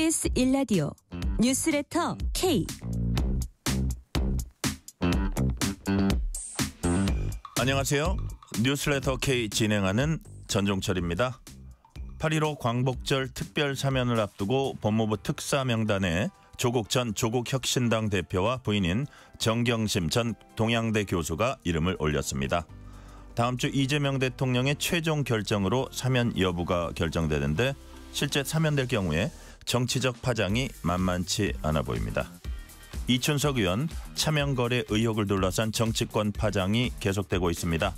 KBS 1라디오 뉴스레터 K. 안녕하세요. 뉴스레터 K 진행하는 전종철입니다. 8.15 광복절 특별 사면을 앞두고 법무부 특사명단에 조국 전 조국혁신당 대표와 부인인 정경심 전 동양대 교수가 이름을 올렸습니다. 다음 주 이재명 대통령의 최종 결정으로 사면 여부가 결정되는데 실제 사면될 경우에 정치적 파장이 만만치 않아 보입니다. 이춘석 의원 차명거래 의혹을 둘러싼 정치권 파장이 계속되고 있습니다.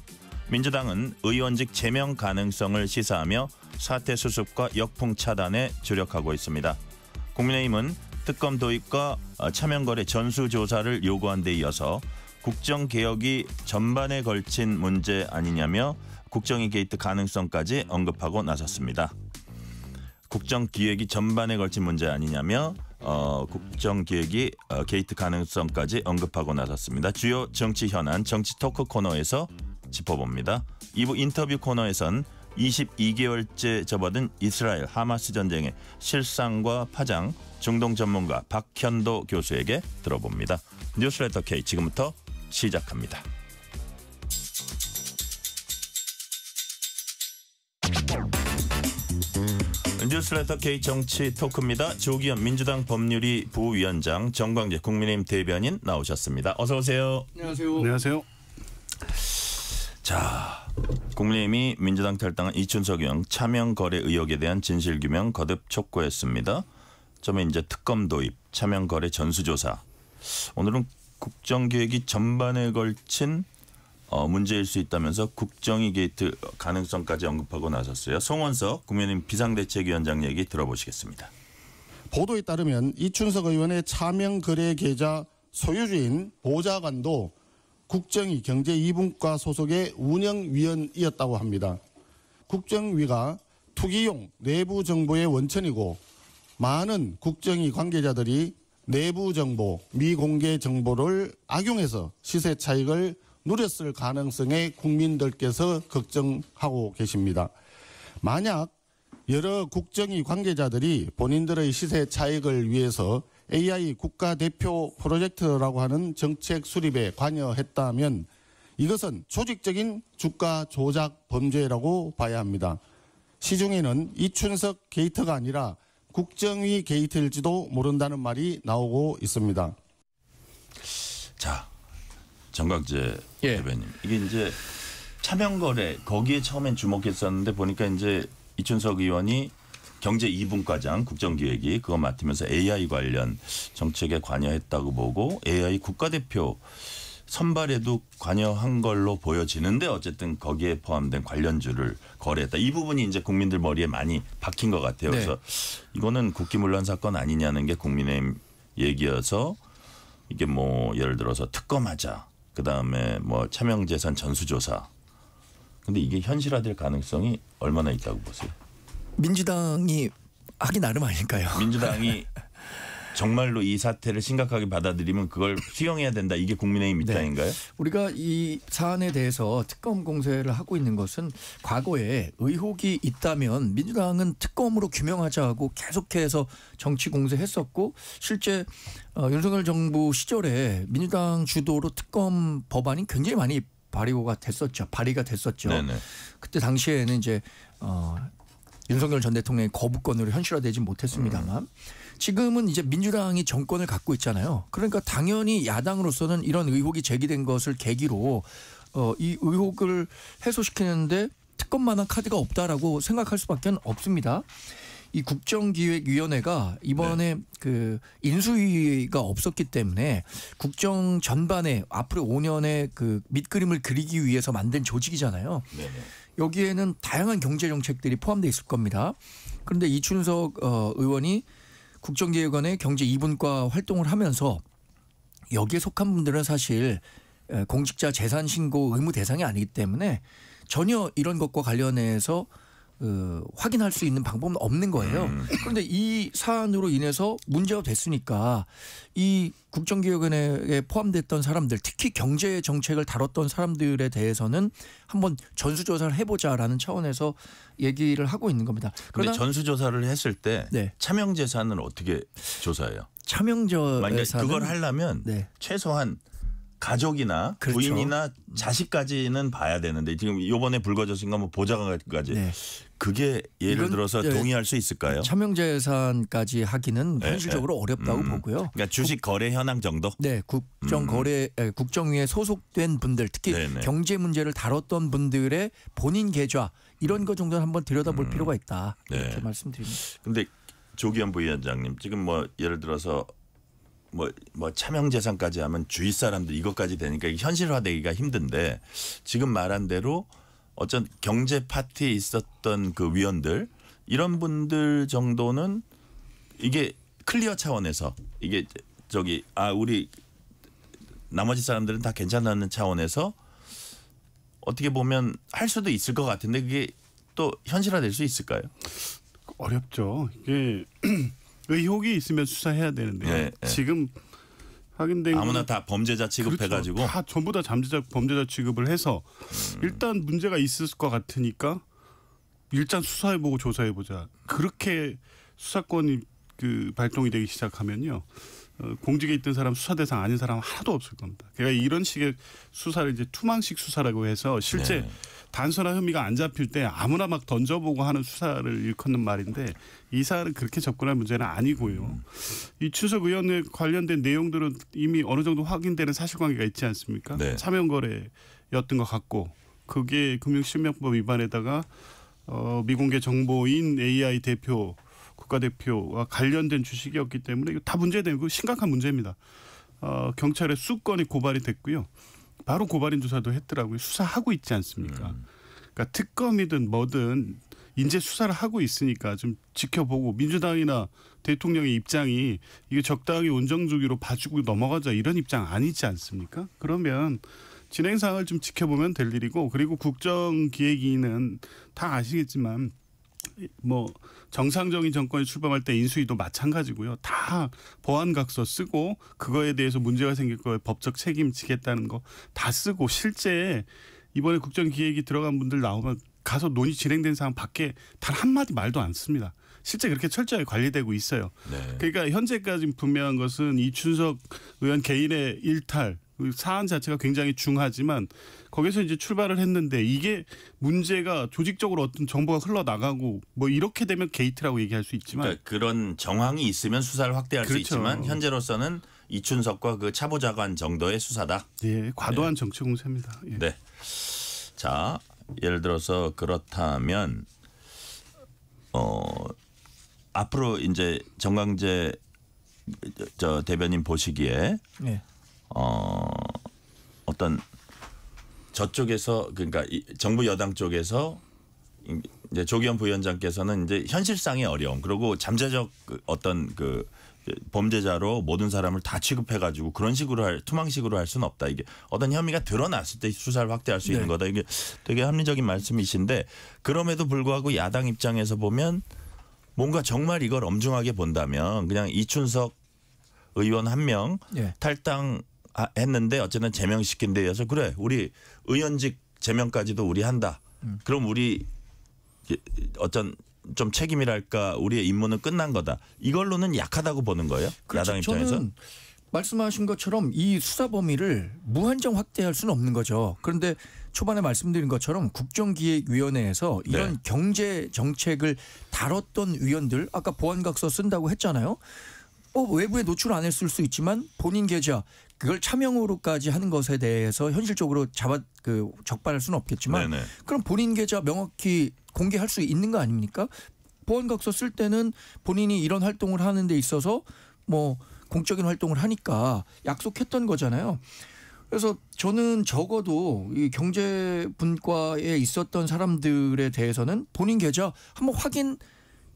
민주당은 의원직 제명 가능성을 시사하며 사퇴 수습과 역풍 차단에 주력하고 있습니다. 국민의힘은 특검 도입과 차명거래 전수조사를 요구한 데 이어서 국정개혁이 전반에 걸친 문제 아니냐며 국정이 게이트 가능성까지 언급하고 나섰습니다. 국정기획이 전반에 걸친 문제 아니냐며 국정기획이 게이트 가능성까지 언급하고 나섰습니다. 주요 정치 현안 정치 토크 코너에서 짚어봅니다. 2부 인터뷰 코너에선 22개월째 접어든 이스라엘 하마스 전쟁의 실상과 파장 중동 전문가 박현도 교수에게 들어봅니다. 뉴스레터 K 지금부터 시작합니다. 뉴스레터 K 정치 토크입니다. 조기현 민주당 법률위 부위원장, 정광재 국민의힘 대변인 나오셨습니다. 어서 오세요. 안녕하세요. 안녕하세요. 자, 국민의힘이 민주당 탈당한 이춘석 의원 차명 거래 의혹에 대한 진실규명 거듭 촉구했습니다. 처음에 이제 특검 도입, 차명 거래 전수조사. 오늘은 국정기획이 전반에 걸친 문제일 수 있다면서 국정이 게이트 가능성까지 언급하고 나섰어요. 송원석 국민의힘 비상대책위원장 얘기 들어보시겠습니다. 보도에 따르면 이춘석 의원의 차명 거래 계좌 소유주인 보좌관도 국정위 경제 2분과 소속의 운영위원이었다고 합니다. 국정위가 투기용 내부 정보의 원천이고 많은 국정위 관계자들이 내부 정보, 미공개 정보를 악용해서 시세 차익을 누렸을 가능성에 국민들께서 걱정하고 계십니다. 만약 여러 국정위 관계자들이 본인들의 시세 차익을 위해서 AI 국가대표 프로젝트라고 하는 정책 수립에 관여했다면 이것은 조직적인 주가 조작 범죄라고 봐야 합니다. 시중에는 이춘석 게이트가 아니라 국정위 게이트일지도 모른다는 말이 나오고 있습니다. 자, 정광재 예. 대변인. 이게 이제 차명거래 거기에 처음엔 주목했었는데 보니까 이제 이춘석 의원이 경제 2분과장 국정기획이 그거 맡으면서 AI 관련 정책에 관여했다고 보고 AI 국가대표 선발에도 관여한 걸로 보여지는데 어쨌든 거기에 포함된 관련주를 거래했다. 이 부분이 이제 국민들 머리에 많이 박힌 것 같아요. 네. 그래서 이거는 국기문란 사건 아니냐는 게 국민의힘 얘기여서 이게 뭐 예를 들어서 특검하자. 그다음에 뭐 차명재산 전수조사. 근데 이게 현실화될 가능성이 얼마나 있다고 보세요? 민주당이 하기 나름 아닐까요? 민주당이 정말로 이 사태를 심각하게 받아들이면 그걸 수용해야 된다. 이게 국민의힘 입장인가요? 네. 우리가 이 사안에 대해서 특검 공세를 하고 있는 것은 과거에 의혹이 있다면 민주당은 특검으로 규명하자고 계속해서 정치 공세했었고 실제 윤석열 정부 시절에 민주당 주도로 특검 법안이 굉장히 많이 발의가 됐었죠. 네네. 그때 당시에는 이제 윤석열 전 대통령의 거부권으로 현실화되지 못했습니다만 지금은 이제 민주당이 정권을 갖고 있잖아요. 그러니까 당연히 야당으로서는 이런 의혹이 제기된 것을 계기로 이 의혹을 해소시키는데 특검만한 카드가 없다라고 생각할 수밖에 없습니다. 이 국정기획위원회가 이번에 그 인수위가 없었기 때문에 국정 전반에 앞으로 5년의 그 밑그림을 그리기 위해서 만든 조직이잖아요. 네네. 여기에는 다양한 경제 정책들이 포함되어 있을 겁니다. 그런데 이춘석 의원이 국정기획원의 경제 2분과 활동을 하면서 여기에 속한 분들은 사실 공직자 재산 신고 의무 대상이 아니기 때문에 전혀 이런 것과 관련해서 확인할 수 있는 방법은 없는 거예요. 그런데 이 사안으로 인해서 문제가 됐으니까 이 국정기획원회에 포함됐던 사람들, 특히 경제 정책을 다뤘던 사람들에 대해서는 한번 전수조사를 해보자라는 차원에서 얘기를 하고 있는 겁니다. 그런데 전수조사를 했을 때 네. 차명재산은 어떻게 조사해요? 차명재산은 만약에 그걸 하려면 네. 최소한 가족이나 그렇죠. 부인이나 자식까지는 봐야 되는데 지금 이번에 불거졌은 건 뭐 보좌관까지 네. 그게 예를 이건, 들어서 동의할 수 있을까요? 차명재산까지 하기는 네, 현실적으로 어렵다고 보고요. 그러니까 주식 거래 현황 정도? 네, 국정위에 소속된 분들, 특히 네네. 경제 문제를 다뤘던 분들의 본인 계좌 이런 거 정도는 한번 들여다볼 필요가 있다. 이렇게 네. 말씀드립니다. 근데 조기현 부위원장님 지금 뭐 예를 들어서 뭐 차명재산까지 하면 주위 사람들 이것까지 되니까 이게 현실화되기가 힘든데 지금 말한 대로 어쩐 경제 파티에 있었던 그 위원들 이런 분들 정도는 이게 클리어 차원에서 이게 우리 나머지 사람들은 다 괜찮다는 차원에서 어떻게 보면 할 수도 있을 것 같은데 그게 또 현실화될 수 있을까요? 어렵죠. 이게 의혹이 있으면 수사해야 되는데 네, 네. 지금 확인된 아무나 거는 다 범죄자 취급해가지고 그렇죠. 다 전부 다 범죄자 취급을 해서 일단 문제가 있을 것 같으니까 일단 수사해보고 조사해보자. 그렇게 수사권이 발동이 되기 시작하면요. 공직에 있던 사람 수사 대상 아닌 사람 하나도 없을 겁니다. 그러니까 이런 식의 수사를 이제 투망식 수사라고 해서 실제 네. 단순한 혐의가 안 잡힐 때 아무나 막 던져보고 하는 수사를 일컫는 말인데 이 사안은 그렇게 접근할 문제는 아니고요. 이 추석 의원에 관련된 내용들은 이미 어느 정도 확인되는 사실관계가 있지 않습니까? 네. 차명거래였던 것 같고 그게 금융실명법 위반에다가 미공개 정보인 AI 대표 국가대표와 관련된 주식이었기 때문에 이거 다 문제되고 심각한 문제입니다. 경찰에 수건이 고발이 됐고요. 바로 고발인 조사도 했더라고요. 수사하고 있지 않습니까? 그러니까 특검이든 뭐든 이제 수사를 하고 있으니까 좀 지켜보고 민주당이나 대통령의 입장이 이게 적당히 온정주기로 봐주고 넘어가자 이런 입장 아니지 않습니까? 그러면 진행 상황을 좀 지켜보면 될 일이고 그리고 국정기획위는 다 아시겠지만 뭐 정상적인 정권이 출범할 때 인수위도 마찬가지고요. 다 보안각서 쓰고 그거에 대해서 문제가 생길 거에 법적 책임지겠다는 거 다 쓰고 실제 이번에 국정기획이 들어간 분들 나오면 가서 논의 진행된 사항 밖에 단 한마디 말도 안 씁니다. 실제 그렇게 철저하게 관리되고 있어요. 네. 그러니까 현재까지 분명한 것은 이춘석 의원 개인의 일탈 사안 자체가 굉장히 중하지만 거기서 이제 출발을 했는데 이게 문제가 조직적으로 어떤 정보가 흘러나가고 뭐 이렇게 되면 게이트라고 얘기할 수 있지만 그러니까 그런 정황이 있으면 수사를 확대할 수 그렇죠. 있지만 현재로서는 이춘석과 그 차보좌관 정도의 수사다. 예, 과도한 정치 공세입니다. 예. 네. 자, 예를 들어서 그렇다면 앞으로 이제 정강재 대변인 보시기에 네. 어떤 저쪽에서 그러니까 정부 여당 쪽에서 이제 조기현 부위원장께서는 이제 현실상의 어려움 그리고 잠재적 어떤 그 범죄자로 모든 사람을 다 취급해가지고 그런 식으로 투망식으로 할 수는 없다. 이게 어떤 혐의가 드러났을 때 수사를 확대할 수 있는 거다. 이게 되게 합리적인 말씀이신데 그럼에도 불구하고 야당 입장에서 보면 뭔가 정말 이걸 엄중하게 본다면 그냥 이춘석 의원 한 명 탈당했는데 어쨌든 제명시킨 데 이어서 그래 우리 의원직 제명까지도 우리 한다. 그럼 우리 어떤 좀 책임이랄까 우리의 임무는 끝난 거다. 이걸로는 약하다고 보는 거예요. 그렇죠. 야당 입장에서. 저는 말씀하신 것처럼 이 수사 범위를 무한정 확대할 수는 없는 거죠. 그런데 초반에 말씀드린 것처럼 국정기획위원회에서 이런 경제 정책을 다뤘던 위원들 아까 보안각서 쓴다고 했잖아요. 외부에 노출 안 했을 수 있지만 본인 계좌 그걸 차명으로까지 하는 것에 대해서 현실적으로 적발할 수는 없겠지만 네네. 그럼 본인 계좌 명확히 공개할 수 있는 거 아닙니까? 보안각서 쓸 때는 본인이 이런 활동을 하는 데 있어서 뭐 공적인 활동을 하니까 약속했던 거잖아요. 그래서 저는 적어도 이 경제 분과에 있었던 사람들에 대해서는 본인 계좌 한번 확인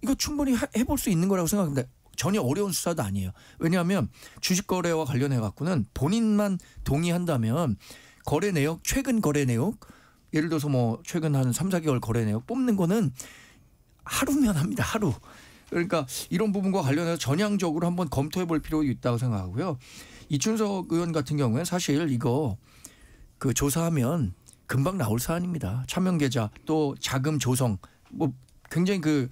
이거 충분히 해볼 수 있는 거라고 생각합니다. 전혀 어려운 수사도 아니에요. 왜냐하면 주식 거래와 관련해 갖고는 본인만 동의한다면 거래 내역 최근 거래 내역 예를 들어서 뭐 최근 한 3, 4개월 거래 내역 뽑는 거는 하루면 합니다. 하루. 그러니까 이런 부분과 관련해서 전향적으로 한번 검토해 볼 필요가 있다고 생각하고요. 이춘석 의원 같은 경우에 사실 이거 그 조사하면 금방 나올 사안입니다. 차명 계좌 또 자금 조성 뭐 굉장히 그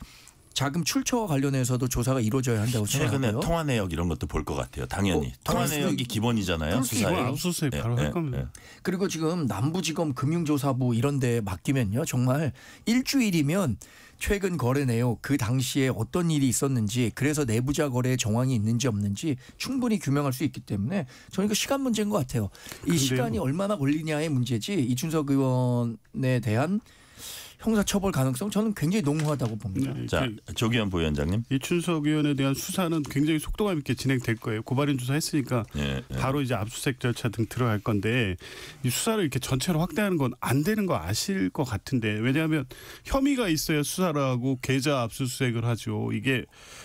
자금 출처와 관련해서도 조사가 이루어져야 한다고 최근에 생각하고요. 통화 내역 이런 것도 볼 것 같아요. 당연히 통화 내역이 기본이잖아요. 수사에. 압수수색 바로 할 겁니다. 그리고 지금 남부지검 금융조사부 이런 데 맡기면요. 정말 일주일이면 최근 거래 내역 그 당시에 어떤 일이 있었는지 그래서 내부자 거래 정황이 있는지 없는지 충분히 규명할 수 있기 때문에 저는 그 시간 문제인 것 같아요. 이 시간이 얼마나 걸리냐의 문제지 이춘석 의원에 대한 형사처벌 가능성 저는 굉장히 농후하다고 봅니다. 네, 자, 조기현 부위원장님. 이춘석 의원에 대한 수사는 굉장히 속도감 있게 진행될 거예요. 고발인 조사했으니까 바로 이제 압수수색 절차 등 들어갈 건데 이 수사를 이렇게 전체로 확대하는 건 안 되는 거 아실 것 같은데 왜냐하면 혐의가 있어야 수사를 하고 계좌 압수수색을 하죠. 이게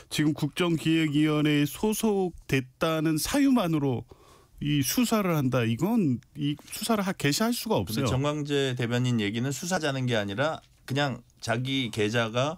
지금 국정기획위원회에 소속됐다는 사유만으로 이 수사를 한다. 이건 이 수사를 개시할 수가 없어요. 정광재 대변인 얘기는 수사자는 게 아니라 그냥 자기 계좌가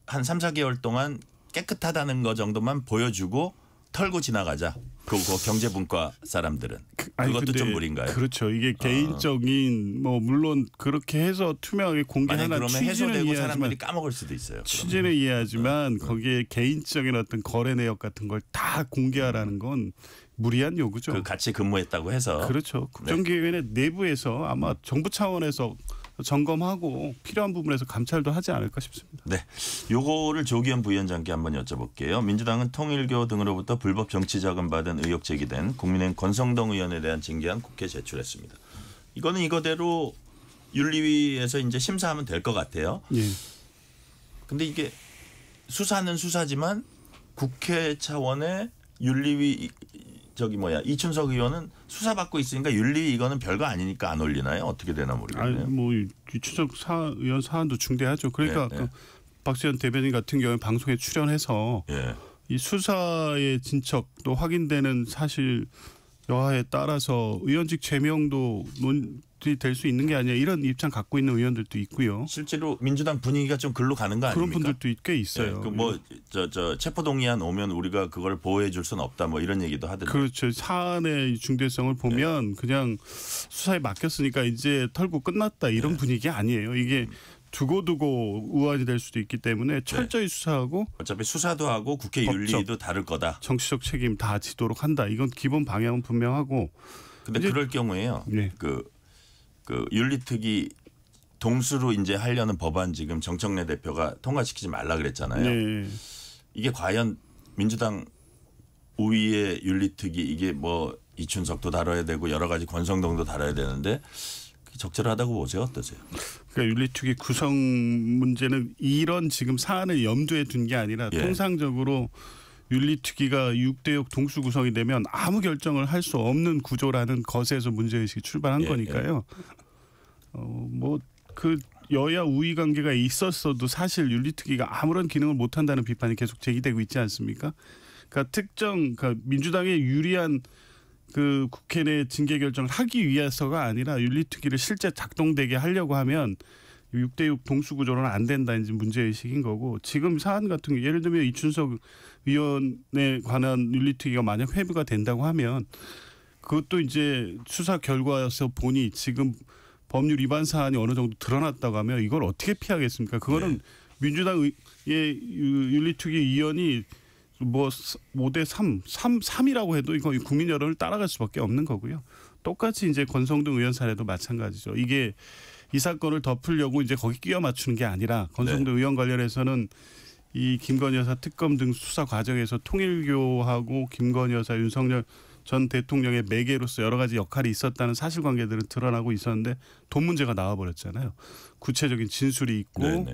한 3, 4개월 동안 깨끗하다는 거 정도만 보여주고 털고 지나가자. 그 경제분과 사람들은. 그것도 좀 무리인가요? 그렇죠. 이게 개인적인 뭐 물론 그렇게 해서 투명하게 공개하는 그러면 취지는 해소되고 이해하지만 사람들이 까먹을 수도 있어요. 취지는 이해하지만 거기에 개인적인 어떤 거래 내역 같은 걸 다 공개하라는 건 무리한 요구죠. 그 같이 근무했다고 해서. 그렇죠. 국정기획위원회 내부에서 아마 정부 차원에서 점검하고 필요한 부분에서 감찰도 하지 않을까 싶습니다. 네, 요거를 조기현 부위원장께 한번 여쭤볼게요. 민주당은 통일교 등으로부터 불법 정치자금 받은 의혹 제기된 국민의힘 권성동 의원에 대한 징계안 국회에 제출했습니다. 이거는 이거대로 윤리위에서 이제 심사하면 될 것 같아요. 예. 근데 이게 수사는 수사지만 국회 차원의 윤리위 이춘석 의원은 수사받고 있으니까 윤리 이거는 별거 아니니까 안 올리나요? 어떻게 되나 모르겠네요. 아니 뭐 이춘석 의원 사안도 중대하죠. 그러니까 네, 그 박지원 대변인 같은 경우에 방송에 출연해서 이 수사의 진척도 확인되는 사실 여하에 따라서 의원직 제명도 논의될 수 있는 게 아니냐 이런 입장 갖고 있는 의원들도 있고요. 실제로 민주당 분위기가 좀 글로 가는 거 아닙니까? 그런 분들도 꽤 있어요. 저 체포동의안 오면 우리가 그걸 보호해 줄 수는 없다 뭐 이런 얘기도 하던데. 그렇죠. 사안의 중대성을 보면 그냥 수사에 맡겼으니까 이제 털고 끝났다 이런 분위기 아니에요. 이게 두고두고 우환이 될 수도 있기 때문에 철저히 수사하고 어차피 수사도 하고 국회 윤리도 다를 거다. 정치적 책임 다 지도록 한다. 이건 기본 방향은 분명하고. 근데 그럴 경우에요. 네. 그 윤리특위 동수로 이제 하려는 법안 지금 정청래 대표가 통과시키지 말라 그랬잖아요. 네. 이게 과연 민주당 우위의 윤리특위 이게 뭐 이춘석도 다뤄야 되고 여러 가지 권성동도 다뤄야 되는데 적절하다고 보세요? 어떠세요? 그러니까 윤리특위 구성 문제는 이런 지금 사안을 염두에 둔 게 아니라 통상적으로 윤리특위가 6대6 동수 구성이 되면 아무 결정을 할 수 없는 구조라는 것에서 문제의식이 출발한 거니까요. 뭐 그 여야 우위 관계가 있었어도 사실 윤리특위가 아무런 기능을 못한다는 비판이 계속 제기되고 있지 않습니까? 그러니까 민주당에 유리한 그 국회 내 징계 결정을 하기 위해서가 아니라 윤리특위를 실제 작동되게 하려고 하면 6대6 동수구조로는 안 된다 이제 문제의식인 거고 지금 사안 같은 게 예를 들면 이춘석 의원에 관한 윤리특위가 만약 회부가 된다고 하면 그것도 이제 수사 결과에서 보니 지금 법률 위반 사안이 어느 정도 드러났다고 하면 이걸 어떻게 피하겠습니까? 그거는 민주당의 윤리특위 위원이 뭐 5대 3이라고 해도 이거 국민 여론을 따라갈 수밖에 없는 거고요. 똑같이 이제 권성동 의원 사례도 마찬가지죠. 이게 이 사건을 덮으려고 이제 거기 끼워 맞추는 게 아니라 권성동 의원 관련해서는 이 김건희 여사 특검 등 수사 과정에서 통일교하고 김건희 여사 윤석열 전 대통령의 매개로서 여러 가지 역할이 있었다는 사실관계들은 드러나고 있었는데 돈 문제가 나와버렸잖아요. 구체적인 진술이 있고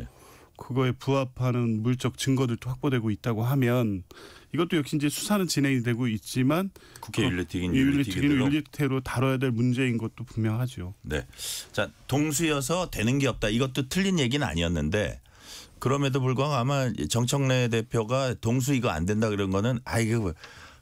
그거에 부합하는 물적 증거들도 확보되고 있다고 하면 이것도 역시 이제 수사는 진행이 되고 있지만 국회 윤리특위는 윤리태로 다뤄야 될 문제인 것도 분명하죠. 네. 자, 동수여서 되는 게 없다. 이것도 틀린 얘기는 아니었는데 그럼에도 불구하고 아마 정청래 대표가 동수 이거 안 된다 그런 거는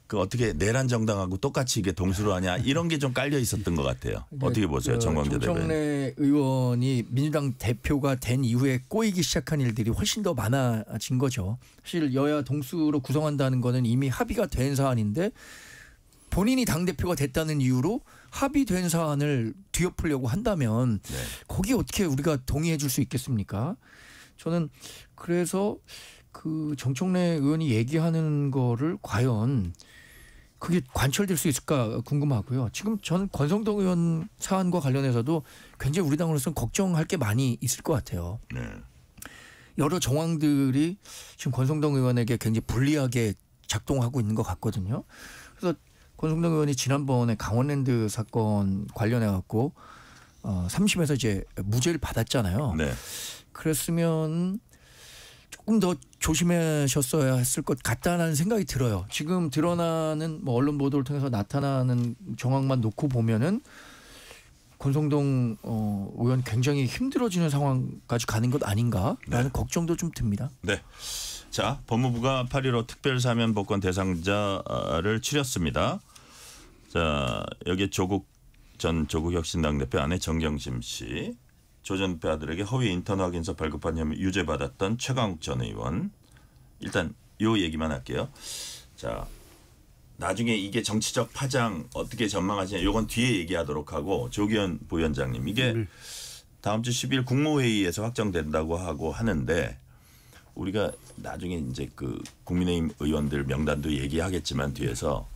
그 어떻게 내란 정당하고 똑같이 이게 동수로 하냐 이런 게 좀 깔려 있었던 것 같아요. 어떻게 보세요, 정광재 대변인? 정청래 의원이 민주당 대표가 된 이후에 꼬이기 시작한 일들이 훨씬 더 많아진 거죠. 사실 여야 동수로 구성한다는 거는 이미 합의가 된 사안인데 본인이 당대표가 됐다는 이유로 합의된 사안을 뒤엎으려고 한다면 네. 거기에 어떻게 우리가 동의해 줄 수 있겠습니까? 저는 그래서 그 정청래 의원이 얘기하는 거를 과연 그게 관철될 수 있을까 궁금하고요. 지금 전 권성동 의원 사안과 관련해서도 굉장히 우리 당으로서는 걱정할 게 많이 있을 것 같아요. 네. 여러 정황들이 지금 권성동 의원에게 굉장히 불리하게 작동하고 있는 것 같거든요. 그래서 권성동 의원이 지난번에 강원랜드 사건 관련해 갖고 3심에서 이제 무죄를 받았잖아요. 네. 그랬으면 조금 더 조심하셨어야 했을 것 같다는 생각이 들어요. 지금 드러나는 뭐 언론 보도를 통해서 나타나는 정황만 놓고 보면은 권성동 의원 굉장히 힘들어지는 상황까지 가는 것 아닌가라는 걱정도 좀 듭니다. 네. 자, 법무부가 8.15 특별사면 복권 대상자를 추렸습니다. 자, 여기에 조국 전 조국혁신당 대표 아내 정경심 씨, 조 전 대표 아들에게 허위 인턴 확인서 발급한 혐의 유죄받았던 최강욱 전 의원. 일단 요 얘기만 할게요. 자, 나중에 이게 정치적 파장 어떻게 전망하시냐 요건 뒤에 얘기하도록 하고 조기현 부위원장님 이게 다음 주 10일 국무회의에서 확정된다고 하고 하는데 우리가 나중에 이제 그 국민의힘 의원들 명단도 얘기하겠지만 뒤에서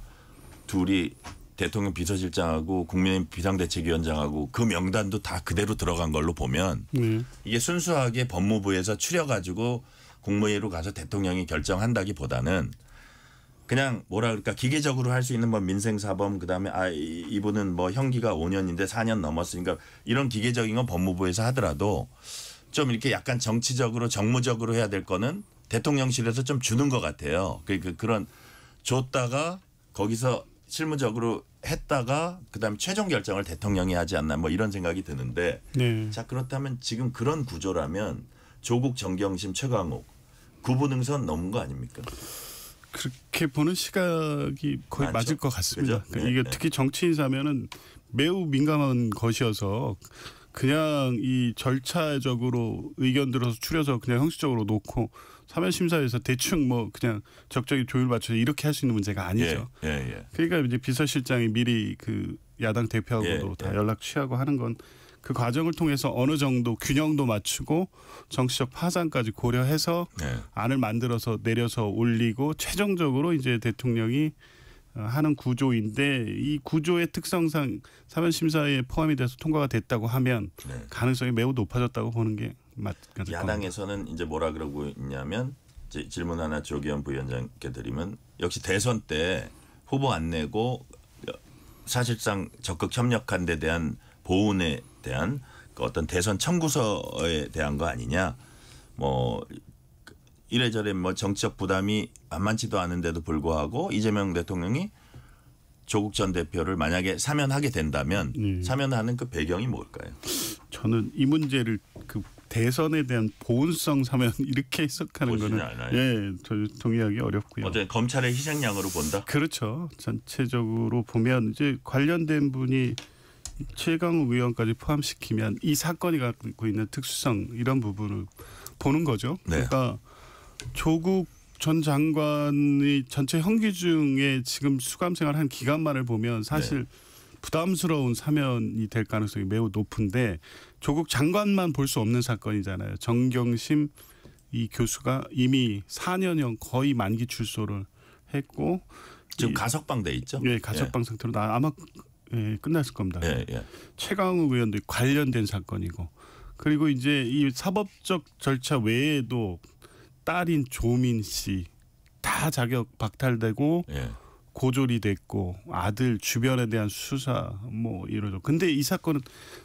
둘이 대통령 비서실장하고 국민의힘 비상대책위원장하고 그 명단도 다 그대로 들어간 걸로 보면 이게 순수하게 법무부에서 추려가지고 국무회의로 가서 대통령이 결정한다기보다는 그냥 뭐라 그럴까 기계적으로 할 수 있는 뭐 민생사범 그다음에 이분은 뭐 형기가 5년인데 4년 넘었으니까 이런 기계적인 건 법무부에서 하더라도 좀 이렇게 약간 정치적으로 정무적으로 해야 될 거는 대통령실에서 좀 주는 것 같아요. 그런 줬다가 거기서 실무적으로 했다가 그다음에 최종 결정을 대통령이 하지 않나 뭐 이런 생각이 드는데 네. 자 그렇다면 지금 그런 구조라면 조국 정경심 최강욱 구분응선 넘은 거 아닙니까? 그렇게 보는 시각이 거의 많죠. 맞을 것 같습니다. 그죠? 네, 이게 네. 특히 정치인 사면은 매우 민감한 것이어서 그냥 이 절차적으로 의견 들어서 추려서 그냥 형식적으로 놓고 사면 심사에서 대충 뭐 그냥 적절히 조율 맞춰서 이렇게 할 수 있는 문제가 아니죠. 예. 그러니까 이제 비서실장이 미리 그 야당 대표하고도 예, 다 예. 연락 취하고 하는 건 그 과정을 통해서 어느 정도 균형도 맞추고 정치적 파장까지 고려해서 네. 안을 만들어서 내려서 올리고 최종적으로 이제 대통령이 하는 구조인데 이 구조의 특성상 사면 심사에 포함이 돼서 통과가 됐다고 하면 네. 가능성이 매우 높아졌다고 보는 게 맞을 겁니다. 야당에서는 이제 뭐라 그러고 있냐면 이제 질문 하나 조기현 부위원장께 드리면 역시 대선 때 후보 안 내고 사실상 적극 협력한 데 대한 보훈에 대한 그 어떤 대선 청구서에 대한 거 아니냐 뭐 이래저래 뭐 정치적 부담이 만만치도 않은데도 불구하고 이재명 대통령이 조국 전 대표를 만약에 사면하게 된다면 사면하는 그 배경이 뭘까요? 저는 이 문제를 그 대선에 대한 보훈성 사면 이렇게 해석하는 보시지 거는 않아요? 예, 저 동의하기 어렵고요. 어제 검찰의 희생양으로 본다. 그렇죠. 전체적으로 보면 이제 관련된 분이 최강욱 의원까지 포함시키면 이 사건이 갖고 있는 특수성 이런 부분을 보는 거죠. 네. 그러니까 조국 전 장관의 전체 형기 중에 지금 수감 생활한 기간만을 보면 사실 부담스러운 사면이 될 가능성이 매우 높은데 조국 장관만 볼 수 없는 사건이잖아요. 정경심 이 교수가 이미 4년형 거의 만기 출소를 했고 지금 가석방돼 있죠? 예, 가석방 상태로 아마 끝났을 겁니다. 예. 최강욱 의원도 관련된 사건이고 그리고 이제 이 사법적 절차 외에도 딸인 조민 씨 다 자격 박탈되고 예. 고졸이 됐고 아들 주변에 대한 수사 뭐 이러죠. 근데 이 사건은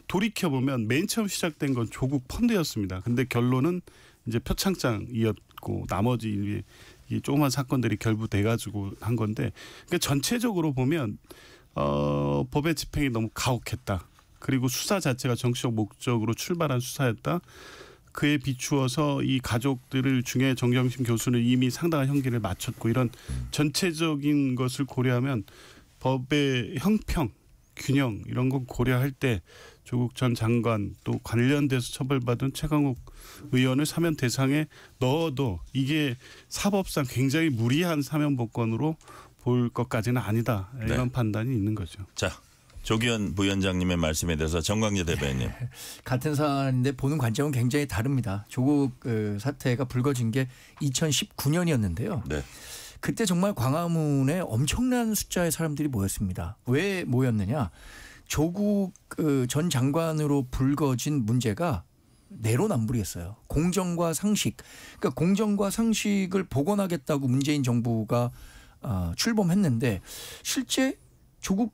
돌이켜 보면 맨 처음 시작된 건 조국 펀드였습니다. 근데 결론은 이제 표창장이었고 나머지 이 조그만 사건들이 결부돼 가지고 한 건데 그러니까 전체적으로 보면 법의 집행이 너무 가혹했다. 그리고 수사 자체가 정치적 목적으로 출발한 수사였다. 그에 비추어서 이 가족들을 중에 정경심 교수는 이미 상당한 형기를 마쳤고 이런 전체적인 것을 고려하면 법의 형평, 균형 이런 거 고려할 때 조국 전 장관 또 관련돼서 처벌받은 최강욱 의원을 사면 대상에 넣어도 이게 사법상 굉장히 무리한 사면 복권으로 볼 것까지는 아니다. 이런 네. 판단이 있는 거죠. 자, 조기현 부위원장님의 말씀에 대해서 정광재 대변인. 같은 사안인데 보는 관점은 굉장히 다릅니다. 조국 사태가 불거진 게 2019년이었는데요. 네. 그때 정말 광화문에 엄청난 숫자의 사람들이 모였습니다. 왜 모였느냐? 조국 전 장관으로 불거진 문제가 내로남불이었어요. 공정과 상식. 그러니까 공정과 상식을 복원하겠다고 문재인 정부가 출범했는데 실제 조국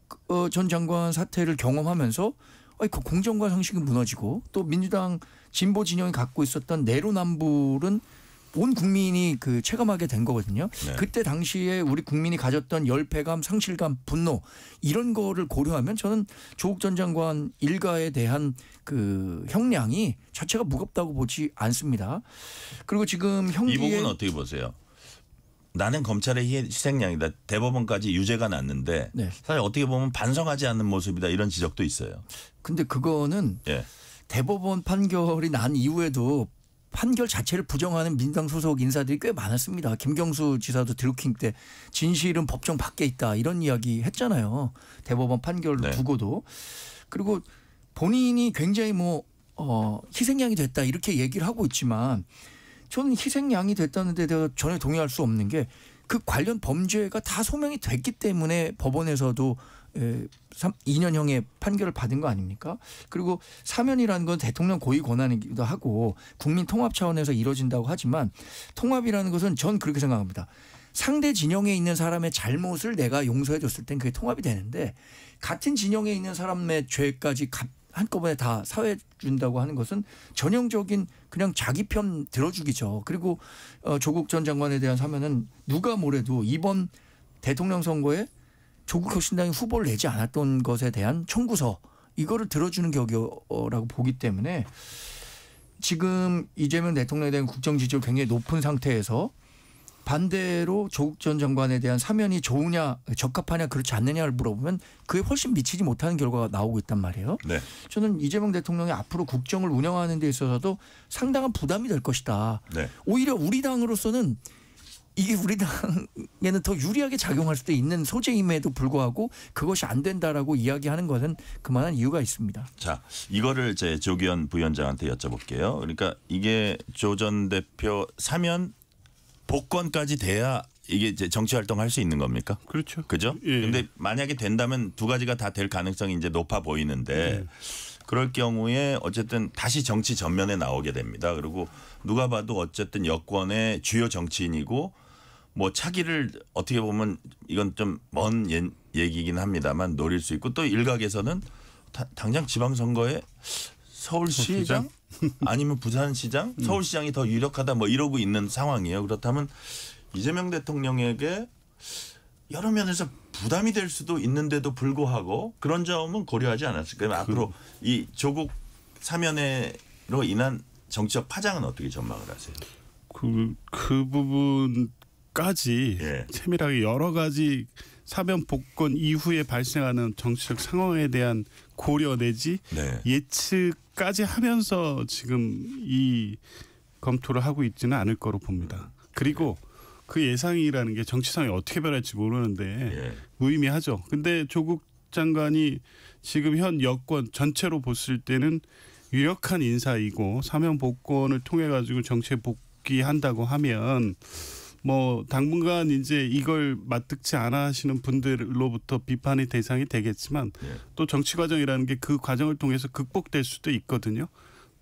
전 장관 사태를 경험하면서 그 공정과 상식은 무너지고 또 민주당 진보 진영이 갖고 있었던 내로남불은 온 국민이 체감하게 된 거거든요. 네. 그때 당시에 우리 국민이 가졌던 열패감, 상실감, 분노 이런 거를 고려하면 저는 조국 전 장관 일가에 대한 형량이 자체가 무겁다고 보지 않습니다. 그리고 지금 형기에 이 부분은 어떻게 보세요? 나는 검찰의 희생양이다. 대법원까지 유죄가 났는데 네. 사실 어떻게 보면 반성하지 않는 모습이다. 이런 지적도 있어요. 근데 그거는 예. 대법원 판결이 난 이후에도 판결 자체를 부정하는 민주당 소속 인사들이 꽤 많았습니다. 김경수 지사도 드루킹 때 진실은 법정 밖에 있다 이런 이야기 했잖아요. 대법원 판결을 네. 두고도. 그리고 본인이 굉장히 희생양이 됐다 이렇게 얘기를 하고 있지만 저는 희생양이 됐다는 데 대해서 전혀 동의할 수 없는 게 그 관련 범죄가 다 소명이 됐기 때문에 법원에서도 2년형의 판결을 받은 거 아닙니까? 그리고 사면이라는 건 대통령 고유 권한이기도 하고 국민 통합 차원에서 이루어진다고 하지만 통합이라는 것은 전 그렇게 생각합니다. 상대 진영에 있는 사람의 잘못을 내가 용서해 줬을 땐 그게 통합이 되는데 같은 진영에 있는 사람의 죄까지 한꺼번에 다 사회해 준다고 하는 것은 전형적인 그냥 자기 편 들어주기죠. 그리고 조국 전 장관에 대한 사면은 누가 뭐래도 이번 대통령 선거에 조국 혁신당이 후보를 내지 않았던 것에 대한 청구서 이거를 들어주는 격이라고 보기 때문에 지금 이재명 대통령에 대한 국정 지지율 굉장히 높은 상태에서 반대로 조국 전 장관에 대한 사면이 좋으냐 적합하냐 그렇지 않느냐를 물어보면 그에 훨씬 미치지 못하는 결과가 나오고 있단 말이에요. 네. 저는 이재명 대통령이 앞으로 국정을 운영하는 데 있어서도 상당한 부담이 될 것이다. 네. 오히려 우리 당으로서는 이게 우리 당에는 더 유리하게 작용할 수도 있는 소재임에도 불구하고 그것이 안 된다라고 이야기하는 것은 그만한 이유가 있습니다. 자, 이거를 제 조기현 부위원장한테 여쭤볼게요. 그러니까 이게 조 전 대표 사면 복권까지 돼야 이게 이제 정치 활동할 수 있는 겁니까? 그렇죠. 그죠? 예. 근데 만약에 된다면 두 가지가 다 될 가능성이 이제 높아 보이는데 그럴 경우에 어쨌든 다시 정치 전면에 나오게 됩니다. 그리고 누가 봐도 어쨌든 여권의 주요 정치인이고 차기를 어떻게 보면 이건 좀 먼 얘기긴 합니다만 노릴 수 있고 또 일각에서는 당장 지방선거에 서울시장 아니면 부산시장, 서울시장이 더 유력하다 이러고 있는 상황이에요. 그렇다면 이재명 대통령에게 여러 면에서 부담이 될 수도 있는데도 불구하고 그런 점은 고려하지 않았을까요? 앞으로 이 조국 사면으로 인한 정치적 파장은 어떻게 전망을 하세요? 그 부분까지 예. 세밀하게 여러 가지 사면 복권 이후에 발생하는 정치적 상황에 대한 고려 내지 네. 예측까지 하면서 지금 이 검토를 하고 있지는 않을 거로 봅니다. 그리고 그 예상이라는 게 정치상이 어떻게 변할지 모르는데 예. 무의미하죠. 근데 조국 장관이 지금 현 여권 전체로 봤을 때는 유력한 인사이고 사면 복권을 통해 가지고 정치에 복귀한다고 하면 당분간 이제 이걸 마뜩지 않아 하시는 분들로부터 비판의 대상이 되겠지만 예. 또 정치 과정이라는 게 그 과정을 통해서 극복될 수도 있거든요.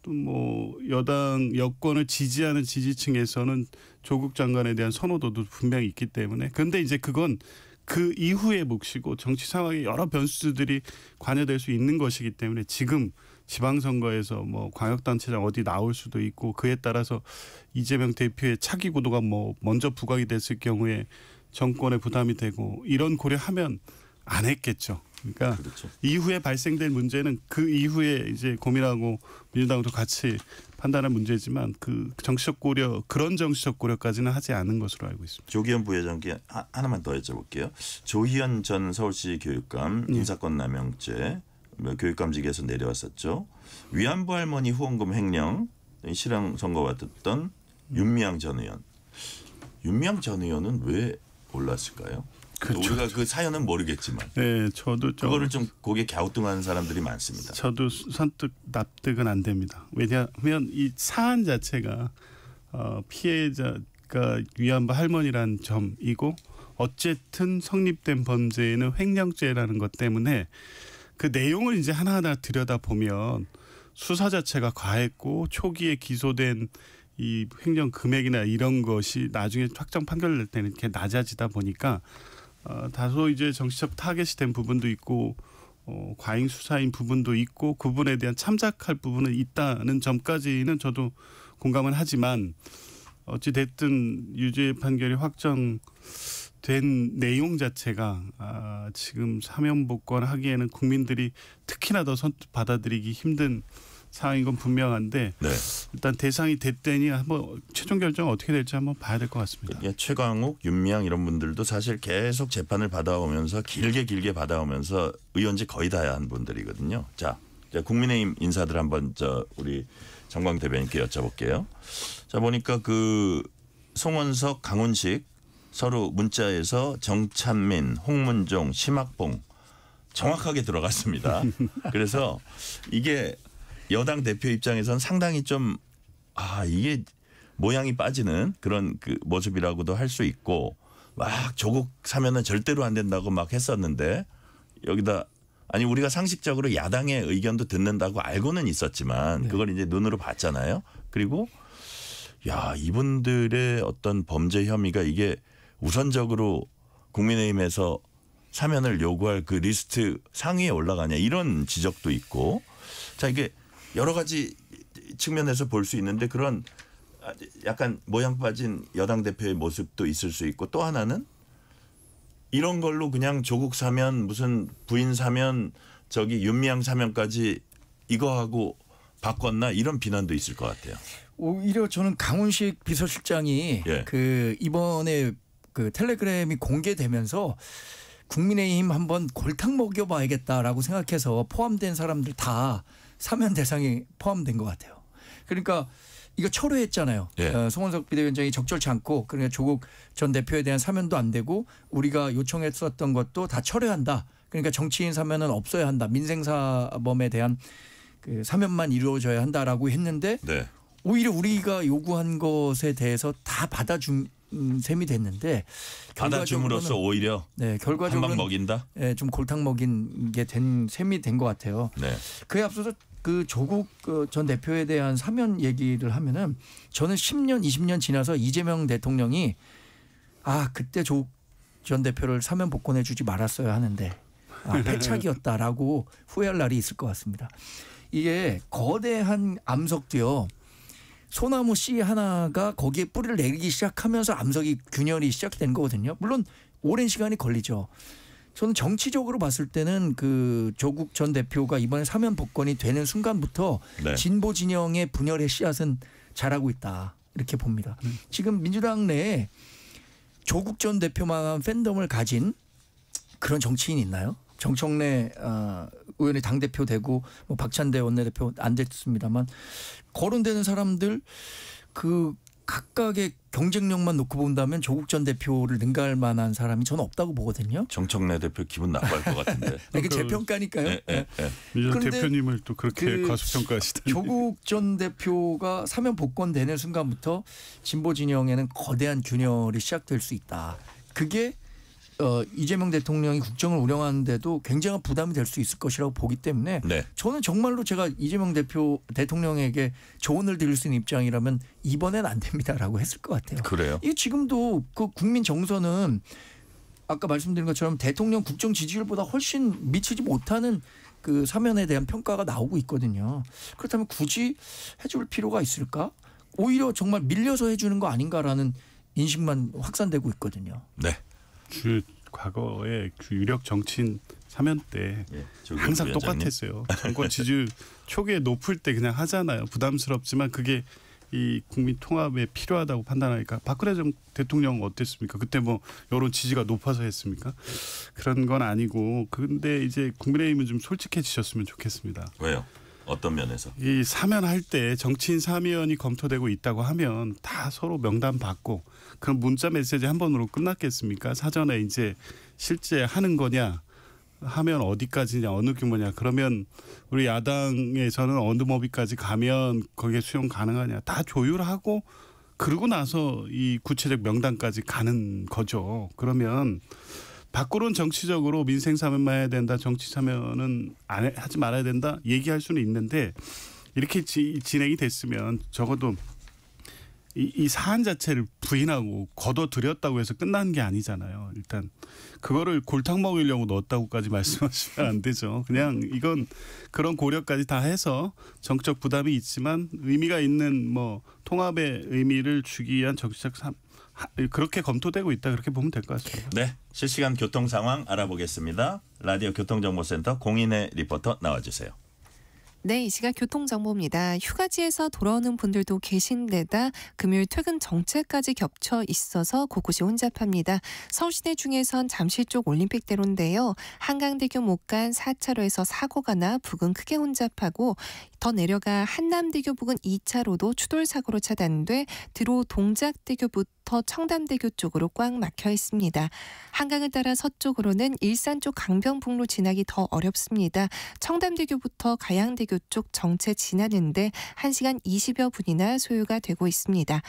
또 여당 여권을 지지하는 지지층에서는 조국 장관에 대한 선호도도 분명히 있기 때문에 근데 이제 그건 그 이후의 몫이고 정치 상황에 여러 변수들이 관여될 수 있는 것이기 때문에 지금 지방선거에서 광역단체장 어디 나올 수도 있고 그에 따라서 이재명 대표의 차기 구도가 먼저 부각이 됐을 경우에 정권에 부담이 되고 이런 고려하면 안 했겠죠. 그러니까 그렇죠. 이후에 발생될 문제는 그 이후에 이제 고민하고 민주당도 같이 판단할 문제지만 그 정치적 고려 그런 정치적 고려까지는 하지 않은 것으로 알고 있습니다. 조기현 부회장께 하나만 더 여쭤볼게요. 조희연 전 서울시 교육감 인사권 남용죄 교육감직에서 내려왔었죠. 위안부 할머니 후원금 횡령 실형 선고가 됐던 윤미향 전 의원. 윤미향 전 의원은 왜 올랐을까요? 그렇죠. 우리가 그 사연은 모르겠지만 네, 저도 그거를 좀 고개 갸우뚱하는 사람들이 많습니다. 저도 선뜻 납득은 안 됩니다. 왜냐하면 이 사안 자체가 피해자가 위안부 할머니란 점이고 어쨌든 성립된 범죄는 횡령죄라는 것 때문에 그 내용을 이제 하나하나 들여다보면 수사 자체가 과했고 초기에 기소된 이 횡령 금액이나 이런 것이 나중에 확정 판결될 때는 이렇게 낮아지다 보니까 다소 이제 정치적 타겟이 된 부분도 있고 과잉 수사인 부분도 있고 그 부분에 대한 참작할 부분은 있다는 점까지는 저도 공감은 하지만 어찌 됐든 유죄 판결이 확정된 내용 자체가 지금 사면 복권하기에는 국민들이 특히나 더 선뜻 받아들이기 힘든 상황인 건 분명한데 네. 일단 대상이 됐더니 한번 최종 결정 어떻게 될지 한번 봐야 될 것 같습니다. 최광욱, 윤미향 이런 분들도 사실 계속 재판을 받아오면서 길게 받아오면서 의원직 거의 다 한 분들이거든요. 자, 국민의힘 인사들 한번 우리 정광 대변인께 여쭤볼게요. 자, 보니까 그 송원석, 강훈식 서로 문자에서 정찬민, 홍문종, 심학봉 정확하게 들어갔습니다. 그래서 이게 여당 대표 입장에선 상당히 좀 이게 모양이 빠지는 그런 그 모습이라고도 할 수 있고 막 조국 사면은 절대로 안 된다고 막 했었는데 여기다 아니 우리가 상식적으로 야당의 의견도 듣는다고 알고는 있었지만 그걸 이제 눈으로 봤잖아요. 그리고 이분들의 어떤 범죄 혐의가 이게 우선적으로 국민의힘에서 사면을 요구할 그 리스트 상위에 올라가냐 이런 지적도 있고 자 이게 여러 가지 측면에서 볼 수 있는데 그런 약간 모양 빠진 여당 대표의 모습도 있을 수 있고 또 하나는 이런 걸로 그냥 조국 사면 무슨 부인 사면 윤미향 사면까지 이거하고 바꿨나 이런 비난도 있을 것 같아요. 오히려 저는 강훈식 비서실장이 그 이번에 그 텔레그램이 공개되면서 국민의힘 한번 골탕 먹여봐야겠다라고 생각해서 포함된 사람들 다 사면 대상에 포함된 것 같아요. 그러니까 이거 철회했잖아요. 송원석 비대위원장이 적절치 않고 그러니까 조국 전 대표에 대한 사면도 안 되고 우리가 요청했었던 것도 다 철회한다. 그러니까 정치인 사면은 없어야 한다. 민생사범에 대한 그 사면만 이루어져야 한다라고 했는데 오히려 우리가 요구한 것에 대해서 다 받아준 셈이 됐는데 받아줌으로써 오히려 결과적으로 한방 먹인다. 좀 골탕 먹인 게 된 셈이 된 것 같아요. 그에 앞서서 그 조국 전 대표에 대한 사면 얘기를 하면은 저는 10년, 20년 지나서 이재명 대통령이 그때 조국 전 대표를 사면 복권해 주지 말았어야 하는데 패착이었다라고 후회할 날이 있을 것 같습니다. 이게 거대한 암석도요. 소나무 씨 하나가 거기에 뿌리를 내리기 시작하면서 암석이 균열이 시작된 거거든요. 물론 오랜 시간이 걸리죠. 저는 정치적으로 봤을 때는 그 조국 전 대표가 이번에 사면 복권이 되는 순간부터 진보 진영의 분열의 씨앗은 자라고 있다. 이렇게 봅니다. 지금 민주당 내에 조국 전 대표만한 팬덤을 가진 그런 정치인이 있나요? 정청래 의원이 당대표 되고 뭐 박찬대 원내대표 안 됐습니다만 거론되는 사람들 그 각각의 경쟁력만 놓고 본다면 조국 전 대표를 능가할 만한 사람이 저는 없다고 보거든요. 정청래 대표 기분 나빠할 것 같은데. 이게 제 평가니까요. 민주당 대표님을 또 그렇게 과소평가하시다니. 조국 전 대표가 사면 복권되는 순간부터 진보 진영에는 거대한 균열이 시작될 수 있다. 그게 이재명 대통령이 국정을 운영하는데도 굉장한 부담이 될 수 있을 것이라고 보기 때문에 저는 정말로 제가 이재명 대통령에게 조언을 드릴 수 있는 입장이라면 이번엔 안 됩니다라고 했을 것 같아요. 그래요? 이 지금도 그 국민 정서는 아까 말씀드린 것처럼 대통령 국정 지지율보다 훨씬 미치지 못하는 그 사면에 대한 평가가 나오고 있거든요. 그렇다면 굳이 해줄 필요가 있을까? 오히려 정말 밀려서 해주는 거 아닌가라는 인식만 확산되고 있거든요. 과거에 유력 정치인 사면 때 예, 항상 위원장님. 똑같았어요. 정권 지지율 초기에 높을 때 그냥 하잖아요. 부담스럽지만 그게 이 국민 통합에 필요하다고 판단하니까 박근혜 대통령 어땠습니까? 그때 뭐 여론 지지가 높아서 했습니까? 그런 건 아니고 근데 이제 국민의힘은 좀 솔직해지셨으면 좋겠습니다. 왜요? 어떤 면에서? 이 사면할 때 정치인 사면이 검토되고 있다고 하면 다 서로 명단 받고 그런 문자 메시지 한 번으로 끝났겠습니까? 사전에 이제 실제 하는 거냐 하면 어디까지냐 어느 규모냐 그러면 우리 야당에서는 어느 범위까지 가면 거기에 수용 가능하냐 다 조율하고 그러고 나서 이 구체적 명단까지 가는 거죠. 그러면 밖으로는 정치적으로 민생 사면만 해야 된다. 정치 사면은 하지 말아야 된다. 얘기할 수는 있는데 이렇게 진행이 됐으면 적어도 이 사안 자체를 부인하고 거둬들였다고 해서 끝나는 게 아니잖아요. 일단 그거를 골탕 먹이려고 넣었다고까지 말씀하시면 안 되죠. 그냥 이건 그런 고려까지 다 해서 정적 부담이 있지만 의미가 있는 뭐 통합의 의미를 주기 위한 정치적 그렇게 검토되고 있다 그렇게 보면 될 것 같습니다. 네, 실시간 교통 상황 알아보겠습니다. 라디오 교통정보센터 공인혜 리포터 나와주세요. 네, 이 시각 교통정보입니다. 휴가지에서 돌아오는 분들도 계신데다 금요일 퇴근 정체까지 겹쳐 있어서 곳곳이 혼잡합니다. 서울시내 중에선 잠실 쪽 올림픽대로인데요. 한강대교 못 간 4차로에서 사고가 나 부근 크게 혼잡하고 더 내려가 한남대교 부근 2차로도 추돌 사고로 차단돼 뒤로 동작대교부터 청담대교 쪽으로 꽉 막혀 있습니다. 한강을 따라 서쪽으로는 일산 쪽 강변북로 지나기 더 어렵습니다. 청담대교부터 가양대교 쪽 정체 지나는데 1시간 20여 분이나 소요가 되고 있습니다.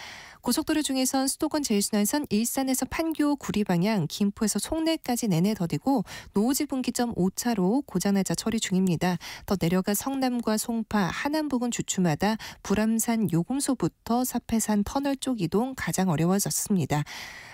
고속도로 중에선 수도권 제일순환선 일산에서 판교 구리 방향, 김포에서 송내까지 내내 더디고 노오지 분기점 5차로 고장나자 처리 중입니다. 더 내려가 성남과 송파, 하남 부근 주춤하다 불암산 요금소부터 사패산 터널 쪽 이동 가장 어려워졌습니다.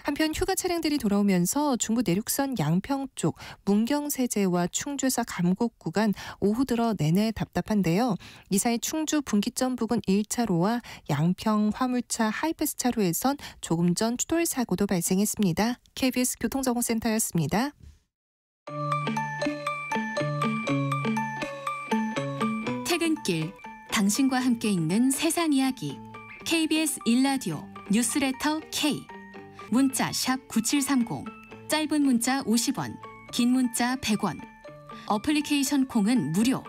한편 휴가 차량들이 돌아오면서 중부 내륙선 양평 쪽 문경세제와 충주에서 감곡 구간 오후 들어 내내 답답한데요. 이 사이 충주 분기점 부근 1차로와 양평 화물차 하이패스 차로에선 조금 전 추돌 사고도 발생했습니다. KBS 교통정보센터였습니다. 퇴근길 당신과 함께 읽는 세상 이야기 KBS 1라디오 뉴스레터 K 문자 샵 9730 짧은 문자 50원 긴 문자 100원 어플리케이션 콩은 무료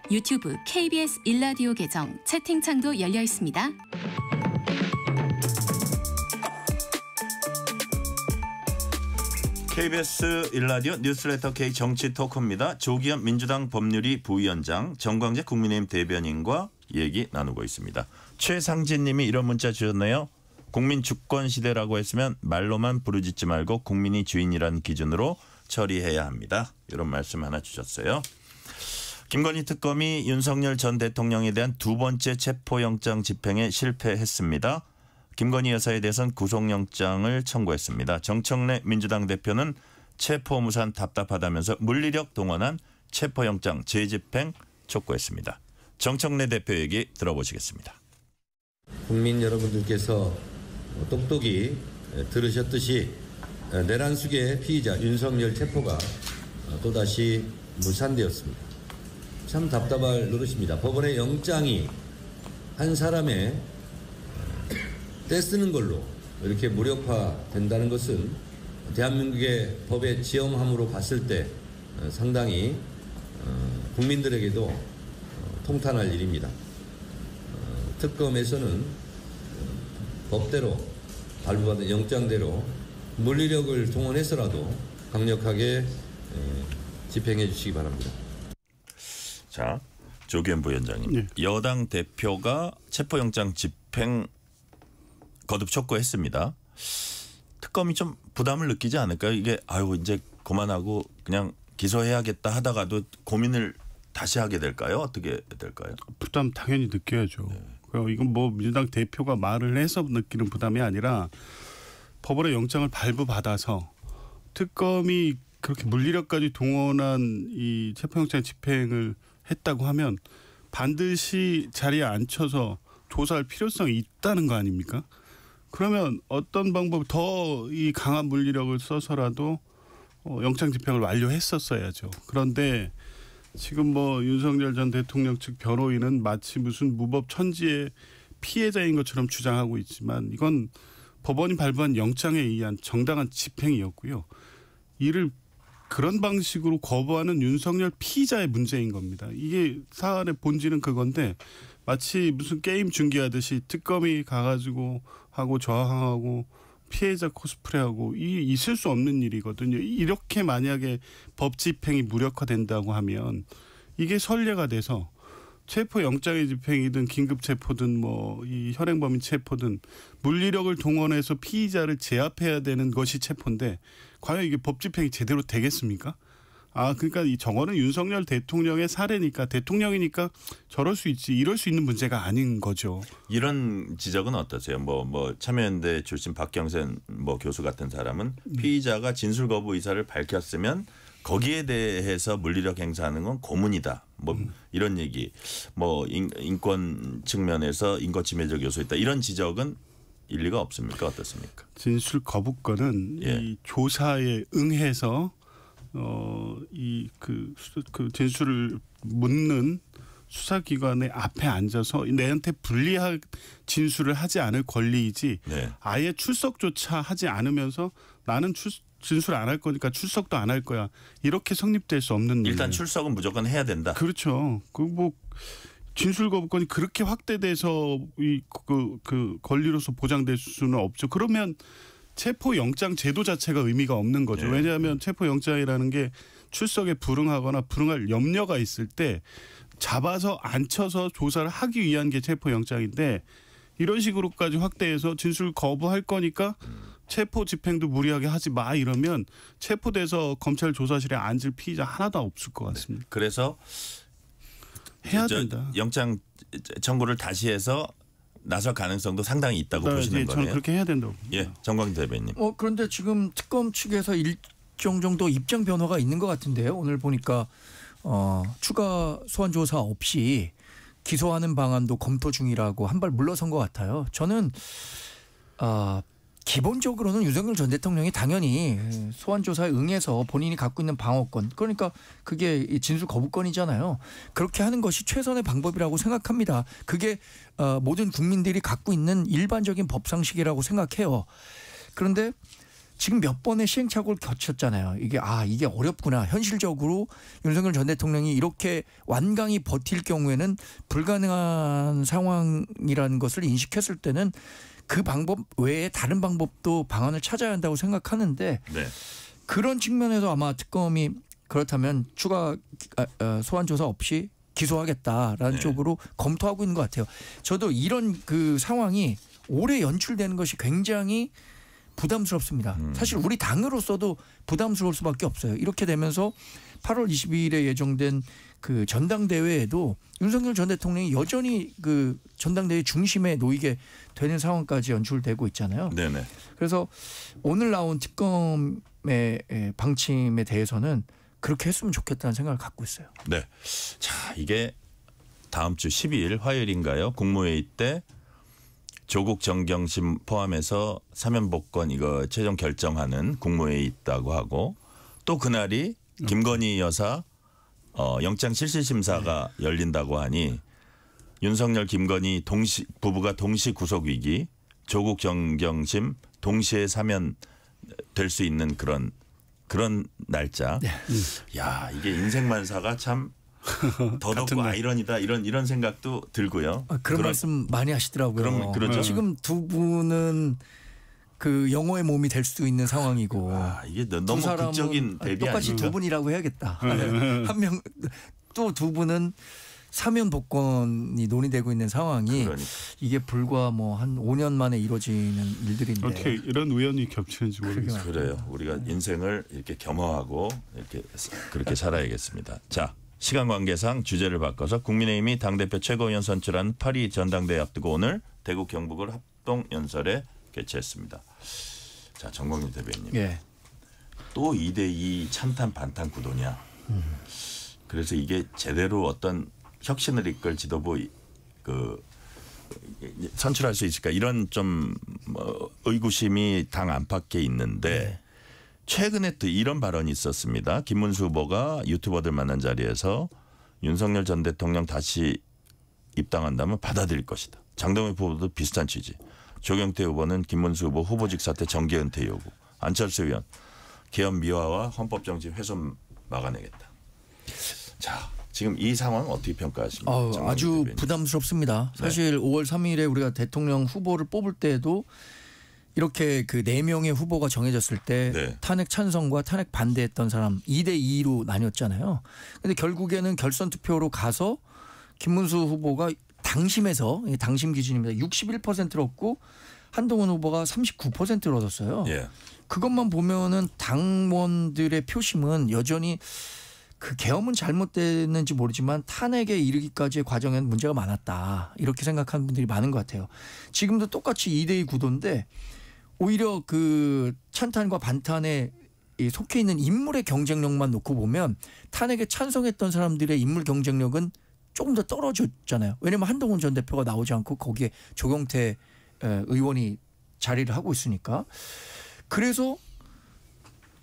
유튜브 KBS 1라디오 계정 채팅창도 열려 있습니다. KBS 1라디오 뉴스레터 K 정치 토크입니다. 조기현 민주당 법률위 부위원장, 정광재 국민의힘 대변인과 얘기 나누고 있습니다. 최상진 님이 이런 문자 주셨네요. 국민 주권 시대라고 했으면 말로만 부르짖지 말고 국민이 주인이라는 기준으로 처리해야 합니다. 이런 말씀 하나 주셨어요. 김건희 특검이 윤석열 전 대통령에 대한 두 번째 체포영장 집행에 실패했습니다. 김건희 여사에 대해서는 구속영장을 청구했습니다. 정청래 민주당 대표는 체포무산 답답하다면서 물리력 동원한 체포영장 재집행 촉구했습니다. 정청래 대표 얘기 들어보시겠습니다. 국민 여러분들께서 똑똑히 들으셨듯이 내란 수계 피의자 윤석열 체포가 또다시 무산되었습니다. 참 답답할 노릇입니다. 법원의 영장이 한 사람의 떼쓰는 걸로 이렇게 무력화된다는 것은 대한민국의 법의 지엄함으로 봤을 때 상당히 국민들에게도 통탄할 일입니다. 특검에서는 법대로 발부받은 영장대로 물리력을 동원해서라도 강력하게 집행해 주시기 바랍니다. 자, 조기현 부위원장님. 네. 여당 대표가 체포영장 집행 거듭 촉구했습니다. 특검이 좀 부담을 느끼지 않을까요? 이게 아유 이제 그만하고 그냥 기소해야겠다 하다가도 고민을 다시 하게 될까요? 어떻게 될까요? 부담 당연히 느껴야죠. 이건 뭐 민주당 대표가 말을 해서 느끼는 부담이 아니라 법원의 영장을 발부받아서 특검이 그렇게 물리력까지 동원한 이 체포영장 집행을 했다고 하면 반드시 자리에 앉혀서 조사할 필요성이 있다는 거 아닙니까? 그러면 어떤 방법 더 이 강한 물리력을 써서라도 영장 집행을 완료했었어야죠. 그런데 지금 뭐 윤석열 전 대통령 측 변호인은 마치 무슨 무법 천지의 피해자인 것처럼 주장하고 있지만 이건 법원이 발부한 영장에 의한 정당한 집행이었고요. 이를 그런 방식으로 거부하는 윤석열 피의자의 문제인 겁니다. 이게 사안의 본질은 그건데 마치 무슨 게임 중계하듯이 특검이 가가지고 하고 저항하고 피해자 코스프레하고 이 있을 수 없는 일이거든요. 이렇게 만약에 법 집행이 무력화된다고 하면 이게 선례가 돼서 체포영장의 집행이든 긴급체포든 뭐 이 현행범인 체포든 물리력을 동원해서 피의자를 제압해야 되는 것이 체포인데 과연 이게 법 집행이 제대로 되겠습니까? 그러니까 이 저거는 윤석열 대통령의 사례니까 대통령이니까 저럴 수 있지 이럴 수 있는 문제가 아닌 거죠. 이런 지적은 어떠세요? 뭐 참여연대 출신 박경선 뭐 교수 같은 사람은 피의자가 진술 거부 의사를 밝혔으면 거기에 대해서 물리력 행사하는 건 고문이다. 뭐 이런 얘기. 뭐 인권 측면에서 인권 침해적 요소 있다. 이런 지적은 일리가 없습니까? 어떻습니까? 진술 거부권은 이 조사에 응해서 그 진술을 묻는 수사기관의 앞에 앉아서 내한테 불리한 진술을 하지 않을 권리이지 아예 출석조차 하지 않으면서 나는 진술 안 할 거니까 출석도 안 할 거야. 이렇게 성립될 수 없는 일단 일이에요. 출석은 무조건 해야 된다. 그렇죠. 뭐 진술 거부권이 그렇게 확대돼서 그 권리로서 보장될 수는 없죠. 그러면 체포영장 제도 자체가 의미가 없는 거죠. 왜냐하면 체포영장이라는 게 출석에 불응하거나 불응할 염려가 있을 때 잡아서 앉혀서 조사를 하기 위한 게 체포영장인데 이런 식으로까지 확대해서 진술 거부할 거니까 체포 집행도 무리하게 하지 마 이러면 체포돼서 검찰 조사실에 앉을 피의자 하나도 없을 것 같습니다. 그래서 해야 된다. 영장 청구를 다시 해서 나설 가능성도 상당히 있다고 보시는 거예요. 저는 그렇게 해야 된다고. 정광진 대변인. 그런데 지금 특검 측에서 일정 정도 입장 변화가 있는 것 같은데요. 오늘 보니까 추가 소환 조사 없이 기소하는 방안도 검토 중이라고 한 발 물러선 것 같아요. 저는 기본적으로는 윤석열 전 대통령이 당연히 소환 조사에 응해서 본인이 갖고 있는 방어권, 그러니까 그게 진술 거부권이잖아요. 그렇게 하는 것이 최선의 방법이라고 생각합니다. 그게 모든 국민들이 갖고 있는 일반적인 법상식이라고 생각해요. 그런데 지금 몇 번의 시행착오를 거쳤잖아요. 이게 어렵구나. 현실적으로 윤석열 전 대통령이 이렇게 완강히 버틸 경우에는 불가능한 상황이라는 것을 인식했을 때는 그 방법 외에 다른 방법도 방안을 찾아야 한다고 생각하는데 그런 측면에서 아마 특검이 그렇다면 추가 소환 조사 없이 기소하겠다라는 쪽으로 검토하고 있는 것 같아요. 저도 이런 그 상황이 오래 연출되는 것이 굉장히 부담스럽습니다. 사실 우리 당으로서도 부담스러울 수밖에 없어요. 이렇게 되면서 8월 22일에 예정된 그 전당대회에도 윤석열 전 대통령이 여전히 그 전당대회 중심에 놓이게 되는 상황까지 연출되고 있잖아요. 네네. 그래서 오늘 나온 특검의 방침에 대해서는 그렇게 했으면 좋겠다는 생각을 갖고 있어요. 네. 자, 이게 다음 주 12일 화요일인가요? 국무회의 때 조국 정경심 포함해서 사면복권 이거 최종 결정하는 국무회의 있다고 하고 또 그날이 김건희 여사 영장 실질심사가 열린다고 하니 윤석열 김건희 부부가 동시 구속 위기, 조국 정경심 동시에 사면 될 수 있는 그런 날짜. 야, 이게 인생만사가 참 더덥고 아이러니다 이런 생각도 들고요. 그런 말씀 많이 하시더라고요. 그렇죠. 지금 두 분은 그 영호의 몸이 될 수도 있는 상황이고 이게 너무 극적인 대비 똑같이 아닙니까? 두 분이라고 해야겠다. 한 명 또 두 분은 사면 복권이 논의되고 있는 상황이 이게 불과 뭐 한 5년 만에 이루어지는 일들인데 어떻게 이런 우연이 겹치는지 모르겠어요. 그래요. 우리가 인생을 이렇게 겸허하고 이렇게 그렇게 살아야겠습니다. 자, 시간 관계상 주제를 바꿔서 국민의힘이 당대표 최고위원 선출한 8.2 전당대회 앞두고 오늘 대구 경북을 합동연설에 개최했습니다. 자, 정광진 대변인. 또 2대2 찬탄 반탄 구도냐. 그래서 이게 제대로 어떤 혁신을 이끌 지도부 선출할 수 있을까 이런 좀 의구심이 당 안팎에 있는데 최근에 또 이런 발언이 있었습니다. 김문수 후보가 유튜버들 만난 자리에서 윤석열 전 대통령 다시 입당한다면 받아들일 것이다. 장동혁 후보도 비슷한 취지. 조경태 후보는 김문수 후보 후보직 사퇴 정계 은퇴 요구. 안철수 의원 개헌 미화와 헌법 정지 훼손 막아내겠다. 자, 지금 이 상황 어떻게 평가하십니까? 아주 대변인. 부담스럽습니다. 사실 5월 3일에 우리가 대통령 후보를 뽑을 때도 이렇게 그 4명의 후보가 정해졌을 때 네. 탄핵 찬성과 탄핵 반대했던 사람 2대 2로 나뉘었잖아요. 근데 결국에는 결선 투표로 가서 김문수 후보가 당심에서 당심 기준입니다. 61%를 얻고 한동훈 후보가 39%를 얻었어요. 예. 그것만 보면은 당원들의 표심은 여전히 그 계엄은 잘못됐는지 모르지만 탄핵에 이르기까지의 과정에는 문제가 많았다. 이렇게 생각하는 분들이 많은 것 같아요. 지금도 똑같이 2대2 구도인데 오히려 그 찬탄과 반탄에 속해 있는 인물의 경쟁력만 놓고 보면 탄핵에 찬성했던 사람들의 인물 경쟁력은 조금 더 떨어졌잖아요. 왜냐하면 한동훈 전 대표가 나오지 않고 거기에 조경태 의원이 자리를 하고 있으니까. 그래서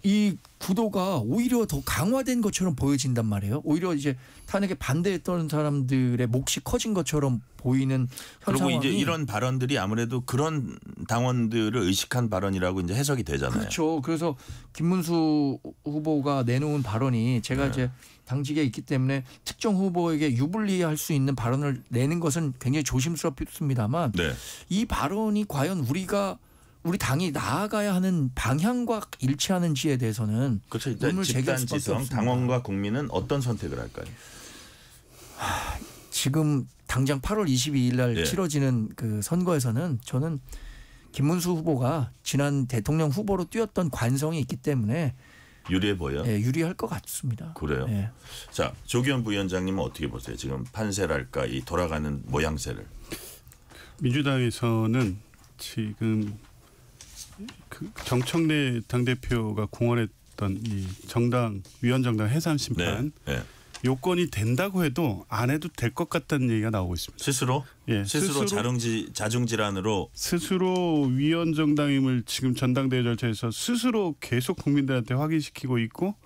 이 구도가 오히려 더 강화된 것처럼 보여진단 말이에요. 오히려 이제 탄핵에 반대했던 사람들의 몫이 커진 것처럼 보이는 현 상황이. 그리고 이제 이런 발언들이 아무래도 그런 당원들을 의식한 발언이라고 이제 해석이 되잖아요. 그렇죠. 그래서 김문수 후보가 내놓은 발언이 제가 이제 당직에 있기 때문에 특정 후보에게 유불리할 수 있는 발언을 내는 것은 굉장히 조심스럽습니다만 네. 이 발언이 과연 우리 당이 나아가야 하는 방향과 일치하는지에 대해서는 그렇죠. 일단 집단지성 당원과 국민은 어떤 선택을 할까요? 지금 당장 8월 22일 날 예. 치러지는 그 선거에서는 저는 김문수 후보가 지난 대통령 후보로 뛰었던 관성이 있기 때문에 유리해 보여? 유리할 것 같습니다. 그래요? 예. 자, 조기현 부위원장님은 어떻게 보세요? 지금 판세랄까 이 돌아가는 모양새를. 민주당에서는 지금 그 정청래 당대표가 공언했던 이 위원정당 해산 심판 네. 요건이 된다고 해도 안 해도 될 것 같다는 얘기가 나오고 있습니다. 스스로? 예, 스스로 자중질환으로 스스로 위원정당임을 지금 전당대회 절차에서 스스로 계속 국민들한테 확인시키고 있고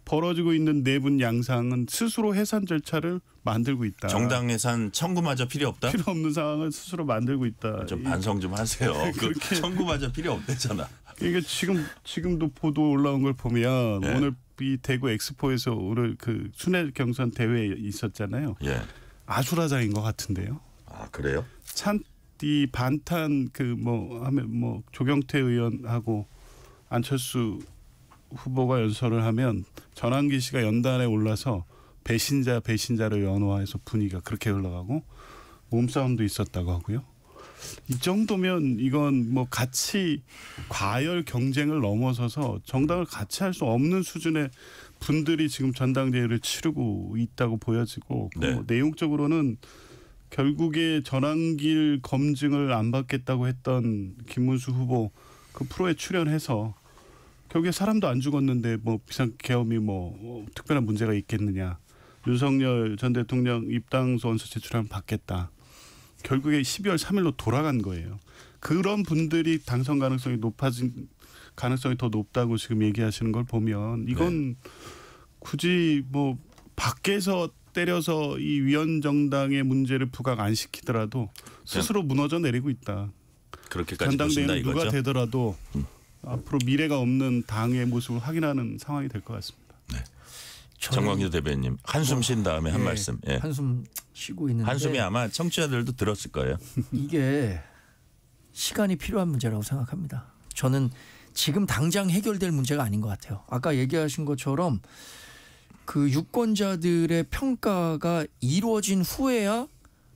벌어지고 있는 내분 양상은 스스로 해산 절차를 만들고 있다. 정당 해산 청구마저 필요 없다? 필요 없는 상황을 스스로 만들고 있다. 좀 반성 좀 하세요. 그 청구마저 필요 없대잖아. 이게 지금도 보도 올라온 걸 보면 네. 오늘 이 대구 엑스포에서 오늘 그 순회 경선 대회 있었잖아요. 예. 아수라장인 것 같은데요. 아 그래요? 이 반탄 하면 조경태 의원하고 안철수 후보가 연설을 하면 전환기 씨가 연단에 올라서 배신자를 연호해서 분위기가 그렇게 흘러가고 몸싸움도 있었다고 하고요. 이 정도면 이건 뭐 같이 과열 경쟁을 넘어서서 정당을 같이 할 수 없는 수준의 분들이 지금 전당대회를 치르고 있다고 보여지고 네. 내용적으로는 결국에 전환길 검증을 안 받겠다고 했던 김문수 후보 그 프로에 출연해서 결국에 사람도 안 죽었는데 뭐 비상계엄이 특별한 문제가 있겠느냐. 윤석열 전 대통령 입당소 원서 제출하면 받겠다. 결국에 12월 3일로 돌아간 거예요. 그런 분들이 당선 가능성이 높아진 가능성이 더 높다고 지금 얘기하시는 걸 보면 이건 굳이 밖에서 때려서 이 위원정당의 문제를 부각 안 시키더라도 스스로 무너져 내리고 있다. 그렇게까지 보신다 전당대회는 이거죠? 누가 되더라도 앞으로 미래가 없는 당의 모습을 확인하는 상황이 될 것 같습니다. 네. 정광규 대변인님 한숨 쉰 다음에 한 말씀. 예. 한숨 쉬고 있는데 한숨이 아마 청취자들도 들었을 거예요. 이게 시간이 필요한 문제라고 생각합니다. 저는 지금 당장 해결될 문제가 아닌 것 같아요. 아까 얘기하신 것처럼 그 유권자들의 평가가 이루어진 후에야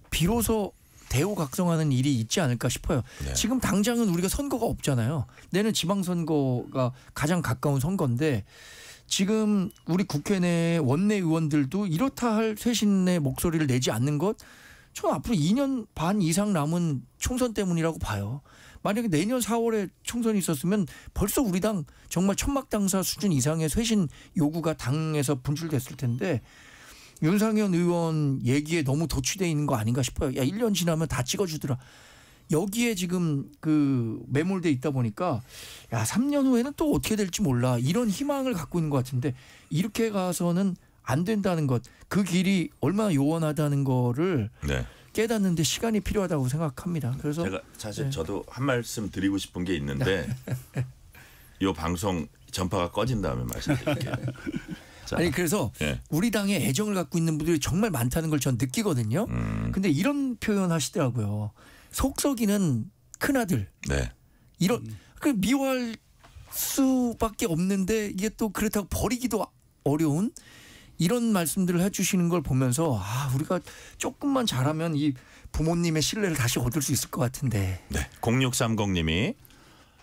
비로소 대우각성하는 일이 있지 않을까 싶어요. 네. 지금 당장은 우리가 선거가 없잖아요. 내년 지방선거가 가장 가까운 선거인데 지금 우리 국회 내 원내 의원들도 이렇다 할 쇄신의 목소리를 내지 않는 것 저는 앞으로 2년 반 이상 남은 총선 때문이라고 봐요. 만약에 내년 4월에 총선이 있었으면 벌써 우리 당 정말 천막당사 수준 이상의 쇄신 요구가 당에서 분출됐을 텐데 윤상현 의원 얘기에 너무 도취되어 있는 거 아닌가 싶어요. 야 1년 지나면 다 찍어주더라. 여기에 지금 그 매몰돼 있다 보니까 야 3년 후에는 또 어떻게 될지 몰라 이런 희망을 갖고 있는 것 같은데 이렇게 가서는 안 된다는 것, 그 길이 얼마나 요원하다는 거를 네. 깨닫는데 시간이 필요하다고 생각합니다. 그래서 제가 사실 네. 저도 한 말씀 드리고 싶은 게 있는데 이 방송 전파가 꺼진 다음에 말씀드릴게요. 자, 아니 그래서 예. 우리 당에 애정을 갖고 있는 분들이 정말 많다는 걸 전 느끼거든요. 근데 이런 표현 하시더라고요. 속 썩이는 큰아들. 네. 이런 그 미워할 수밖에 없는데 이게 또 그렇다고 버리기도 어려운 이런 말씀들을 해주시는 걸 보면서 아 우리가 조금만 잘하면 이 부모님의 신뢰를 다시 얻을 수 있을 것 같은데. 네. 0630님이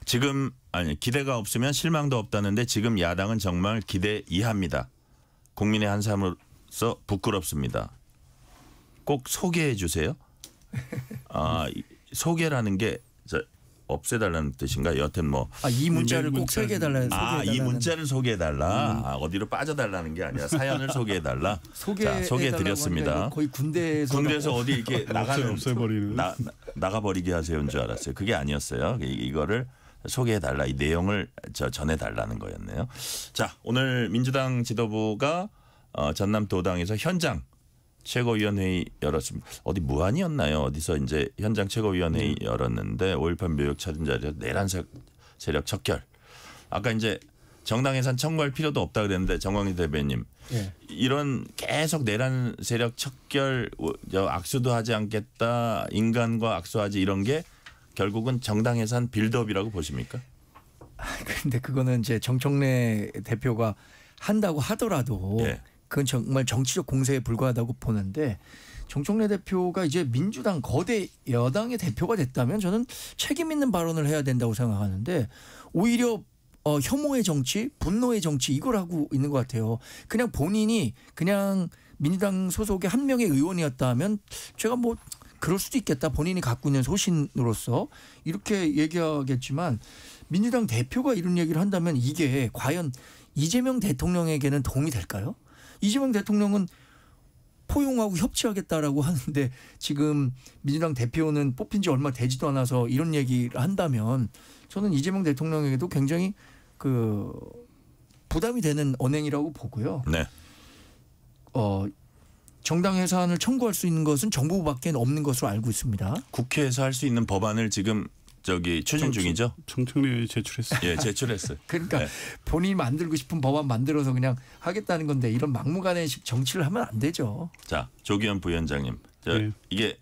지금 아니 기대가 없으면 실망도 없다는데 지금 야당은 정말 기대 이하입니다. 국민의 한 사람으로서 부끄럽습니다. 꼭 소개해 주세요. 아 소개라는 게 없애달라는 뜻인가? 여튼 뭐 이 문자를 꼭 소개해달라는. 이 문자를 소개해달라. 어디로 빠져달라는 게 아니라 사연을 소개해달라. 소개해드렸습니다. 거의 군대에서 어디 이렇게 없애버리는 나가버리게 하세요인 줄 알았어요. 그게 아니었어요. 이거를 소개해달라. 이 내용을 전해달라는 거였네요. 자, 오늘 민주당 지도부가 전남 도당에서 현장 최고위원회의 열었습니다. 어디 무안이었나요? 어디서 이제 현장 최고위원회의 열었는데 5.18 묘역 찾은 자리에서 내란 세력 척결. 아까 이제 정당 해산 청구할 필요도 없다 그랬는데 정광희 대변인 예. 이런 계속 내란 세력 척결 악수도 하지 않겠다. 인간과 악수하지 이런 게 결국은 정당 해산 빌드업이라고 보십니까? 그런데 그거는 이제 정청래 대표가 한다고 하더라도 예. 그건 정말 정치적 공세에 불과하다고 보는데 정청래 대표가 이제 민주당 거대 여당의 대표가 됐다면 저는 책임 있는 발언을 해야 된다고 생각하는데 오히려 혐오의 정치, 분노의 정치 이걸 하고 있는 것 같아요. 그냥 본인이 그냥 민주당 소속의 한 명의 의원이었다면 제가 뭐 그럴 수도 있겠다. 본인이 갖고 있는 소신으로서 이렇게 얘기하겠지만 민주당 대표가 이런 얘기를 한다면 이게 과연 이재명 대통령에게는 도움이 될까요? 이재명 대통령은 포용하고 협치하겠다라고 하는데 지금 민주당 대표는 뽑힌 지 얼마 되지도 않아서 이런 얘기를 한다면 저는 이재명 대통령에게도 굉장히 그 부담이 되는 언행이라고 보고요. 네. 정당 해산을 청구할 수 있는 것은 정부밖에 없는 것으로 알고 있습니다. 국회에서 할 수 있는 법안을 지금 추진 중이죠. 정청래 제출했어요. 예, 제출했어요. 그러니까 네. 본인이 만들고 싶은 법안 만들어서 그냥 하겠다는 건데 이런 막무가내식 정치를 하면 안 되죠. 자, 조기현 부위원장님. 네. 이게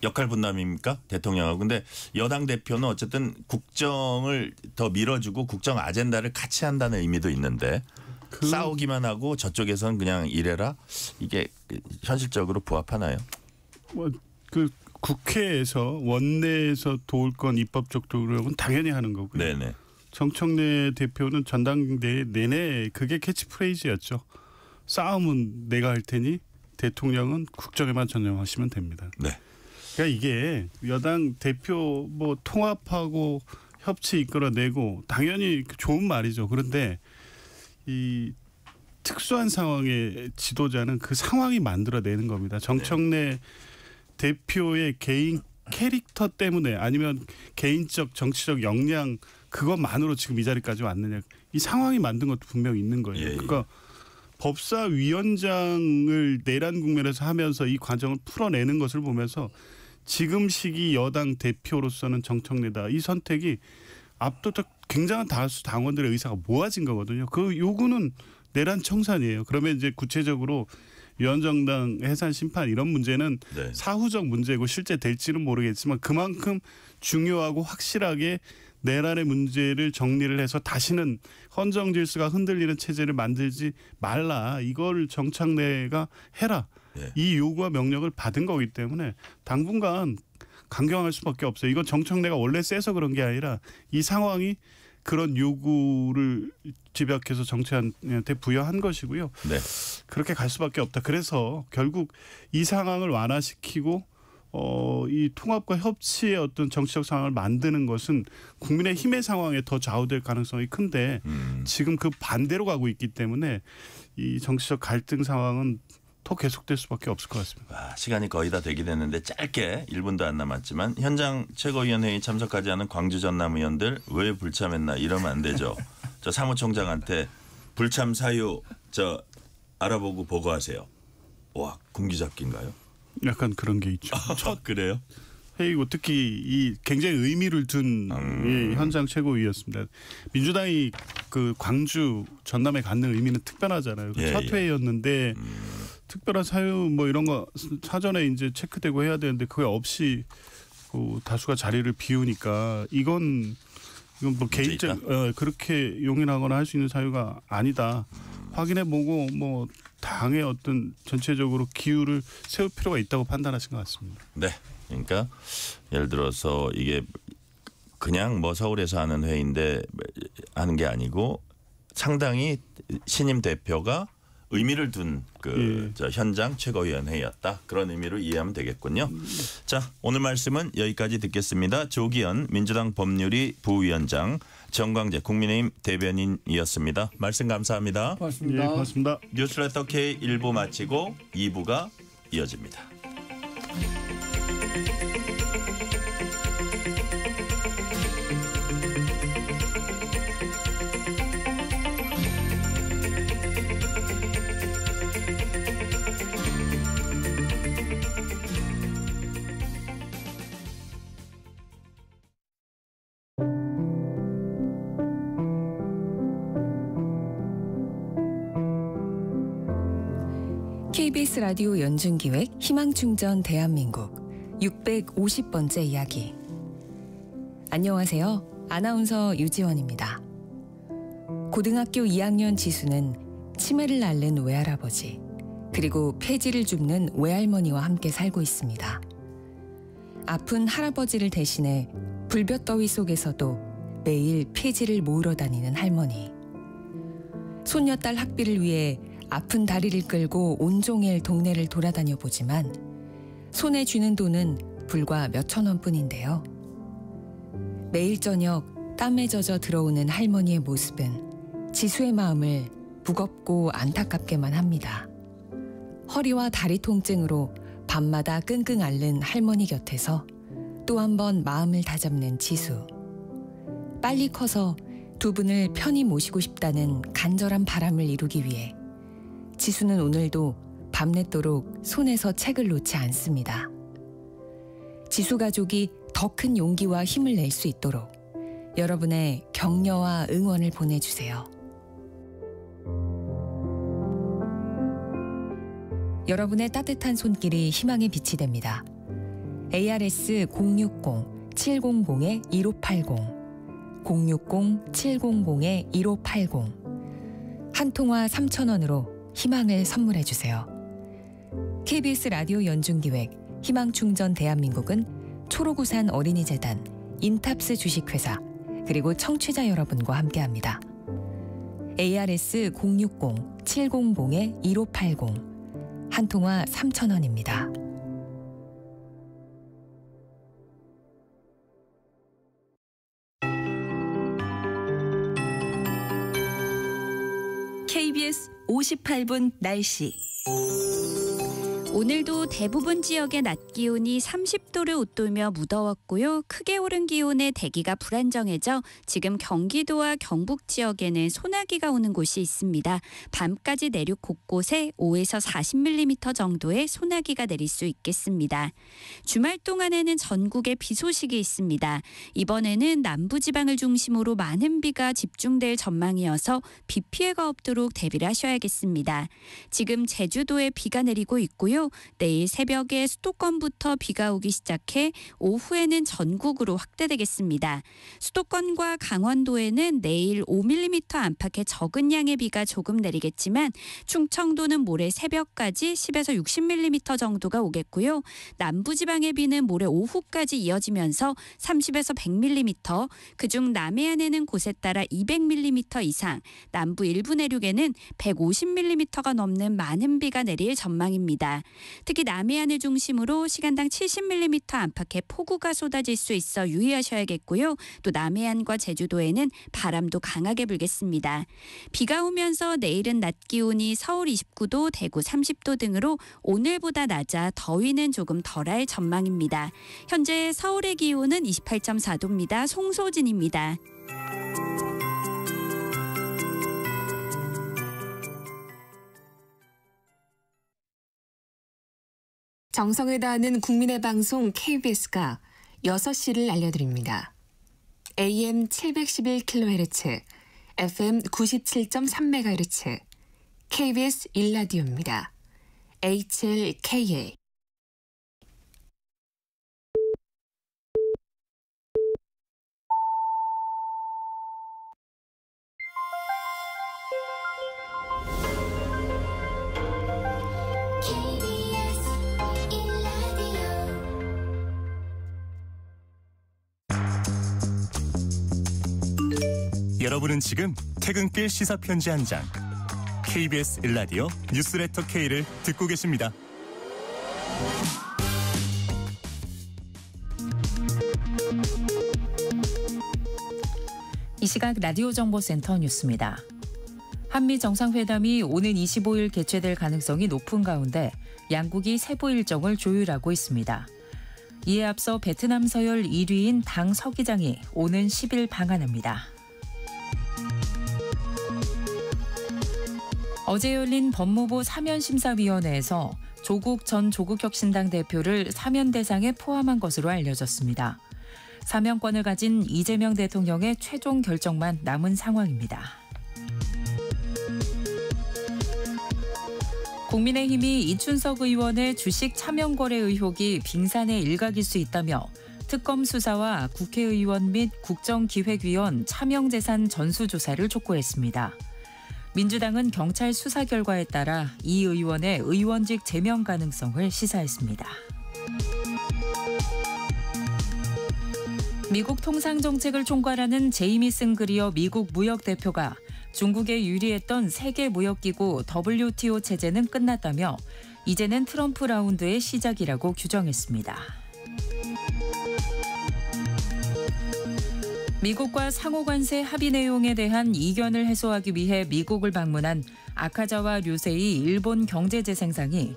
역할 분담입니까? 대통령하고. 근데 여당 대표는 어쨌든 국정을 더 밀어주고 국정 아젠다를 같이 한다는 의미도 있는데 싸우기만 하고 저쪽에서는 그냥 이래라. 이게 현실적으로 부합하나요? 그 국회에서 원내에서 도울 건 입법적 도력은 당연히 하는 거고요. 네네. 정청래 대표는 전당대회 내내 그게 캐치프레이즈였죠. 싸움은 내가 할 테니 대통령은 국정에만 전념하시면 됩니다. 네. 그러니까 이게 여당 대표 뭐 통합하고 협치 이끌어내고 당연히 좋은 말이죠. 그런데 이 특수한 상황의 지도자는 그 상황이 만들어내는 겁니다. 정청래 대표의 개인 캐릭터 때문에 아니면 개인적 정치적 역량 그것만으로 지금 이 자리까지 왔느냐. 이 상황이 만든 것도 분명히 있는 거예요. 예, 예. 그러니까 법사위원장을 내란 국면에서 하면서 이 과정을 풀어내는 것을 보면서 지금 시기 여당 대표로서는 정청래다. 이 선택이 압도적 굉장한 다수 당원들의 의사가 모아진 거거든요. 그 요구는 내란 청산이에요. 그러면 이제 구체적으로 위원정당 해산 심판 이런 문제는 네. 사후적 문제고 실제 될지는 모르겠지만 그만큼 중요하고 확실하게 내란의 문제를 정리를 해서 다시는 헌정 질서가 흔들리는 체제를 만들지 말라. 이걸 정청래가 해라. 네. 이 요구와 명령을 받은 거기 때문에 당분간 강경할 수밖에 없어요. 이건 정청래가 원래 세서 그런 게 아니라 이 상황이 그런 요구를 집약해서 정치한테 부여한 것이고요. 네. 그렇게 갈 수밖에 없다. 그래서 결국 이 상황을 완화시키고 이 통합과 협치의 어떤 정치적 상황을 만드는 것은 국민의 힘의 상황에 더 좌우될 가능성이 큰데 지금 그 반대로 가고 있기 때문에 이 정치적 갈등 상황은 더 계속될 수밖에 없을 것 같습니다. 시간이 거의 다 되게 됐는데 짧게 1분도 안 남았지만 현장 최고위원회의 참석하지 않은 광주 전남 의원들 왜 불참했나 이러면 안 되죠. 저 사무총장한테 불참 사유 알아보고 보고하세요. 와, 군기잡기인가요? 약간 그런 게 있죠. 그래요? 회의고 특히 이 굉장히 의미를 둔 현장 최고위였습니다. 민주당이 그 광주 전남에 갖는 의미는 특별하잖아요. 첫 회의였는데 특별한 사유 뭐 이런 거 사전에 이제 체크되고 해야 되는데 그게 없이 다수가 자리를 비우니까 이건 뭐 개인적 그렇게 용인하거나 할 수 있는 사유가 아니다. 확인해보고 뭐 당의 어떤 전체적으로 기율을 세울 필요가 있다고 판단하신 것 같습니다. 네. 그러니까 예를 들어서 이게 그냥 뭐 서울에서 하는 회의인데 하는 게 아니고 상당히 신임 대표가 의미를 둔 현장 최고위원회였다. 그런 의미로 이해하면 되겠군요. 자, 오늘 말씀은 여기까지 듣겠습니다. 조기현 민주당 법률위 부위원장, 정광재 국민의힘 대변인이었습니다. 말씀 감사합니다. 고맙습니다. 예, 고맙습니다. 뉴스레터 K 1부 마치고 2부가 이어집니다. KBS 라디오 연중기획 희망충전 대한민국 650번째 이야기. 안녕하세요. 아나운서 유지원입니다. 고등학교 2학년 지수는 치매를 앓는 외할아버지 그리고 폐지를 줍는 외할머니와 함께 살고 있습니다. 아픈 할아버지를 대신해 불볕더위 속에서도 매일 폐지를 모으러 다니는 할머니. 손녀딸 학비를 위해 아픈 다리를 끌고 온종일 동네를 돌아다녀 보지만 손에 쥐는 돈은 불과 몇천 원뿐인데요. 매일 저녁 땀에 젖어 들어오는 할머니의 모습은 지수의 마음을 무겁고 안타깝게만 합니다. 허리와 다리 통증으로 밤마다 끙끙 앓는 할머니 곁에서 또 한 번 마음을 다잡는 지수. 빨리 커서 두 분을 편히 모시고 싶다는 간절한 바람을 이루기 위해 지수는 오늘도 밤늦도록 손에서 책을 놓지 않습니다. 지수 가족이 더 큰 용기와 힘을 낼 수 있도록 여러분의 격려와 응원을 보내주세요. 여러분의 따뜻한 손길이 희망의 빛이 됩니다. ARS 060-700-1580 060-700-1580 한 통화 3,000원으로 희망을 선물해 주세요. KBS 라디오 연중기획 희망충전 대한민국은 초록우산 어린이재단, 인탑스 주식회사 그리고 청취자 여러분과 함께합니다. ARS 060-700-1580 한 통화 3,000원입니다. KBS 58분 날씨. 오늘도 대부분 지역의 낮 기온이 30도를 웃돌며 무더웠고요. 크게 오른 기온에 대기가 불안정해져 지금 경기도와 경북 지역에는 소나기가 오는 곳이 있습니다. 밤까지 내륙 곳곳에 5에서 40mm 정도의 소나기가 내릴 수 있겠습니다. 주말 동안에는 전국에 비 소식이 있습니다. 이번에는 남부지방을 중심으로 많은 비가 집중될 전망이어서 비 피해가 없도록 대비를 하셔야겠습니다. 지금 제주도에 비가 내리고 있고요. 내일 새벽에 수도권부터 비가 오기 시작해 오후에는 전국으로 확대되겠습니다. 수도권과 강원도에는 내일 5mm 안팎의 적은 양의 비가 조금 내리겠지만 충청도는 모레 새벽까지 10에서 60mm 정도가 오겠고요. 남부지방의 비는 모레 오후까지 이어지면서 30에서 100mm, 그중 남해안에는 곳에 따라 200mm 이상, 남부 일부 내륙에는 150mm가 넘는 많은 비가 내릴 전망입니다. 특히 남해안을 중심으로 시간당 70mm 안팎의 폭우가 쏟아질 수 있어 유의하셔야겠고요. 또 남해안과 제주도에는 바람도 강하게 불겠습니다. 비가 오면서 내일은 낮 기온이 서울 29도, 대구 30도 등으로 오늘보다 낮아 더위는 조금 덜할 전망입니다. 현재 서울의 기온은 28.4도입니다. 송소진입니다. 정성을 다하는 국민의 방송 KBS가 6시를 알려드립니다. AM 711kHz, FM 97.3MHz, KBS 1라디오입니다. HLKA. 여러분은 지금 퇴근길 시사편지 한 장, KBS 1라디오 뉴스레터 K를 듣고 계십니다. 이 시각 라디오 정보센터 뉴스입니다. 한미 정상회담이 오는 25일 개최될 가능성이 높은 가운데 양국이 세부 일정을 조율하고 있습니다. 이에 앞서 베트남 서열 1위인 당 서기장이 오는 10일 방한합니다. 어제 열린 법무부 사면심사위원회에서 조국 전 조국혁신당 대표를 사면 대상에 포함한 것으로 알려졌습니다. 사면권을 가진 이재명 대통령의 최종 결정만 남은 상황입니다. 국민의힘이 이춘석 의원의 주식 차명 거래 의혹이 빙산의 일각일 수 있다며 특검 수사와 국회의원 및 국정기획위원 차명재산 전수조사를 촉구했습니다. 민주당은 경찰 수사 결과에 따라 이 의원의 의원직 제명 가능성을 시사했습니다. 미국 통상정책을 총괄하는 제이미슨 그리어 미국 무역대표가 중국에 유리했던 세계무역기구 WTO 체제는 끝났다며 이제는 트럼프 라운드의 시작이라고 규정했습니다. 미국과 상호관세 합의 내용에 대한 이견을 해소하기 위해 미국을 방문한 아카자와 류세이 일본 경제재생상이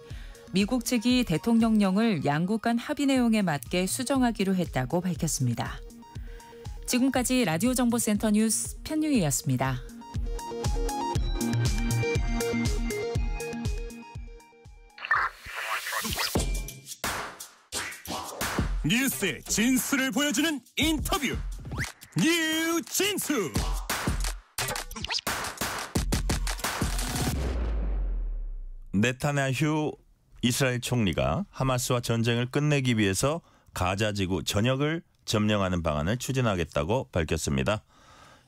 미국 측이 대통령령을 양국 간 합의 내용에 맞게 수정하기로 했다고 밝혔습니다. 지금까지 라디오 정보센터 뉴스 편유희였습니다. 뉴스의 진수를 보여주는 인터뷰. 뉴진수. 네타냐후 이스라엘 총리가 하마스와 전쟁을 끝내기 위해서 가자지구 전역을 점령하는 방안을 추진하겠다고 밝혔습니다.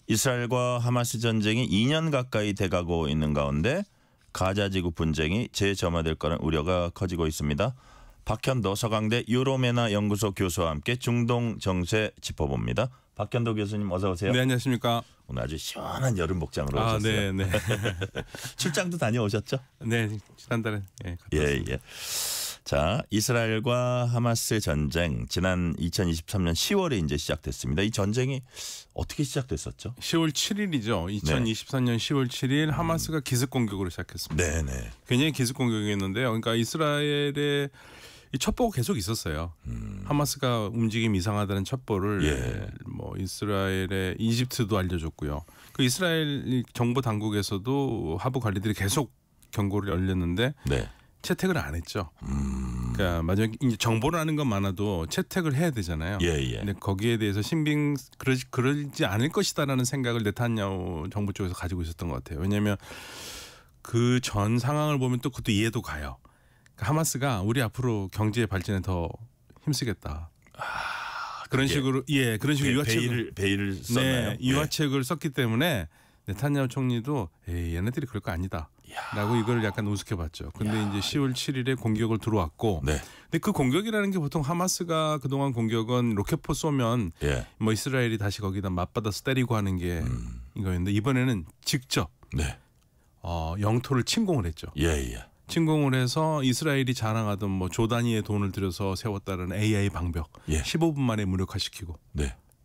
이스라엘과 하마스 전쟁이 2년 가까이 돼가고 있는 가운데 가자지구 분쟁이 재점화될 거라는 우려가 커지고 있습니다. 박현도 서강대 유로메나 연구소 교수와 함께 중동 정세 짚어봅니다. 박현도 교수님 어서 오세요. 네, 안녕하십니까. 오늘 아주 시원한 여름 복장으로 오셨어요. 네. 출장도 다녀오셨죠? 네, 지난달에 예. 자, 이스라엘과 하마스의 전쟁 지난 2023년 10월에 이제 시작됐습니다. 이 전쟁이 어떻게 시작됐었죠? 10월 7일이죠. 2023년 10월 7일 하마스가 기습 공격으로 시작했습니다. 네네. 굉장히 기습 공격이었는데요. 그러니까 이스라엘의 이 첩보가 계속 있었어요. 하마스가 움직임 이상하다는 첩보를 뭐 이스라엘의 이집트도 알려줬고요. 그 이스라엘 정보 당국에서도 하부 관리들이 계속 경고를 올렸는데 채택을 안 했죠. 그러니까 마지막에 이제 정보를 아는 건 많아도 채택을 해야 되잖아요. 근데 거기에 대해서 신빙 그러지 않을 것이다라는 생각을 네타냐후 정부 쪽에서 가지고 있었던 것 같아요. 왜냐하면 그 전 상황을 보면 또 그것도 이해도 가요. 하마스가 우리 앞으로 경제 발전에 더 힘쓰겠다. 그런 식으로 그런 식으로 베일을 썼나요? 네, 유화책을 썼기 때문에 네타냐후 총리도 얘네들이 그럴 거 아니다. 라고 이걸 약간 우습게봤죠. 근데 이제 10월 7일에 공격을 들어왔고, 근데 그 공격이라는 게 보통 하마스가 그동안 공격은 로켓포 쏘면 뭐 이스라엘이 다시 거기다 맞받아서 때리고 하는 게 이거였는데 이번에는 직접 영토를 침공을 했죠. 침공을 해서 이스라엘이 자랑하던 뭐 조단위의 돈을 들여서 세웠다는 AI 방벽 15분 만에 무력화시키고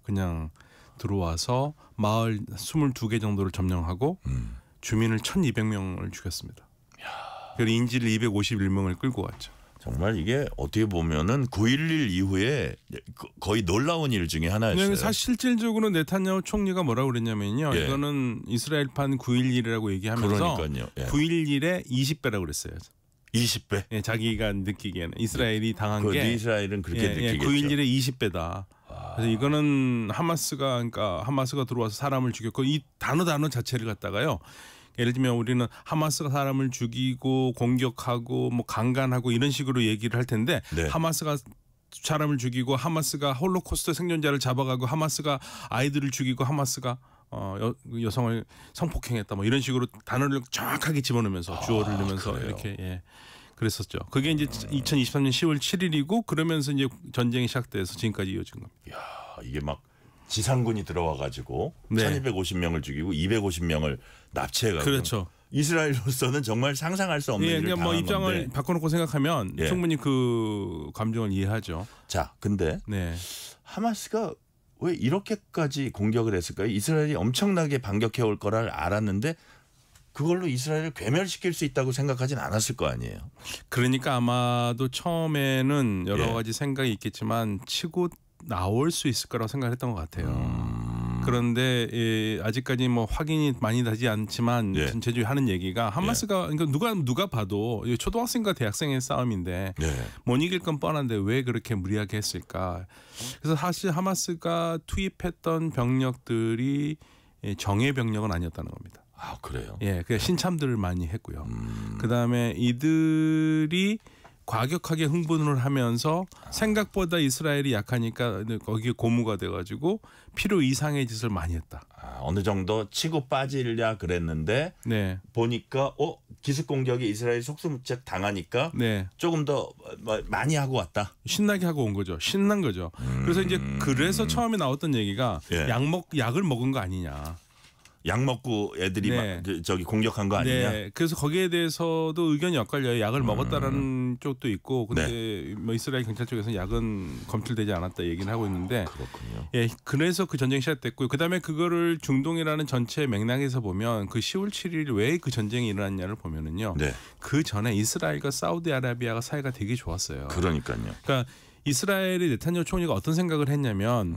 그냥 들어와서 마을 22개 정도를 점령하고 주민을 1,200명을 죽였습니다. 그리고 인질 251명을 끌고 갔죠. 정말 이게 어떻게 보면은 9.11 이후에 거의 놀라운 일 중에 하나였어요. 사실 실질적으로 네타냐후 총리가 뭐라고 그랬냐면요. 이거는 이스라엘판 9.11이라고 얘기하면서 9.11의 20배라고 그랬어요. 20배? 예, 자기가 느끼기에는 이스라엘이 당한 게 이스라엘은 그렇게 느끼겠죠. 9.11의 20배다. 그래서 이거는 하마스가 들어와서 사람을 죽였고 이 단어 자체를 갖다가요. 예를 들면 우리는 하마스가 사람을 죽이고 공격하고 뭐 강간하고 이런 식으로 얘기를 할 텐데 하마스가 사람을 죽이고 하마스가 홀로코스트 생존자를 잡아가고 하마스가 아이들을 죽이고 하마스가 여성을 성폭행했다 뭐 이런 식으로 단어를 정확하게 집어넣으면서 주어를 넣으면서 이렇게 그랬었죠. 그게 이제 2023년 10월 7일이고 그러면서 이제 전쟁이 시작돼서 지금까지 이어진 겁니다. 이야, 이게 막 지상군이 들어와 가지고 1,250명을 죽이고 250명을 납치해가지고 그렇죠. 이스라엘로서는 정말 상상할 수 없는 일을 그러니까 뭐 입장을 건데. 바꿔놓고 생각하면 충분히 그 감정을 이해하죠. 자, 근데 하마스가 왜 이렇게까지 공격을 했을까요? 이스라엘이 엄청나게 반격해 올 거를 알았는데 그걸로 이스라엘을 괴멸시킬 수 있다고 생각하진 않았을 거 아니에요. 그러니까 아마도 처음에는 여러 가지 생각이 있겠지만 치고 나올 수 있을 거라고 생각했던 것 같아요. 그런데 아직까지 뭐 확인이 많이 되지 않지만 전체주의 하는 얘기가 하마스가 그러니까 누가 봐도 초등학생과 대학생의 싸움인데 못 이길 건 뻔한데 왜 그렇게 무리하게 했을까? 그래서 사실 하마스가 투입했던 병력들이 정예 병력은 아니었다는 겁니다. 아, 그래요? 예, 그냥 신참들을 많이 했고요. 그다음에 이들이 과격하게 흥분을 하면서 생각보다 이스라엘이 약하니까 거기에 고무가 돼가지고 필요 이상의 짓을 많이 했다. 어느 정도 치고 빠지려 그랬는데 보니까 기습 공격이 이스라엘 속수무책 당하니까 조금 더 많이 하고 왔다. 신나게 하고 온 거죠. 신난 거죠. 그래서 이제 그래서 처음에 나왔던 얘기가 약을 먹은 거 아니냐. 약 먹고 애들이 막 저기 공격한 거 아니냐. 그래서 거기에 대해서도 의견이 엇갈려요. 약을 먹었다라는 쪽도 있고, 근데 뭐 이스라엘 경찰 쪽에서는 약은 검출되지 않았다 얘기는 하고 있는데, 그래서 그 전쟁이 시작됐고요. 그다음에 그거를 중동이라는 전체 맥락에서 보면 그 10월 7일 왜 그 전쟁이 일어났냐를 보면은요. 그 전에 이스라엘과 사우디아라비아가 사이가 되게 좋았어요. 그러니까요. 그러니까 이스라엘의 네타냐후 총리가 어떤 생각을 했냐면.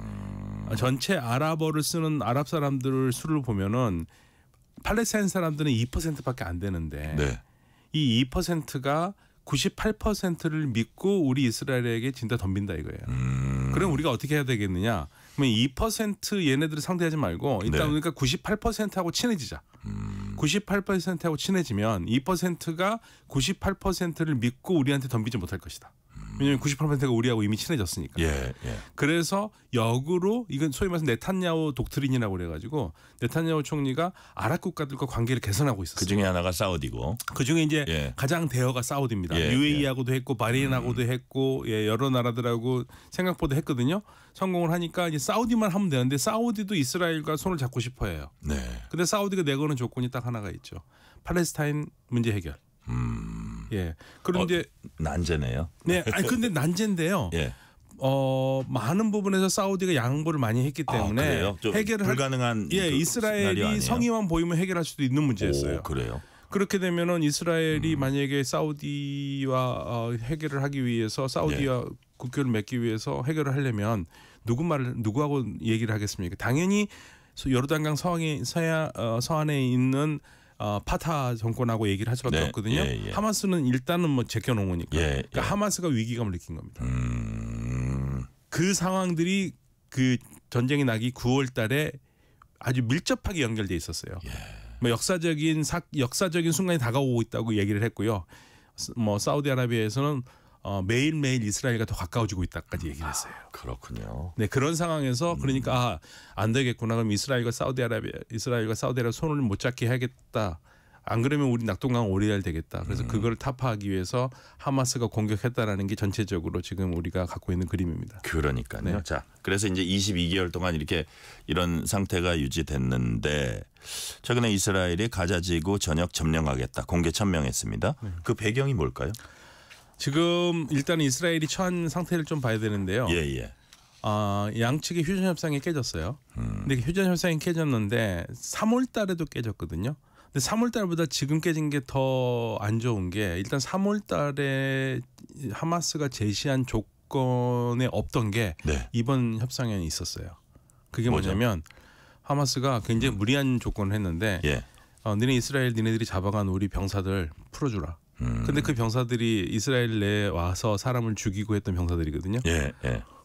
전체 아랍어를 쓰는 아랍 사람들 수를 보면은 팔레스타인 사람들은 2%밖에 안 되는데 이 2%가 98%를 믿고 우리 이스라엘에게 진짜 덤빈다 이거예요. 그럼 우리가 어떻게 해야 되겠느냐? 그러면 2% 얘네들을 상대하지 말고 일단 우리가 98%하고 친해지자. 98%하고 친해지면 2%가 98%를 믿고 우리한테 덤비지 못할 것이다. 왜냐하면 98%가 우리하고 이미 친해졌으니까. 그래서 역으로 이건 소위 말해서 네타냐후 독트린이라고 그래가지고 네타냐후 총리가 아랍 국가들과 관계를 개선하고 있었어요. 그 중에 하나가 사우디고. 그 중에 이제 가장 대어가 사우디입니다. UAE하고도 했고 바레인하고도 했고 여러 나라들하고 생각보다 했거든요. 성공을 하니까 이제 사우디만 하면 되는데 사우디도 이스라엘과 손을 잡고 싶어해요. 근데 사우디가 내거는 조건이 딱 하나가 있죠. 팔레스타인 문제 해결. 그런데 난제네요. 아니 근데 난제인데요. 많은 부분에서 사우디가 양보를 많이 했기 때문에 해결을 불가능한 이스라엘이 성의만 보이면 해결할 수도 있는 문제였어요. 그래요. 그렇게 되면은 이스라엘이 만약에 사우디와 해결을 하기 위해서 사우디와 국교를 맺기 위해서 해결을 하려면 누구하고 얘기를 하겠습니까? 당연히 요르단강 서안에 있는 파타 정권하고 얘기를 할 수밖에 없거든요. 하마스는 일단은 뭐 제껴놓은 거니까. 그러니까 하마스가 위기감을 느낀 겁니다. 그 상황들이 그 전쟁이 나기 9월 달에 아주 밀접하게 연결돼 있었어요. 뭐 역사적인 순간이 다가오고 있다고 얘기를 했고요. 뭐 사우디아라비아에서는 매일매일 이스라엘과 더 가까워지고 있다까지 얘기를 했어요. 그렇군요. 그런 상황에서 그러니까 안 되겠구나. 그럼 이스라엘과 사우디아라비아 손을 못 잡게 해야겠다. 안 그러면 우리 낙동강 오리알 되겠다. 그래서 그걸 타파하기 위해서 하마스가 공격했다라는 게 전체적으로 지금 우리가 갖고 있는 그림입니다. 그러니까요. 네. 자, 그래서 이제 22개월 동안 이렇게 이런 상태가 유지됐는데 최근에 이스라엘이 가자지구 전역 점령하겠다 공개 천명했습니다. 그 배경이 뭘까요? 지금 일단 이스라엘이 처한 상태를 좀 봐야 되는데요. 예. 양측의 휴전 협상이 깨졌어요. 근데 휴전 협상이 깨졌는데 3월 달에도 깨졌거든요. 근데 3월 달보다 지금 깨진 게 더 안 좋은 게 일단 3월 달에 하마스가 제시한 조건에 없던 게 네. 이번 협상에 있었어요. 그게 뭐죠? 뭐냐면 하마스가 굉장히 무리한 조건을 했는데 예. 너네 이스라엘 니네들이 잡아간 우리 병사들 풀어주라. 근데 그 병사들이 이스라엘 내에 와서 사람을 죽이고 했던 병사들이거든요. 예.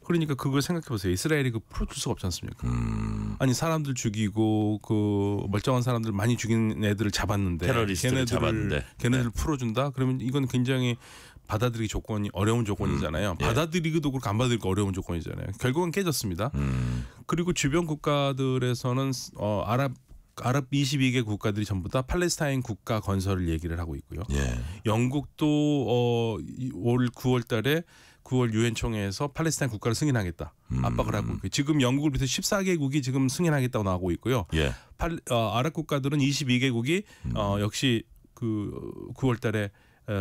그러니까 그걸 생각해 보세요. 이스라엘이 그 풀어줄 수가 없지 않습니까? 아니 사람들 죽이고 그 멀쩡한 사람들 많이 죽인 애들을 잡았는데 테러리스트를 잡았는데 걔네들 풀어준다? 그러면 이건 굉장히 받아들이기 조건이 어려운 조건이잖아요. 받아들이기도 그렇고 안 받아들이기 어려운 조건이잖아요. 결국은 깨졌습니다. 그리고 주변 국가들에서는 아랍 22개 국가들이 전부 다 팔레스타인 국가 건설을 얘기를 하고 있고요. 영국도 올 9월 달에 9월 유엔 총회에서 팔레스타인 국가를 승인하겠다 압박을 하고 있고요. 지금 영국을 비롯해 14개국이 지금 승인하겠다고 나오고 있고요. 아랍 국가들은 22개국이 역시 그 9월 달에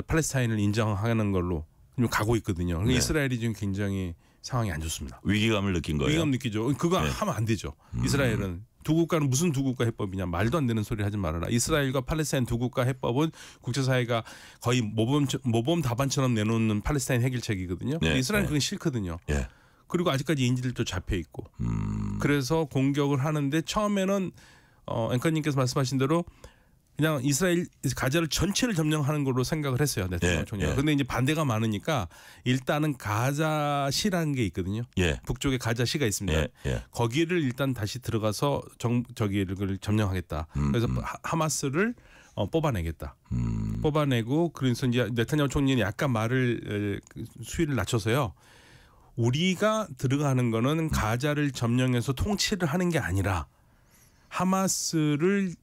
팔레스타인을 인정하는 걸로 가고 있거든요. 그러니까 이스라엘이 지금 굉장히 상황이 안 좋습니다. 위기감을 느낀 거예요. 위기감 느끼죠. 그거 하면 안 되죠. 이스라엘은 두 국가는 무슨 두 국가 해법이냐, 말도 안 되는 소리 하지 말아라. 이스라엘과 팔레스타인 두 국가 해법은 국제사회가 거의 모범 답안처럼 내놓는 팔레스타인 해결책이거든요. 이스라엘은 그건 싫거든요. 그리고 아직까지 인질들도 잡혀 있고. 그래서 공격을 하는데 처음에는 앵커님께서 말씀하신 대로 그냥 이스라엘 가자를 전체를 점령하는 걸로 생각을 했어요. 네타냐후 총리가. 그런데 이제 반대가 많으니까 일단은 가자시라는 게 있거든요. 북쪽에 가자시가 있습니다. 거기를 일단 다시 들어가서 저기를 점령하겠다. 그래서 하마스를 뽑아내겠다. 뽑아내고 그래서 이제 네타냐후 총리는 약간 말을 수위를 낮춰서요. 우리가 들어가는 거는 가자를 점령해서 통치를 하는 게 아니라 하마스를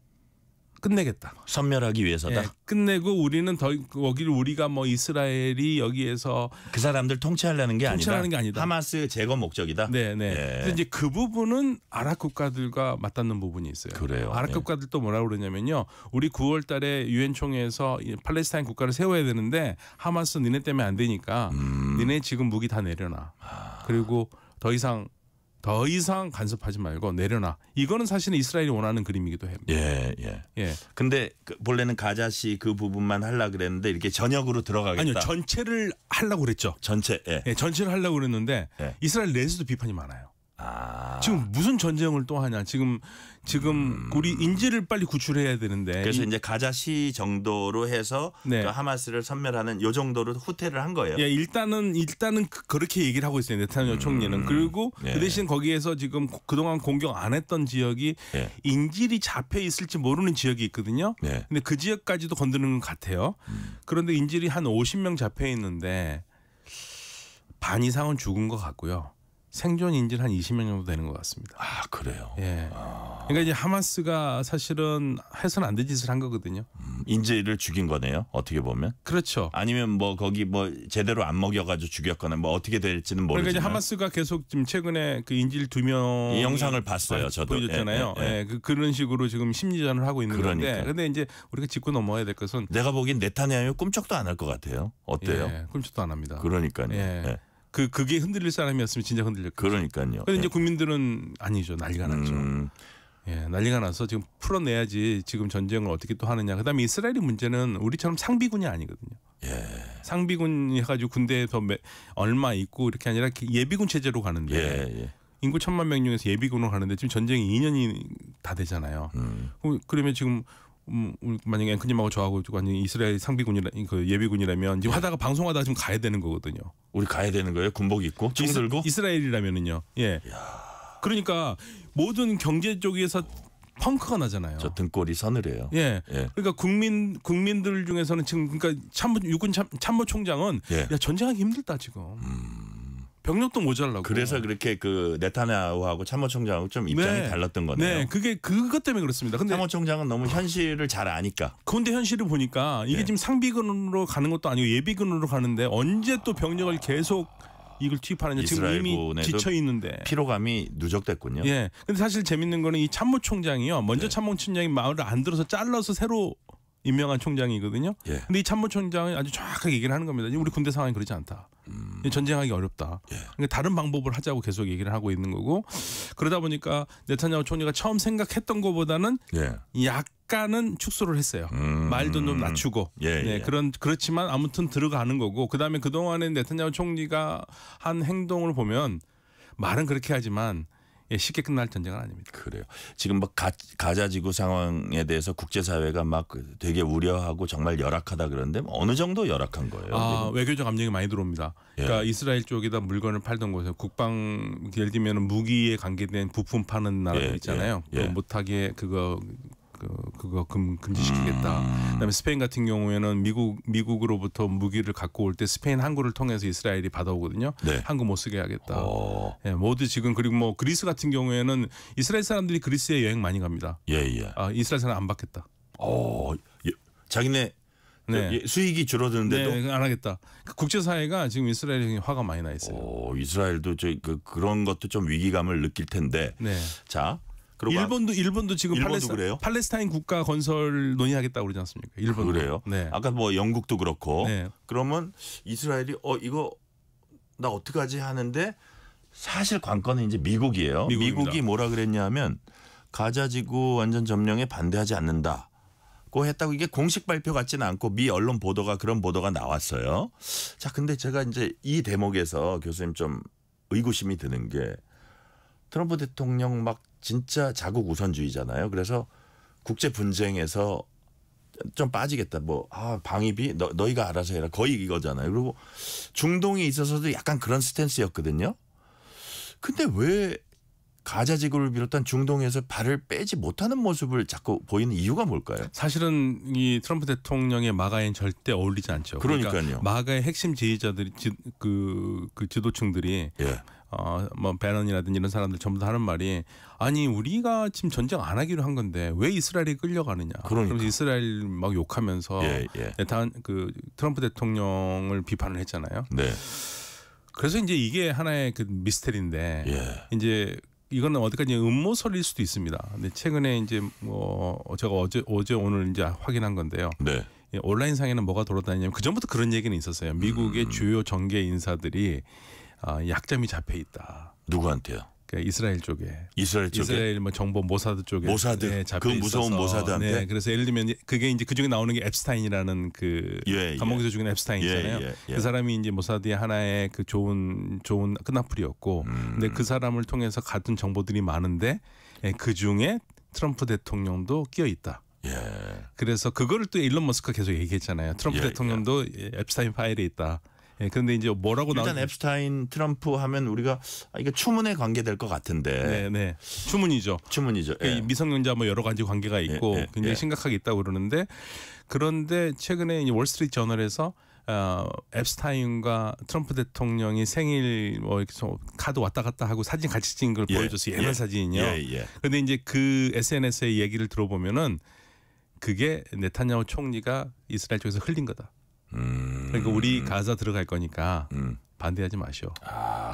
끝내겠다. 섬멸하기 위해서다. 끝내고 우리는 거기를 우리가 뭐 이스라엘이 여기에서 그 사람들 통치하려는 게 아니다. 하마스 제거 목적이다. 그래서 이제 그 부분은 아랍 국가들과 맞닿는 부분이 있어요. 그래요. 아랍 국가들도 뭐라고 그러냐면요. 우리 9월 달에 유엔 총회에서 팔레스타인 국가를 세워야 되는데 하마스 니네 때문에 안 되니까 니네 지금 무기 다 내려놔. 그리고 더 이상 간섭하지 말고 내려놔. 이거는 사실은 이스라엘이 원하는 그림이기도 해요. 근데 본래는 가자시 그 부분만 하려고 그랬는데 이렇게 전역으로 들어가겠다. 아니요. 전체를 하려고 그랬죠. 전체를 하려고 그랬는데 이스라엘 내에서도 비판이 많아요. 지금 무슨 전쟁을 또 하냐. 지금 우리 인질을 빨리 구출해야 되는데. 그래서 이제 가자시 정도로 해서 그 하마스를 섬멸하는 요 정도로 후퇴를 한 거예요. 일단은 그렇게 얘기를 하고 있어요. 네타냐후 총리는. 그리고 그 대신 거기에서 지금 그동안 공격 안 했던 지역이 인질이 잡혀 있을지 모르는 지역이 있거든요. 근데 그 지역까지도 건드는 것 같아요. 그런데 인질이 한 50명 잡혀 있는데 반 이상은 죽은 것 같고요. 생존 인질 한 20명 정도 되는 것 같습니다. 그래요. 그러니까 이제 하마스가 사실은 해서는 안 될 짓을 한 거거든요. 인질을 죽인 거네요. 어떻게 보면. 그렇죠. 아니면 뭐 거기 뭐 제대로 안 먹여가지고 죽였거나 뭐 어떻게 될지는 모르지만. 그러니까 이제 하마스가 계속 지금 최근에 그 인질 2명 이 영상을 봤어요. 저도 보여줬잖아요. 그런 식으로 지금 심리전을 하고 있는 건데. 근데 이제 우리가 짚고 넘어야 될 것은 내가 보기엔 네타냐후 꿈쩍도 안 할 것 같아요. 어때요? 꿈쩍도 안 합니다. 그러니까요. 그게 흔들릴 사람이었으면 진짜 흔들렸겠죠. 그러니까요. 그런데 이제 국민들은 아니죠. 난리가 났죠. 난리가 나서 지금 풀어내야지 지금 전쟁을 어떻게 또 하느냐. 그다음에 이스라엘의 문제는 우리처럼 상비군이 아니거든요. 상비군이 해가지고 군대에 더 얼마 있고 이렇게 아니라 예비군 체제로 가는데 인구 1,000만 명 중에서 예비군으로 가는데 지금 전쟁이 2년이 다 되잖아요. 그러면 지금 만약에 앵커님하고 저하고 완전 이스라엘 상비군이라 그 예비군이라면 지금 하다가 방송하다가 지금 가야 되는 거거든요. 우리 가야 되는 거예요? 군복 입고 총 들고? 이스라엘이라면은요. 그러니까 모든 경제 쪽에서 펑크가 나잖아요. 저 등골이 서늘해요. 그러니까 국민들 중에서는 지금 그러니까 육군 참모총장은 야 전쟁하기 힘들다 지금. 병력도 모자라고. 그래서 그렇게 그 네타냐후하고 참모총장하고 좀 입장이 네. 달랐던 거네요. 네, 그게 그것 때문에 그렇습니다. 근데 참모총장은 너무 현실을 잘 아니까. 그런데 현실을 보니까 이게 네. 지금 상비군으로 가는 것도 아니고 예비군으로 가는데 언제 또 병력을 계속 이걸 투입하느냐. 지금 이미 지쳐 있는데 피로감이 누적됐군요. 예. 근데 사실 재밌는 거는 이 참모총장이요. 먼저 네. 참모총장이 마을을 안 들어서 잘라서 새로 임명한 총장이거든요. 예. 근데 이 참모총장은 아주 정확하게 얘기를 하는 겁니다. 우리 군대 상황이 그렇지 않다. 전쟁하기 어렵다. 예. 그러니까 다른 방법을 하자고 계속 얘기를 하고 있는 거고, 그러다 보니까 네타냐후 총리가 처음 생각했던 것보다는 예. 약간은 축소를 했어요. 말도 좀 낮추고. 예, 네, 예. 그렇지만 아무튼 들어가는 거고, 그다음에 그동안에 네타냐후 총리가 한 행동을 보면 말은 그렇게 하지만 쉽게 끝날 전쟁은 아닙니다. 그래요. 지금 막 가자 지구 상황에 대해서 국제사회가 막 되게 우려하고 정말 열악하다 그러는데 어느 정도 열악한 거예요? 외교적 압력이 많이 들어옵니다. 그러니까 이스라엘 쪽에다 물건을 팔던 곳에 국방 예를 들면 무기에 관계된 부품 파는 나라들 있잖아요. 그거 못하게 그거 금지시키겠다. 그다음에 스페인 같은 경우에는 미국으로부터 무기를 갖고 올 때 스페인 항구를 통해서 이스라엘이 받아오거든요. 네. 항구 못 쓰게 하겠다. 예, 모두 지금 그리고 뭐 그리스 같은 경우에는 이스라엘 사람들이 그리스에 여행 많이 갑니다. 예. 이스라엘 사람 안 받겠다. 자기네 수익이 줄어드는데도 네, 안 하겠다. 국제사회가 지금 이스라엘에 화가 많이 나 있어요. 이스라엘도 그런 것도 좀 위기감을 느낄 텐데. 네. 자. 그리고 일본도 지금 그래요? 팔레스타인 국가 건설 논의하겠다고 그러지 않습니까? 일본도. 그래요? 네. 아까 뭐 영국도 그렇고. 네. 그러면 이스라엘이 이거 나 어떡하지 하는데 사실 관건은 이제 미국이에요. 미국입니다. 미국이 뭐라 그랬냐면 가자지구 완전 점령에 반대하지 않는다고 했다고. 이게 공식 발표 같지는 않고 미 언론 보도가 그런 보도가 나왔어요. 자, 근데 제가 이제 이 대목에서 교수님 좀 의구심이 드는 게 트럼프 대통령 막 진짜 자국 우선주의잖아요. 그래서 국제 분쟁에서 좀 빠지겠다. 방위비 너희가 알아서 해라. 거의 이거잖아요. 그리고 중동에 있어서도 약간 그런 스탠스였거든요. 근데 왜 가자지구를 비롯한 중동에서 발을 빼지 못하는 모습을 자꾸 보이는 이유가 뭘까요? 사실은 이 트럼프 대통령의 마가엔 절대 어울리지 않죠. 그러니까요. 마가의 핵심 지지자들이 그 지도층들이 뭐 배넌이라든지 이런 사람들 전부 다 하는 말이 아니 우리가 지금 전쟁 안 하기로 한 건데 왜 이스라엘이 끌려가느냐. 그러면서 이스라엘 막 욕하면서 트럼프 대통령을 비판을 했잖아요. 네. 그래서 이제 이게 하나의 그 미스터리인데 이제 이거는 어디까지 음모설일 수도 있습니다. 근데 최근에 이제 뭐 제가 어제 오늘 이제 확인한 건데요. 네. 온라인상에는 뭐가 돌아다니냐면 그 전부터 그런 얘기는 있었어요. 미국의 주요 정계 인사들이 약점이 잡혀 있다. 누구한테요? 그러니까 이스라엘 쪽에. 이스라엘 뭐 정보 모사드 쪽에. 모사드. 그 무서운 모사드한테. 네, 그래서 예를 들면 그게 이제 그 중에 나오는 게 앱스타인이라는 그 감옥에서 죽은 앱스타인이잖아요. 그 사람이 이제 모사드의 하나의 그 좋은 끈앞풀이었고, 근데 그 사람을 통해서 갖은 정보들이 많은데 그 중에 트럼프 대통령도 끼어 있다. 그래서 그거를 또 일론 머스크가 계속 얘기했잖아요. 트럼프 대통령도 앱스타인 파일에 있다. 그런데 이제 뭐라고 일단 앱스타인 트럼프 하면 우리가 이게 추문에 관계될 것 같은데. 네. 추문이죠. 미성년자 뭐 여러 가지 관계가 있고 굉장히 심각하게 있다고 그러는데, 그런데 최근에 이제 월스트리트 저널에서 앱스타인과 트럼프 대통령이 생일 뭐 이렇게 카드 왔다 갔다 하고 사진 같이 찍은 걸 보여줬어요. 옛날 사진이요. 그런데 이제 그 SNS의 얘기를 들어보면은 그게 네타냐후 총리가 이스라엘 쪽에서 흘린 거다. 그러니까 우리 가자 들어갈 거니까 반대하지 마시오.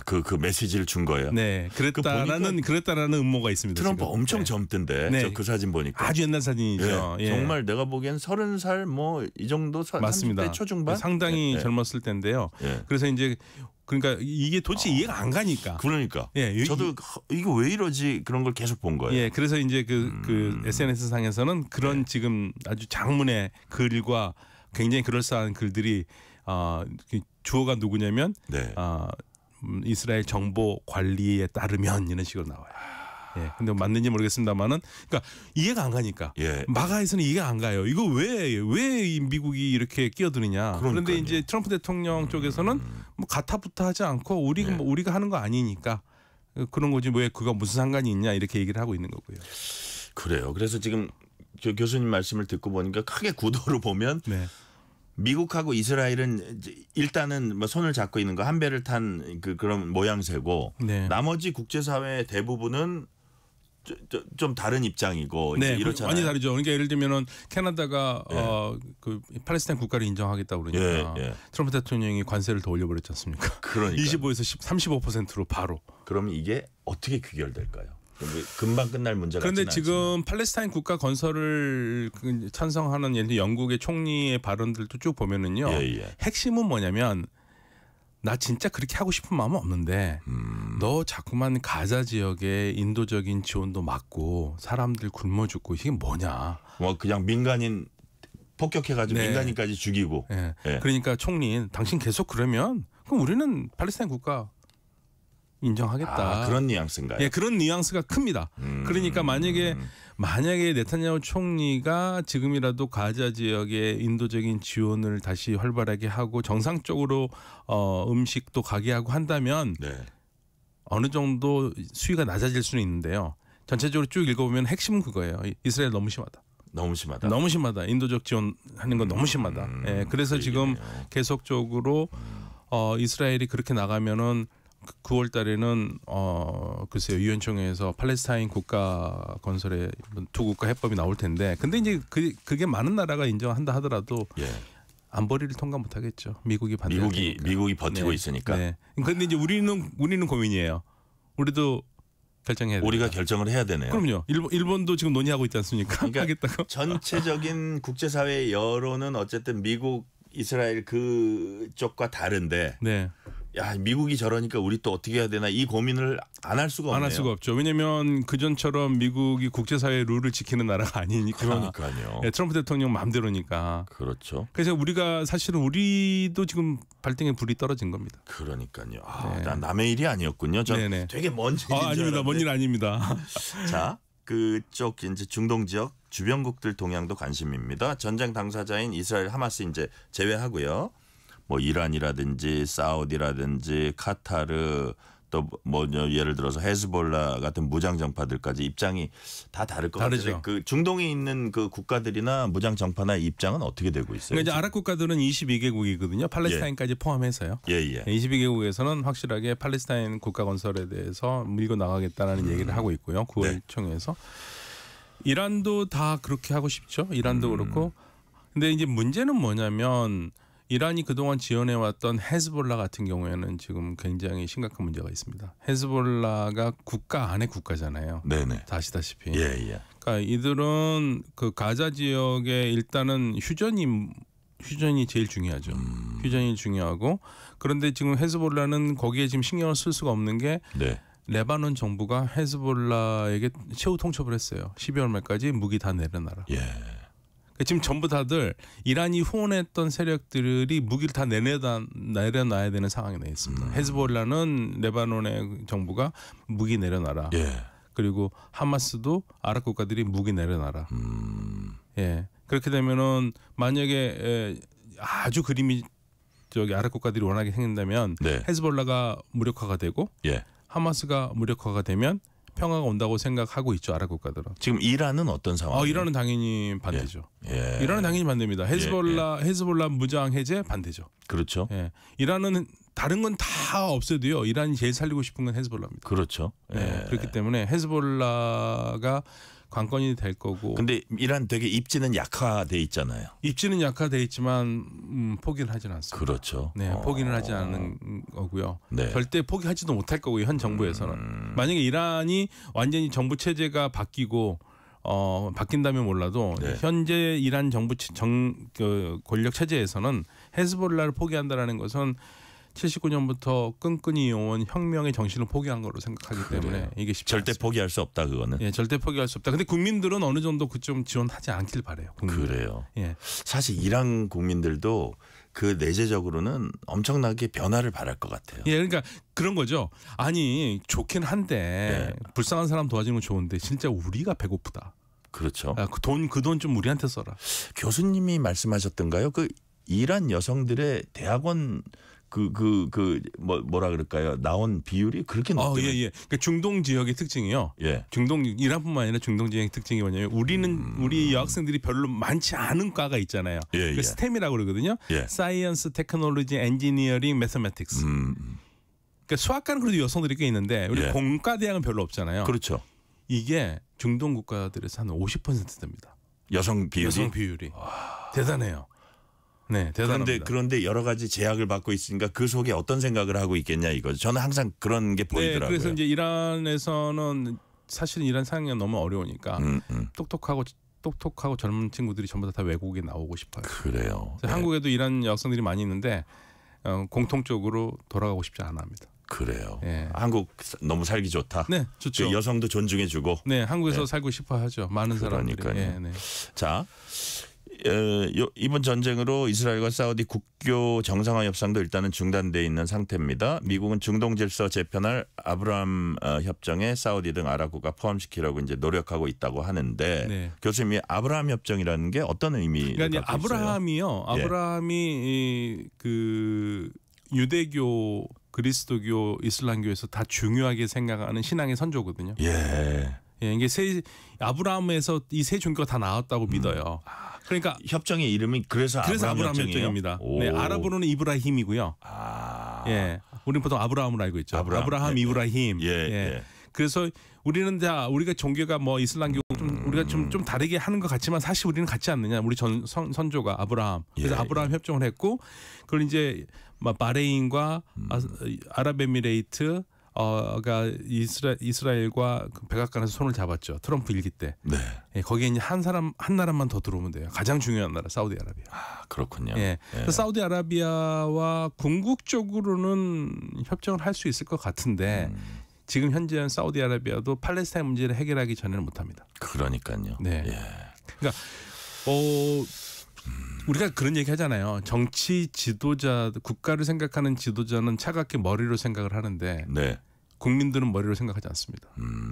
그 메시지를 준 거예요. 네, 그랬다라는 음모가 있습니다. 트럼프 지금. 엄청 젊던데. 저 그 사진 보니까 아주 옛날 사진이죠. 정말 내가 보기엔 30살 뭐 이 정도 맞습니다. 30대 초중반 상당히 젊었을 때인데요. 그래서 이제 그러니까 이게 도대체 이해가 안 가니까. 그러니까. 저도 이거 왜 이러지 그런 걸 계속 본 거예요. 그래서 이제 그 SNS 상에서는 그런 지금 아주 장문의 글과 굉장히 그럴싸한 글들이 주어가 누구냐면 이스라엘 정보 관리에 따르면 이런 식으로 나와요. 근데 맞는지 모르겠습니다만은 그러니까 이해가 안 가니까 마가에서는 이해가 안 가요. 이거 왜 미국이 이렇게 끼어드느냐. 그런데 이제 트럼프 대통령 쪽에서는 뭐 가타부타하지 않고 우리가 하는 거 아니니까 그런 거지 왜 그가 무슨 상관이 있냐 이렇게 얘기를 하고 있는 거고요. 그래요. 그래서 지금 교수님 말씀을 듣고 보니까 크게 구도로 보면 미국하고 이스라엘은 일단은 뭐 손을 잡고 있는 거 한 배를 탄 그런 모양새고 네. 나머지 국제사회 대부분은 좀 다른 입장이고 네, 이렇잖아요. 많이 다르죠. 그러니까 예를 들면은 캐나다가 예. 그 팔레스타인 국가를 인정하겠다고 그러니까 예, 예. 트럼프 대통령이 관세를 더 올려버렸지 않습니까? 그러니까 25에서 35%로 바로. 그러면 이게 어떻게 귀결될까요? 금방 끝날 문제가 그런데 같지는 지금 않지만. 팔레스타인 국가 건설을 찬성하는 예를 들어 영국의 총리의 발언들도 쭉 보면은요. 예. 핵심은 뭐냐면 나 진짜 그렇게 하고 싶은 마음은 없는데 너 자꾸만 가자 지역에 인도적인 지원도 막고 사람들 굶어 죽고 이게 뭐냐. 뭐 그냥 민간인 폭격해가지고 네. 민간인까지 죽이고. 예. 예. 그러니까 총리 당신 계속 그러면 그럼 우리는 팔레스타인 국가 인정하겠다. 그런 뉘앙스인가요? 예, 그런 뉘앙스가 큽니다. 그러니까 만약에 네타냐후 총리가 지금이라도 가자 지역에 인도적인 지원을 다시 활발하게 하고 정상적으로 음식도 가게 하고 한다면 네. 어느 정도 수위가 낮아질 수는 있는데요. 전체적으로 쭉 읽어보면 핵심은 그거예요. 이스라엘 너무 심하다. 너무 심하다. 너무 심하다. 인도적 지원하는 건 너무 심하다. 예, 그래서 지금 계속적으로 이스라엘이 그렇게 나가면은 9월 달에는 글쎄요 유엔총회에서 팔레스타인 국가 건설의 두 국가 해법이 나올 텐데 근데 이제 그게 많은 나라가 인정한다 하더라도 안보리를 통과 못 하겠죠. 미국이 미국이 버티고 네. 있으니까. 네. 그런데 이제 우리는 고민이에요. 우리도 결정해야 돼요. 우리가 결정을 해야 되네요. 그럼요. 일본도 지금 논의하고 있지 않습니까? 그러니까 하겠다고. 전체적인 국제사회 여론은 어쨌든 미국, 이스라엘 그쪽과 다른데 네. 야 미국이 저러니까 우리 또 어떻게 해야 되나 이 고민을 안 할 수가 없네요. 안 할 수가 없죠. 왜냐하면 그전처럼 미국이 국제사회 룰을 지키는 나라가 아니니까. 그러니까요. 네, 트럼프 대통령 마음대로니까. 그렇죠. 그래서 우리가 사실은 우리도 지금 발등에 불이 떨어진 겁니다. 그러니까요. 네. 난 남의 일이 아니었군요. 전 네네. 되게 먼 일인 줄 아닙니다. 먼 일 아닙니다. 자, 그쪽 이제 중동 지역 주변국들 동향도 관심입니다. 전쟁 당사자인 이스라엘 하마스 이제 제외하고요. 뭐 이란이라든지 사우디라든지 카타르 또 뭐 예를 들어서 헤즈볼라 같은 무장 정파들까지 입장이 다 다를 것 다르죠. 같아요. 그 중동에 있는 그 국가들이나 무장 정파나 입장은 어떻게 되고 있어요? 그러니까 이제 아랍 국가들은 22개국이거든요. 팔레스타인까지 포함해서요. 예. 22개국에서는 확실하게 팔레스타인 국가 건설에 대해서 밀고 나가겠다라는 얘기를 하고 있고요. 9월 총회에서. 이란도 다 그렇게 하고 싶죠. 이란도 그렇고. 근데 이제 문제는 뭐냐면 이란이 그동안 지원해왔던 헤즈볼라 같은 경우에는 지금 굉장히 심각한 문제가 있습니다. 헤즈볼라가 국가 안의 국가잖아요. 네네. 다 아시다시피. 예. 그러니까 이들은 그 가자 지역에 일단은 휴전이 제일 중요하죠. 휴전이 중요하고 그런데 지금 헤즈볼라는 거기에 지금 신경을 쓸 수가 없는 게 레바논 정부가 헤즈볼라에게 최후 통첩을 했어요. 12월 말까지 무기 다 내려놔라. 지금 전부 다들 이란이 후원했던 세력들이 무기를 다 내려놔야 되는 상황에 나 있습니다. 헤즈볼라는 레바논의 정부가 무기 내려놔라. 그리고 하마스도 아랍 국가들이 무기 내려놔라. 예. 그렇게 되면은 만약에 아주 그림이 아랍 국가들이 원하게 생긴다면 헤즈볼라가 무력화가 되고 하마스가 무력화가 되면 평화가 온다고 생각하고 있죠. 아랍 국가들은. 지금 이란은 어떤 상황이에요? 이란은 당연히 반대죠. 이란은 당연히 반대입니다. 헤즈볼라 무장 해제 반대죠. 그렇죠. 이란은 다른 건 다 없애도요. 이란이 제일 살리고 싶은 건 헤즈볼라입니다. 그렇죠. 그렇기 때문에 헤즈볼라가 관건이 될 거고. 근데 이란 되게 입지는 약화돼 있잖아요. 입지는 약화돼 있지만 포기를 하지는 않습니다. 그렇죠. 네, 포기는 하지 않는 거고요. 네. 절대 포기하지도 못할 거고요. 현 정부에서는. 만약에 이란이 완전히 정부 체제가 바뀌고 바뀐다면 몰라도 현재 이란 정부 권력 체제에서는 헤즈볼라를 포기한다라는 것은 79년부터 끈끈이 이어온 혁명의 정신을 포기한 거로 생각하기 때문에 이게 쉽지 절대 않습니다. 포기할 수 없다 그거는. 예, 절대 포기할 수 없다. 근데 국민들은 어느 정도 그좀 지원하지 않길 바래요. 그래요. 예. 사실 이란 국민들도 그 내재적으로는 엄청나게 변화를 바랄 것 같아요. 예, 그러니까 그런 거죠. 아니 좋긴 한데 불쌍한 사람 도와주는 건 좋은데 진짜 우리가 배고프다. 그렇죠. 그 돈 좀 우리한테 써라. 교수님이 말씀하셨던가요? 그 이란 여성들의 대학원 뭐라 그럴까요? 나온 비율이 그렇게 높대요. 예. 그러니까 중동 지역의 특징이요. 예. 중동 이란뿐만 아니라 중동 지역의 특징이 뭐냐면 우리 여학생들이 별로 많지 않은 과가 있잖아요. 그 스템이라고 그러거든요. 사이언스, 테크놀로지, 엔지니어링, 매스매틱스. 그러니까 수학과는 그래도 여성들이 꽤 있는데 우리 공과 대학은 별로 없잖아요. 그렇죠. 이게 중동 국가들에서 한 50% 됩니다. 여성 비율이. 대단해요. 네, 대단합니다. 그런데 여러 가지 제약을 받고 있으니까 그 속에 어떤 생각을 하고 있겠냐 이거죠. 저는 항상 그런 게 보이더라고요. 그래서 이제 이란에서는 사실 이란 상황이 너무 어려우니까 똑똑하고 젊은 친구들이 전부 다 외국에 나오고 싶어요. 그래요. 한국에도 이란 여성들이 많이 있는데 공통적으로 돌아가고 싶지 않아 합니다. 그래요. 한국 너무 살기 좋다. 네, 좋죠. 여성도 존중해주고. 네, 한국에서 살고 싶어 하죠. 많은 사람들이. 자. 이번 전쟁으로 이스라엘과 사우디 국교 정상화 협상도 일단은 중단돼 있는 상태입니다. 미국은 중동 질서 재편할 아브라함 협정에 사우디 등 아랍 국가 포함시키려고 이제 노력하고 있다고 하는데 교수님이 아브라함 협정이라는 게 어떤 의미가 그러니까 아브라함이요. 아브라함이 그 유대교, 그리스도교, 이슬람교에서 다 중요하게 생각하는 신앙의 선조거든요. 이게 아브라함에서 이 세 종교가 다 나왔다고 믿어요. 그러니까 협정의 이름이 그래서 아브라함 협정입니다. 네, 아랍어로는 이브라힘이고요. 우리는 보통 아브라함을 알고 있죠. 아브라함, 이브라힘. 그래서 우리는 우리가 종교가 뭐 이슬람교 우리가 좀 다르게 하는 것 같지만 사실 우리는 같지 않느냐. 우리 선조가 아브라함. 그래서 아브라함 협정을 했고 그걸 이제 바레인과 아랍에미레이트 가 이스라엘과 백악관에서 손을 잡았죠. 트럼프 일기 때. 거기에 이제 한 나라만 더 들어오면 돼요. 가장 중요한 나라 사우디아라비아. 그렇군요. 그래서 사우디아라비아와 궁극적으로는 협정을 할 수 있을 것 같은데 지금 현재는 사우디아라비아도 팔레스타인 문제를 해결하기 전에는 못합니다. 그러니까요. 그러니까 우리가 그런 얘기 하잖아요. 정치 지도자, 국가를 생각하는 지도자는 차갑게 머리로 생각을 하는데 국민들은 머리로 생각하지 않습니다.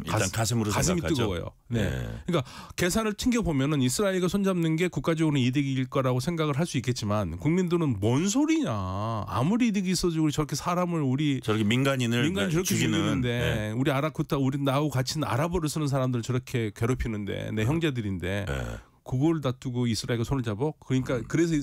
일단 가슴이 생각하죠. 뜨거워요. 그러니까 계산을 튕겨 보면은 이스라엘과 손잡는 게 국가적으로 이득일 거라고 생각을 할 수 있겠지만 국민들은 뭔 소리냐. 아무리 이득이 있어지고 저렇게 사람을 저렇게 민간인을 저렇게 죽이는데 우리 우리 나하고 같이 아랍어를 쓰는 사람들 저렇게 괴롭히는데 내 형제들인데. 그걸 다투고 이스라엘과 손을 잡아. 그러니까 그래서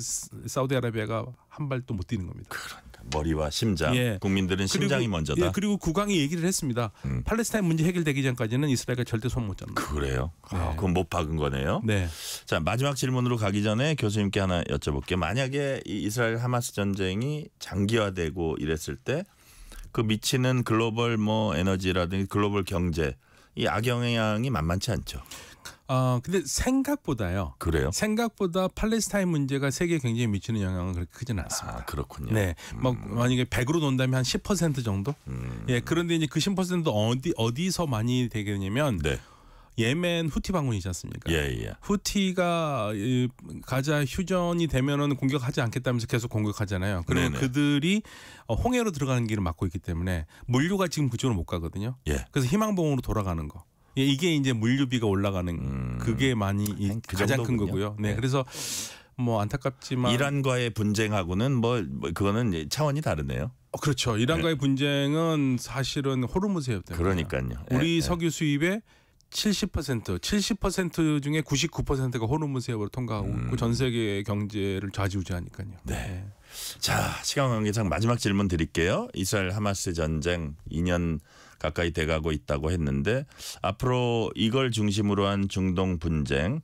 사우디아라비아가 한 발도 못 뛰는 겁니다. 그러니까 머리와 심장. 국민들은 심장이 먼저다. 그리고 국왕이 얘기를 했습니다. 팔레스타인 문제 해결되기 전까지는 이스라엘과 절대 손 못 잡는다. 그래요? 그건 못 박은 거네요. 자, 마지막 질문으로 가기 전에 교수님께 하나 여쭤볼게요. 만약에 이 이스라엘 하마스 전쟁이 장기화되고 이랬을 때 그 미치는 글로벌 에너지라든지 글로벌 경제 이 악영향이 만만치 않죠. 근데 생각보다요. 그래요? 생각보다 팔레스타인 문제가 세계에 굉장히 미치는 영향은 그렇게 크지는 않습니다. 그렇군요. 만약에 100으로 논다면 한 10% 정도? 그런데 이제 그 10%도 어디서 많이 되겠냐면 예멘 후티 방문이지 않습니까? 후티가 가자 휴전이 되면은 공격하지 않겠다면서 계속 공격하잖아요. 그리고 그들이 홍해로 들어가는 길을 막고 있기 때문에 물류가 지금 그쪽으로 못 가거든요. 그래서 희망봉으로 돌아가는 거. 이게 이제 물류비가 올라가는 그게 많이 가장 큰 거고요. 그래서 안타깝지만 이란과의 분쟁하고는 그거는 차원이 다르네요. 그렇죠. 이란과의 분쟁은 사실은 호르무즈 해협 때문에. 그러니까요. 우리 석유 수입의 70% 중에 99%가 호르무즈 해협으로 통과하고 있고 전 세계 경제를 좌지우지하니까요. 자, 시간 관계상 마지막 질문 드릴게요. 이스라엘 하마스 전쟁 2년 가까이 돼가고 있다고 했는데 앞으로 이걸 중심으로 한 중동 분쟁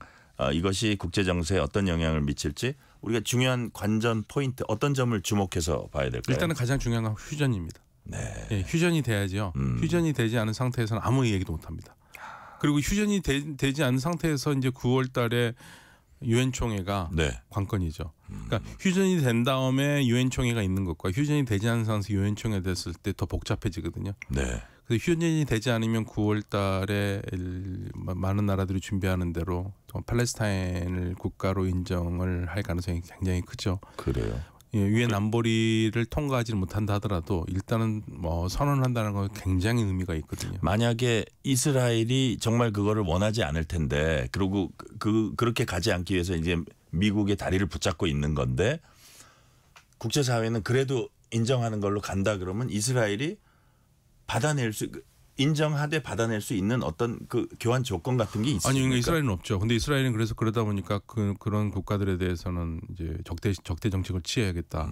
이것이 국제 정세에 어떤 영향을 미칠지 우리가 중요한 관전 포인트 어떤 점을 주목해서 봐야 될까요? 일단은 가장 중요한 건 휴전입니다. 휴전이 돼야죠. 휴전이 되지 않은 상태에서는 아무 얘기도 못합니다. 그리고 휴전이 되지 않은 상태에서 이제 9월 달에 유엔 총회가 관건이죠. 그러니까 휴전이 된 다음에 유엔 총회가 있는 것과 휴전이 되지 않은 상태에서 유엔 총회 됐을 때 더 복잡해지거든요. 그래서 휴전이 되지 않으면 9월 달에 많은 나라들이 준비하는 대로 팔레스타인을 국가로 인정을 할 가능성이 굉장히 크죠. 그래요. 유엔 안보리를 통과하지 못한다 하더라도 일단은 선언한다는 건 굉장히 의미가 있거든요. 만약에 이스라엘이 정말 그거를 원하지 않을 텐데 그리고 그렇게 가지 않기 위해서 이제 미국의 다리를 붙잡고 있는 건데 국제사회는 그래도 인정하는 걸로 간다 그러면 이스라엘이 인정하되 받아낼 수 있는 어떤 그 교환 조건 같은 게 있습니까? 아니, 이스라엘은 없죠. 근데 이스라엘은 그래서 그러다 보니까 그런 국가들에 대해서는 이제 적대 정책을 취해야겠다,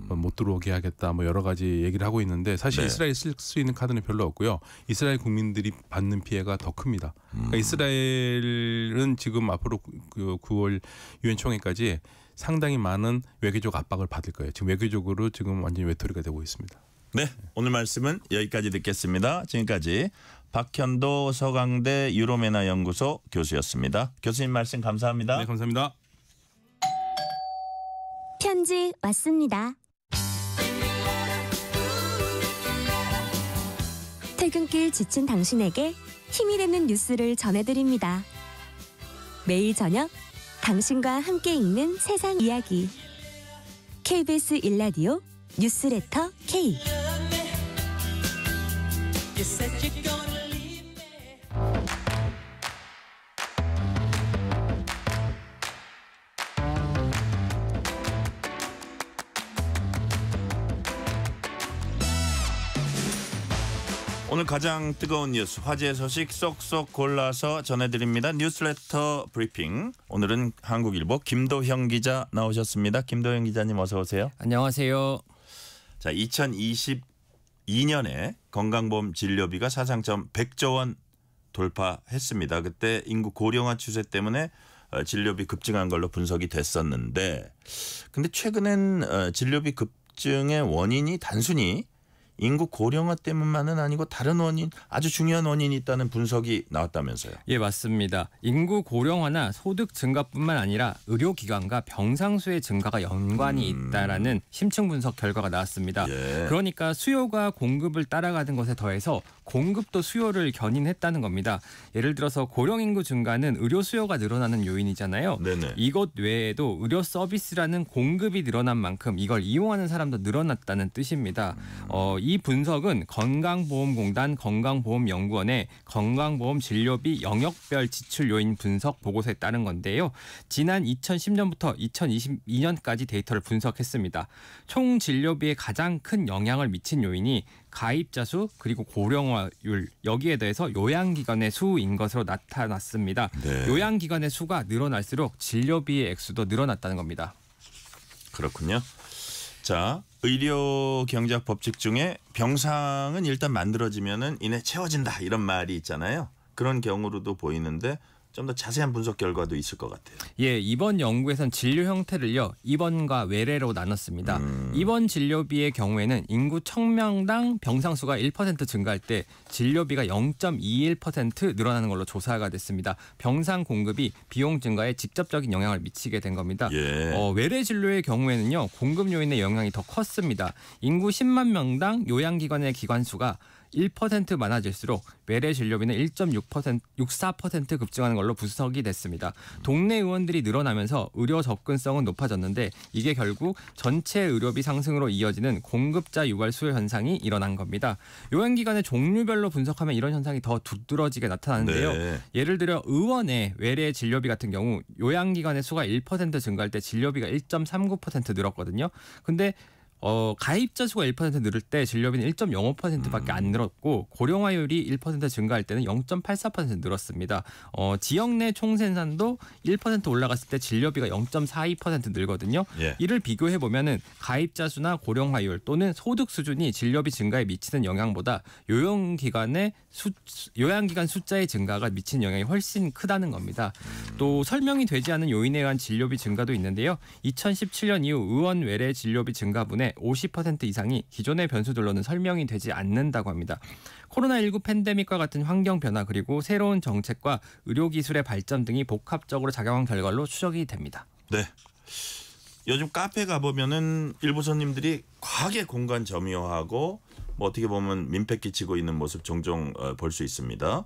못 들어오게 하겠다, 뭐 여러 가지 얘기를 하고 있는데 사실 이스라엘이 쓸 수 있는 카드는 별로 없고요. 이스라엘 국민들이 받는 피해가 더 큽니다. 그러니까 이스라엘은 지금 앞으로 그 9월 유엔 총회까지 상당히 많은 외교적 압박을 받을 거예요. 지금 외교적으로 지금 완전히 외톨이가 되고 있습니다. 네, 오늘 말씀은 여기까지 듣겠습니다. 지금까지 박현도 서강대 유로메나 연구소 교수였습니다. 교수님 말씀 감사합니다. 네, 감사합니다. 편지 왔습니다. 퇴근길 지친 당신에게 힘이 되는 뉴스를 전해드립니다. 매일 저녁 당신과 함께 읽는 세상 이야기. KBS 1라디오 뉴스레터 K. 오늘 가장 뜨거운 뉴스, 화제 소식 쏙쏙 골라서 전해드립니다. 뉴스레터 브리핑. 오늘은 한국일보 김도형 기자 나오셨습니다. 김도형 기자님 어서 오세요. 안녕하세요. 자, 2022년에 건강보험 진료비가 사상점 100조 원 돌파했습니다. 그때 인구 고령화 추세 때문에 진료비 급증한 걸로 분석이 됐었는데, 근데 최근엔 진료비 급증의 원인이 단순히 인구 고령화 때문만은 아니고 다른 원인, 아주 중요한 원인이 있다는 분석이 나왔다면서요. 예, 맞습니다. 인구 고령화나 소득 증가뿐만 아니라 의료기관과 병상수의 증가가 연관이 있다라는 심층 분석 결과가 나왔습니다. 예. 그러니까 수요가 공급을 따라가는 것에 더해서 공급도 수요를 견인했다는 겁니다. 예를 들어서 고령 인구 증가는 의료 수요가 늘어나는 요인이잖아요. 네네. 이것 외에도 의료 서비스라는 공급이 늘어난 만큼 이걸 이용하는 사람도 늘어났다는 뜻입니다. 이 분석은 건강보험공단 건강보험연구원의 건강보험 진료비 영역별 지출 요인 분석 보고서에 따른 건데요. 지난 2010년부터 2022년까지 데이터를 분석했습니다. 총 진료비에 가장 큰 영향을 미친 요인이 가입자 수 그리고 고령화율, 여기에 대해서 요양기관의 수인 것으로 나타났습니다. 네. 요양기관의 수가 늘어날수록 진료비의 액수도 늘어났다는 겁니다. 그렇군요. 자, 의료경제학 법칙 중에 병상은 일단 만들어지면은 이내 채워진다 이런 말이 있잖아요. 그런 경우로도 보이는데 좀 더 자세한 분석 결과도 있을 것 같아요. 예, 이번 연구에선 진료 형태를요, 입원과 외래로 나눴습니다. 입원 진료비의 경우에는 인구 1000명당 병상 수가 1% 증가할 때 진료비가 0.21% 늘어나는 걸로 조사가 됐습니다. 병상 공급이 비용 증가에 직접적인 영향을 미치게 된 겁니다. 예. 외래 진료의 경우에는요, 공급 요인의 영향이 더 컸습니다. 인구 10만 명당 요양기관의 기관 수가 1% 많아질수록 외래 진료비는 1.64% 급증하는 걸로 분석이 됐습니다. 동네 의원들이 늘어나면서 의료 접근성은 높아졌는데 이게 결국 전체 의료비 상승으로 이어지는 공급자 유발 수요 현상이 일어난 겁니다. 요양기관의 종류별로 분석하면 이런 현상이 더 두드러지게 나타나는데요. 네. 예를 들어 의원의 외래 진료비 같은 경우 요양기관의 수가 1% 증가할 때 진료비가 1.39% 늘었거든요. 근데 가입자 수가 1% 늘을 때 진료비는 1.05%밖에 안 늘었고 고령화율이 1% 증가할 때는 0.84% 늘었습니다. 지역 내 총생산도 1% 올라갔을 때 진료비가 0.42% 늘거든요. 예. 이를 비교해 보면은 가입자 수나 고령화율 또는 소득 수준이 진료비 증가에 미치는 영향보다 요양기관 숫자의 증가가 미친 영향이 훨씬 크다는 겁니다. 또 설명이 되지 않은 요인에 의한 진료비 증가도 있는데요. 2017년 이후 의원 외래 진료비 증가분의 50% 이상이 기존의 변수들로는 설명이 되지 않는다고 합니다. 코로나19 팬데믹과 같은 환경 변화 그리고 새로운 정책과 의료기술의 발전 등이 복합적으로 작용한 결과로 추정이 됩니다. 네. 요즘 카페 가보면은 일부 손님들이 과하게 공간 점유하고 뭐 어떻게 보면 민폐 끼치고 있는 모습 종종 볼 수 있습니다.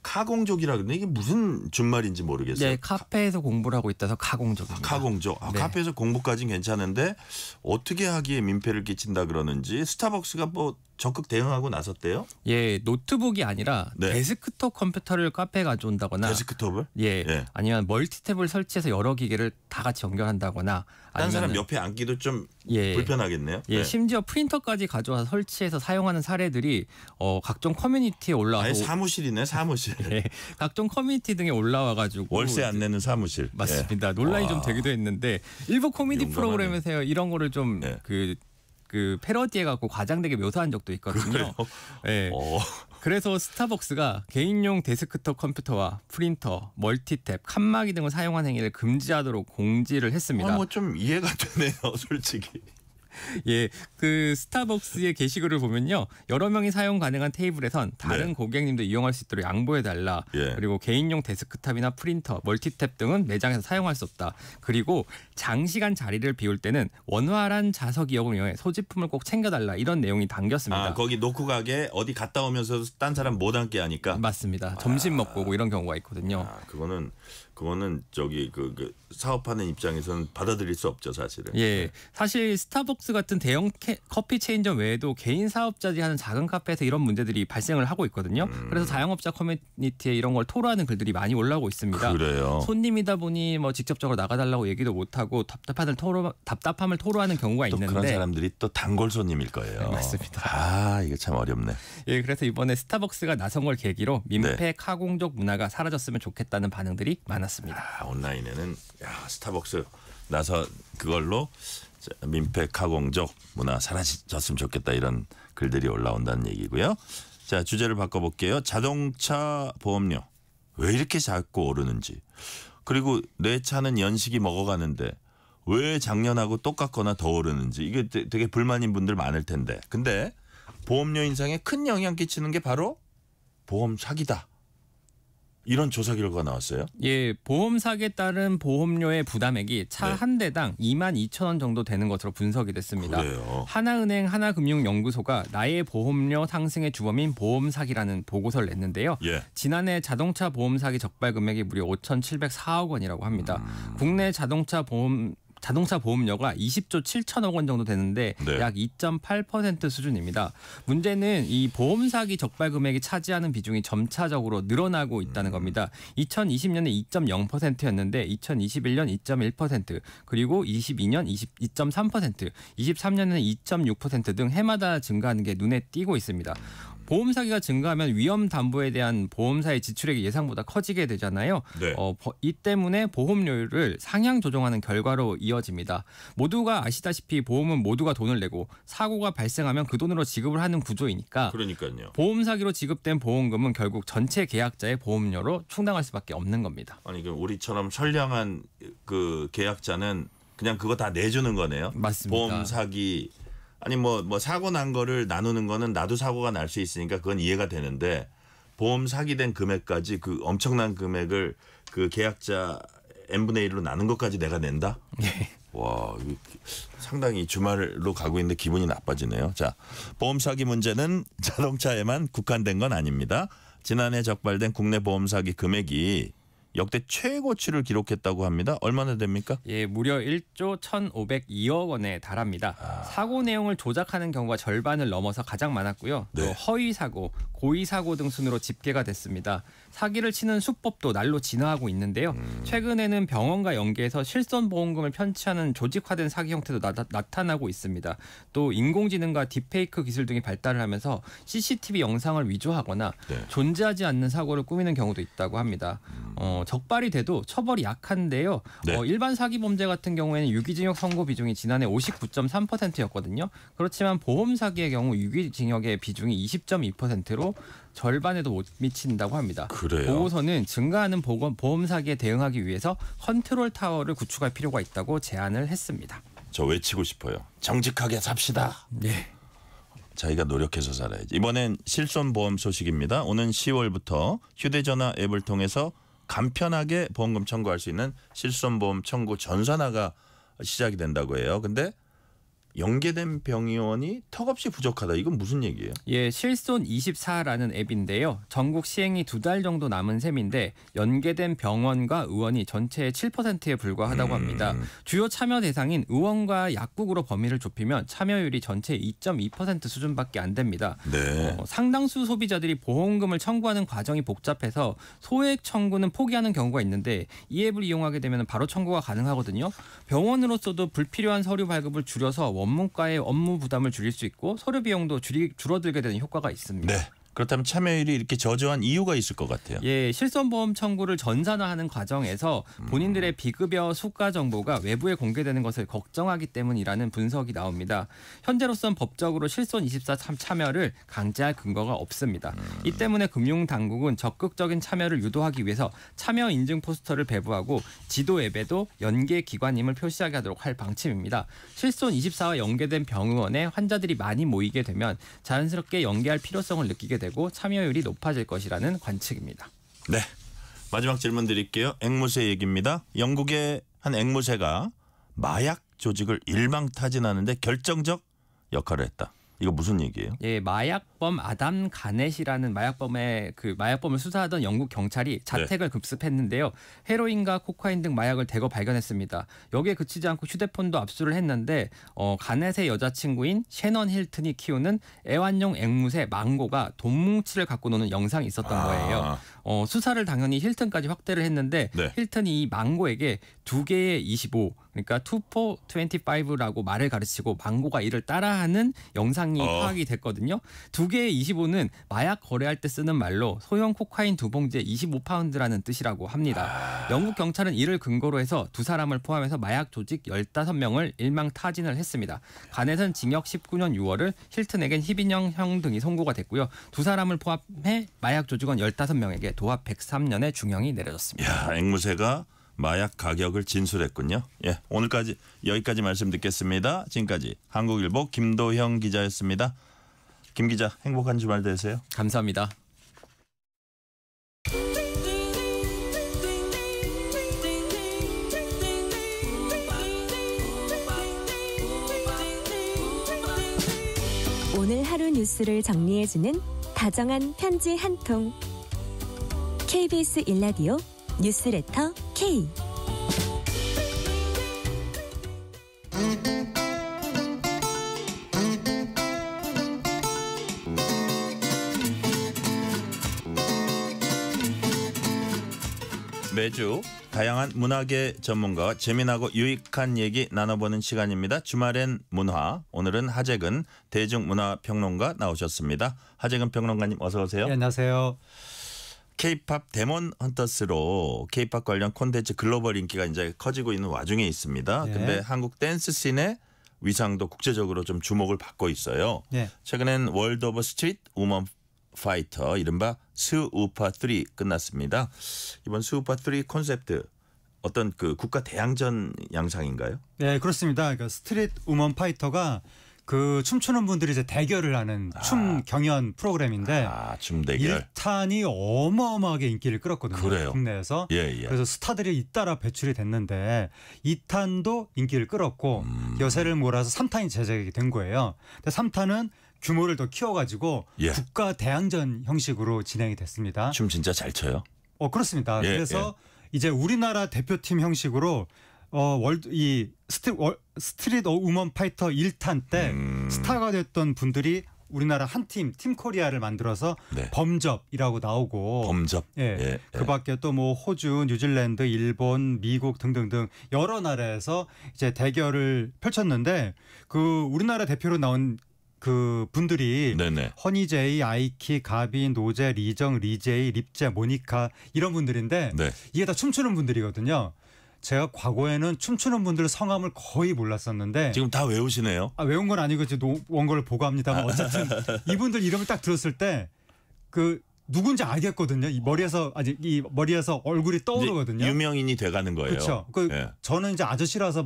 카공족이라 그러는데 이게 무슨 준말인지 모르겠어요. 네, 카페에서 공부를 하고 있다서 카공족입니다. 카공족. 네. 카페에서 공부까지는 괜찮은데 어떻게 하기에 민폐를 끼친다 그러는지 스타벅스가 뭐 적극 대응하고 나섰대요? 예, 노트북이 아니라 네. 데스크톱 컴퓨터를 카페에 가져온다거나 데스크톱을? 예, 아니면 멀티탭을 설치해서 여러 기계를 다 같이 연결한다거나 다른 사람 아니면은 옆에 앉기도 좀 예. 불편하겠네요. 예, 네. 심지어 프린터까지 가져와서 설치해서 사용하는 사례들이 각종 커뮤니티에 올라와서 아예 사무실이네, 사무실. 예, 각종 커뮤니티 등에 올라와가지고 월세 안 내는 사무실. 맞습니다. 논란이 좀 되기도 했는데 일부 코미디 용감하네. 프로그램에서 이런 거를 좀 그 패러디해 갖고 과장되게 묘사한 적도 있거든요. 예. 그래서 스타벅스가 개인용 데스크톱 컴퓨터와 프린터, 멀티탭, 칸막이 등을 사용하는 행위를 금지하도록 공지를 했습니다. 뭐 좀 이해가 되네요, 솔직히. 예, 그 스타벅스의 게시글을 보면요, 여러 명이 사용 가능한 테이블에선 다른 고객님도 이용할 수 있도록 양보해달라. 그리고 개인용 데스크탑이나 프린터, 멀티탭 등은 매장에서 사용할 수 없다. 그리고 장시간 자리를 비울 때는 원활한 좌석 이용을 이용해 소지품을 꼭 챙겨달라. 이런 내용이 담겼습니다. 거기 놓고 가게 어디 갔다 오면서 딴 사람 못 앉게 하니까. 맞습니다. 점심 먹고 오고 이런 경우가 있거든요. 그거는 저기 그 사업하는 입장에서는 받아들일 수 없죠, 사실은. 예, 사실 스타벅스 같은 대형 커피 체인점 외에도 개인 사업자들이 하는 작은 카페에서 이런 문제들이 발생을 하고 있거든요. 그래서 자영업자 커뮤니티에 이런 걸 토로하는 글들이 많이 올라오고 있습니다. 그래요. 손님이다 보니 뭐 직접적으로 나가달라고 얘기도 못하고 답답함을 토로하는 경우가 또 있는데 그런 사람들이 또 단골 손님일 거예요. 네, 맞습니다. 이게 참 어렵네. 예, 그래서 이번에 스타벅스가 나선 걸 계기로 민폐 카공족 문화가 사라졌으면 좋겠다는 반응들이 많았습니다. 온라인에는 스타벅스 나서 그걸로 민폐 카공족 문화 사라졌으면 좋겠다 이런 글들이 올라온다는 얘기고요. 자, 주제를 바꿔볼게요. 자동차 보험료 왜 이렇게 자꾸 오르는지, 그리고 내 차는 연식이 먹어가는데 왜 작년하고 똑같거나 더 오르는지, 이게 되게 불만인 분들 많을 텐데, 근데 보험료 인상에 큰 영향 끼치는 게 바로 보험 사기다. 이런 조사 결과가 나왔어요. 예, 보험 사기에 따른 보험료의 부담액이 차 한 대당 22,000원 정도 되는 것으로 분석이 됐습니다. 그래요. 하나은행 하나금융연구소가 나의 보험료 상승의 주범인 보험 사기라는 보고서를 냈는데요. 지난해 자동차 보험 사기 적발 금액이 무려 5,704억 원이라고 합니다. 국내 자동차 보험료가 20조 7천억 원 정도 되는데 약 2.8% 수준입니다. 문제는 이 보험 사기 적발 금액이 차지하는 비중이 점차적으로 늘어나고 있다는 겁니다. 2020년에 2.0%였는데 2021년 2.1%, 그리고 22년 2.3%, 23년에는 2.6% 등 해마다 증가하는 게 눈에 띄고 있습니다. 보험 사기가 증가하면 위험 담보에 대한 보험사의 지출액이 예상보다 커지게 되잖아요. 이 때문에 보험료를 상향 조정하는 결과로 이어집니다. 모두가 아시다시피 보험은 모두가 돈을 내고 사고가 발생하면 그 돈으로 지급을 하는 구조이니까. 그러니까요. 보험 사기로 지급된 보험금은 결국 전체 계약자의 보험료로 충당할 수밖에 없는 겁니다. 아니, 우리처럼 선량한 그 계약자는 그냥 그거 다 내주는 거네요. 맞습니다. 보험 사기 아니 뭐 사고 난 거를 나누는 거는 나도 사고가 날 수 있으니까 그건 이해가 되는데, 보험 사기된 금액까지 그 엄청난 금액을 그 계약자 n분의 1로 나눈 것까지 내가 낸다? 와, 상당히 주말로 가고 있는데 기분이 나빠지네요. 자, 보험 사기 문제는 자동차에만 국한된 건 아닙니다. 지난해 적발된 국내 보험 사기 금액이 역대 최고치를 기록했다고 합니다. 얼마나 됩니까? 예, 무려 1조 1,502억 원에 달합니다. 사고 내용을 조작하는 경우가 절반을 넘어서 가장 많았고요. 또 허위 사고, 고의 사고 등 순으로 집계가 됐습니다. 사기를 치는 수법도 날로 진화하고 있는데요. 최근에는 병원과 연계해서 실손보험금을 편취하는 조직화된 사기 형태도 나타나고 있습니다. 또 인공지능과 딥페이크 기술 등이 발달을 하면서 CCTV 영상을 위조하거나 존재하지 않는 사고를 꾸미는 경우도 있다고 합니다. 적발이 돼도 처벌이 약한데요. 일반 사기 범죄 같은 경우에는 유기징역 선고 비중이 지난해 59.3%였거든요. 그렇지만 보험 사기의 경우 유기징역의 비중이 20.2%로 절반에도 못 미친다고 합니다. 그래요? 보고서는 증가하는 보험 사기에 대응하기 위해서 컨트롤 타워를 구축할 필요가 있다고 제안을 했습니다. 저 외치고 싶어요. 정직하게 삽시다. 자기가 노력해서 살아야지. 이번엔 실손보험 소식입니다. 오는 10월부터 휴대전화 앱을 통해서 간편하게 보험금 청구할 수 있는 실손보험 청구 전산화가 시작이 된다고 해요. 근데 연계된 병의원이 턱없이 부족하다. 이건 무슨 얘기예요? 예, 실손 24라는 앱인데요. 전국 시행이 2달 정도 남은 셈인데 연계된 병원과 의원이 전체의 7%에 불과하다고 합니다. 주요 참여 대상인 의원과 약국으로 범위를 좁히면 참여율이 전체 2.2% 수준밖에 안 됩니다. 네. 상당수 소비자들이 보험금을 청구하는 과정이 복잡해서 소액 청구는 포기하는 경우가 있는데 이 앱을 이용하게 되면 바로 청구가 가능하거든요. 병원으로서도 불필요한 서류 발급을 줄여서 원문과의 업무 부담을 줄일 수 있고 서류 비용도 줄어들게 되는 효과가 있습니다. 네. 그렇다면 참여율이 이렇게 저조한 이유가 있을 것 같아요. 예, 실손보험 청구를 전산화하는 과정에서 본인들의 비급여 수가 정보가 외부에 공개되는 것을 걱정하기 때문이라는 분석이 나옵니다. 현재로선 법적으로 실손24 참여를 강제할 근거가 없습니다. 이 때문에 금융당국은 적극적인 참여를 유도하기 위해서 참여 인증 포스터를 배부하고 지도 앱에도 연계 기관임을 표시하게 하도록 할 방침입니다. 실손24와 연계된 병의원에 환자들이 많이 모이게 되면 자연스럽게 연계할 필요성을 느끼게 되고 참여율이 높아질 것이라는 관측입니다. 네, 마지막 질문 드릴게요. 앵무새 얘기입니다. 영국의 한 앵무새가 마약 조직을 일망타진하는데 결정적 역할을 했다. 이거 무슨 얘기예요? 예, 마약범 아담 가넷이라는 마약범을 수사하던 영국 경찰이 자택을 급습했는데요. 헤로인과 코카인 등 마약을 대거 발견했습니다. 여기에 그치지 않고 휴대폰도 압수를 했는데 가넷의 여자친구인 셰넌 힐튼이 키우는 애완용 앵무새 망고가 돈 뭉치를 갖고 노는 영상이 있었던 거예요. 수사를 당연히 힐튼까지 확대를 했는데 힐튼이 이 망고에게 2개의 25 그러니까 2 for 25라고 말을 가르치고 망고가 이를 따라하는 영상이 파악이 됐거든요. 2개의 25는 마약 거래할 때 쓰는 말로 소형 코카인 2봉지에 25파운드라는 뜻이라고 합니다. 영국 경찰은 이를 근거로 해서 두 사람을 포함해서 마약 조직 15명을 일망타진을 했습니다. 가넷은 징역 19년 6월을 힐튼에겐 12년형 등이 선고가 됐고요. 두 사람을 포함해 마약 조직원 15명에게 도합 103년의 중형이 내려졌습니다. 야, 앵무새가 마약 가격을 진술했군요. 예, 오늘까지 여기까지 말씀 듣겠습니다. 지금까지 한국일보 김도형 기자였습니다. 김 기자, 행복한 주말 되세요. 감사합니다. 오늘 하루 뉴스를 정리해주는 다정한 편지 한 통. KBS 일라디오 뉴스레터 K. 매주 다양한 문화계 전문가와 재미나고 유익한 얘기 나눠보는 시간입니다. 주말엔 문화. 오늘은 하재근 대중문화평론가 나오셨습니다. 하재근 평론가님 어서 오세요. 네, 안녕하세요. K-팝 데몬 헌터스로 K-팝 관련 콘텐츠 글로벌 인기가 이제 커지고 있는 와중에 있습니다. 그런데 한국 댄스 씬의 위상도 국제적으로 좀 주목을 받고 있어요. 네. 최근엔 월드 오브 스트리트 우먼 파이터 이른바 스우파 3 끝났습니다. 이번 스우파 3 콘셉트 어떤 그 국가 대항전 양상인가요? 네, 그렇습니다. 그러니까 스트리트 우먼 파이터가 그 춤추는 분들이 이제 대결을 하는 춤 경연 프로그램인데 춤 대결. 1탄이 어마어마하게 인기를 끌었거든요. 그래요? 국내에서. 예. 그래서 스타들이 잇따라 배출이 됐는데 2탄도 인기를 끌었고 여세를 몰아서 3탄이 제작이 된 거예요. 근데 3탄은 규모를 더 키워가지고 국가 대항전 형식으로 진행이 됐습니다. 춤 진짜 잘 춰요? 그렇습니다. 그래서 이제 우리나라 대표팀 형식으로 스트리트 우먼 파이터 1탄 때 스타가 됐던 분들이 우리나라 한 팀 코리아를 만들어서 범접이라고 나오고 범접. 그 밖에 또 뭐 호주, 뉴질랜드, 일본, 미국 등등등 여러 나라에서 이제 대결을 펼쳤는데 그 우리나라 대표로 나온 그 분들이 허니제이, 아이키, 가비, 노제, 리정, 리제이, 립제, 모니카 이런 분들인데 이게 다 춤추는 분들이거든요. 제가 과거에는 춤추는 분들 성함을 거의 몰랐었는데 지금 다 외우시네요. 외운 건 아니고 이제 원고를 보고 합니다만 어쨌든 이분들 이름을 딱 들었을 때 그 누군지 알겠거든요. 이 머리에서 얼굴이 떠오르거든요. 유명인이 돼가는 거예요. 그렇죠. 저는 이제 아저씨라서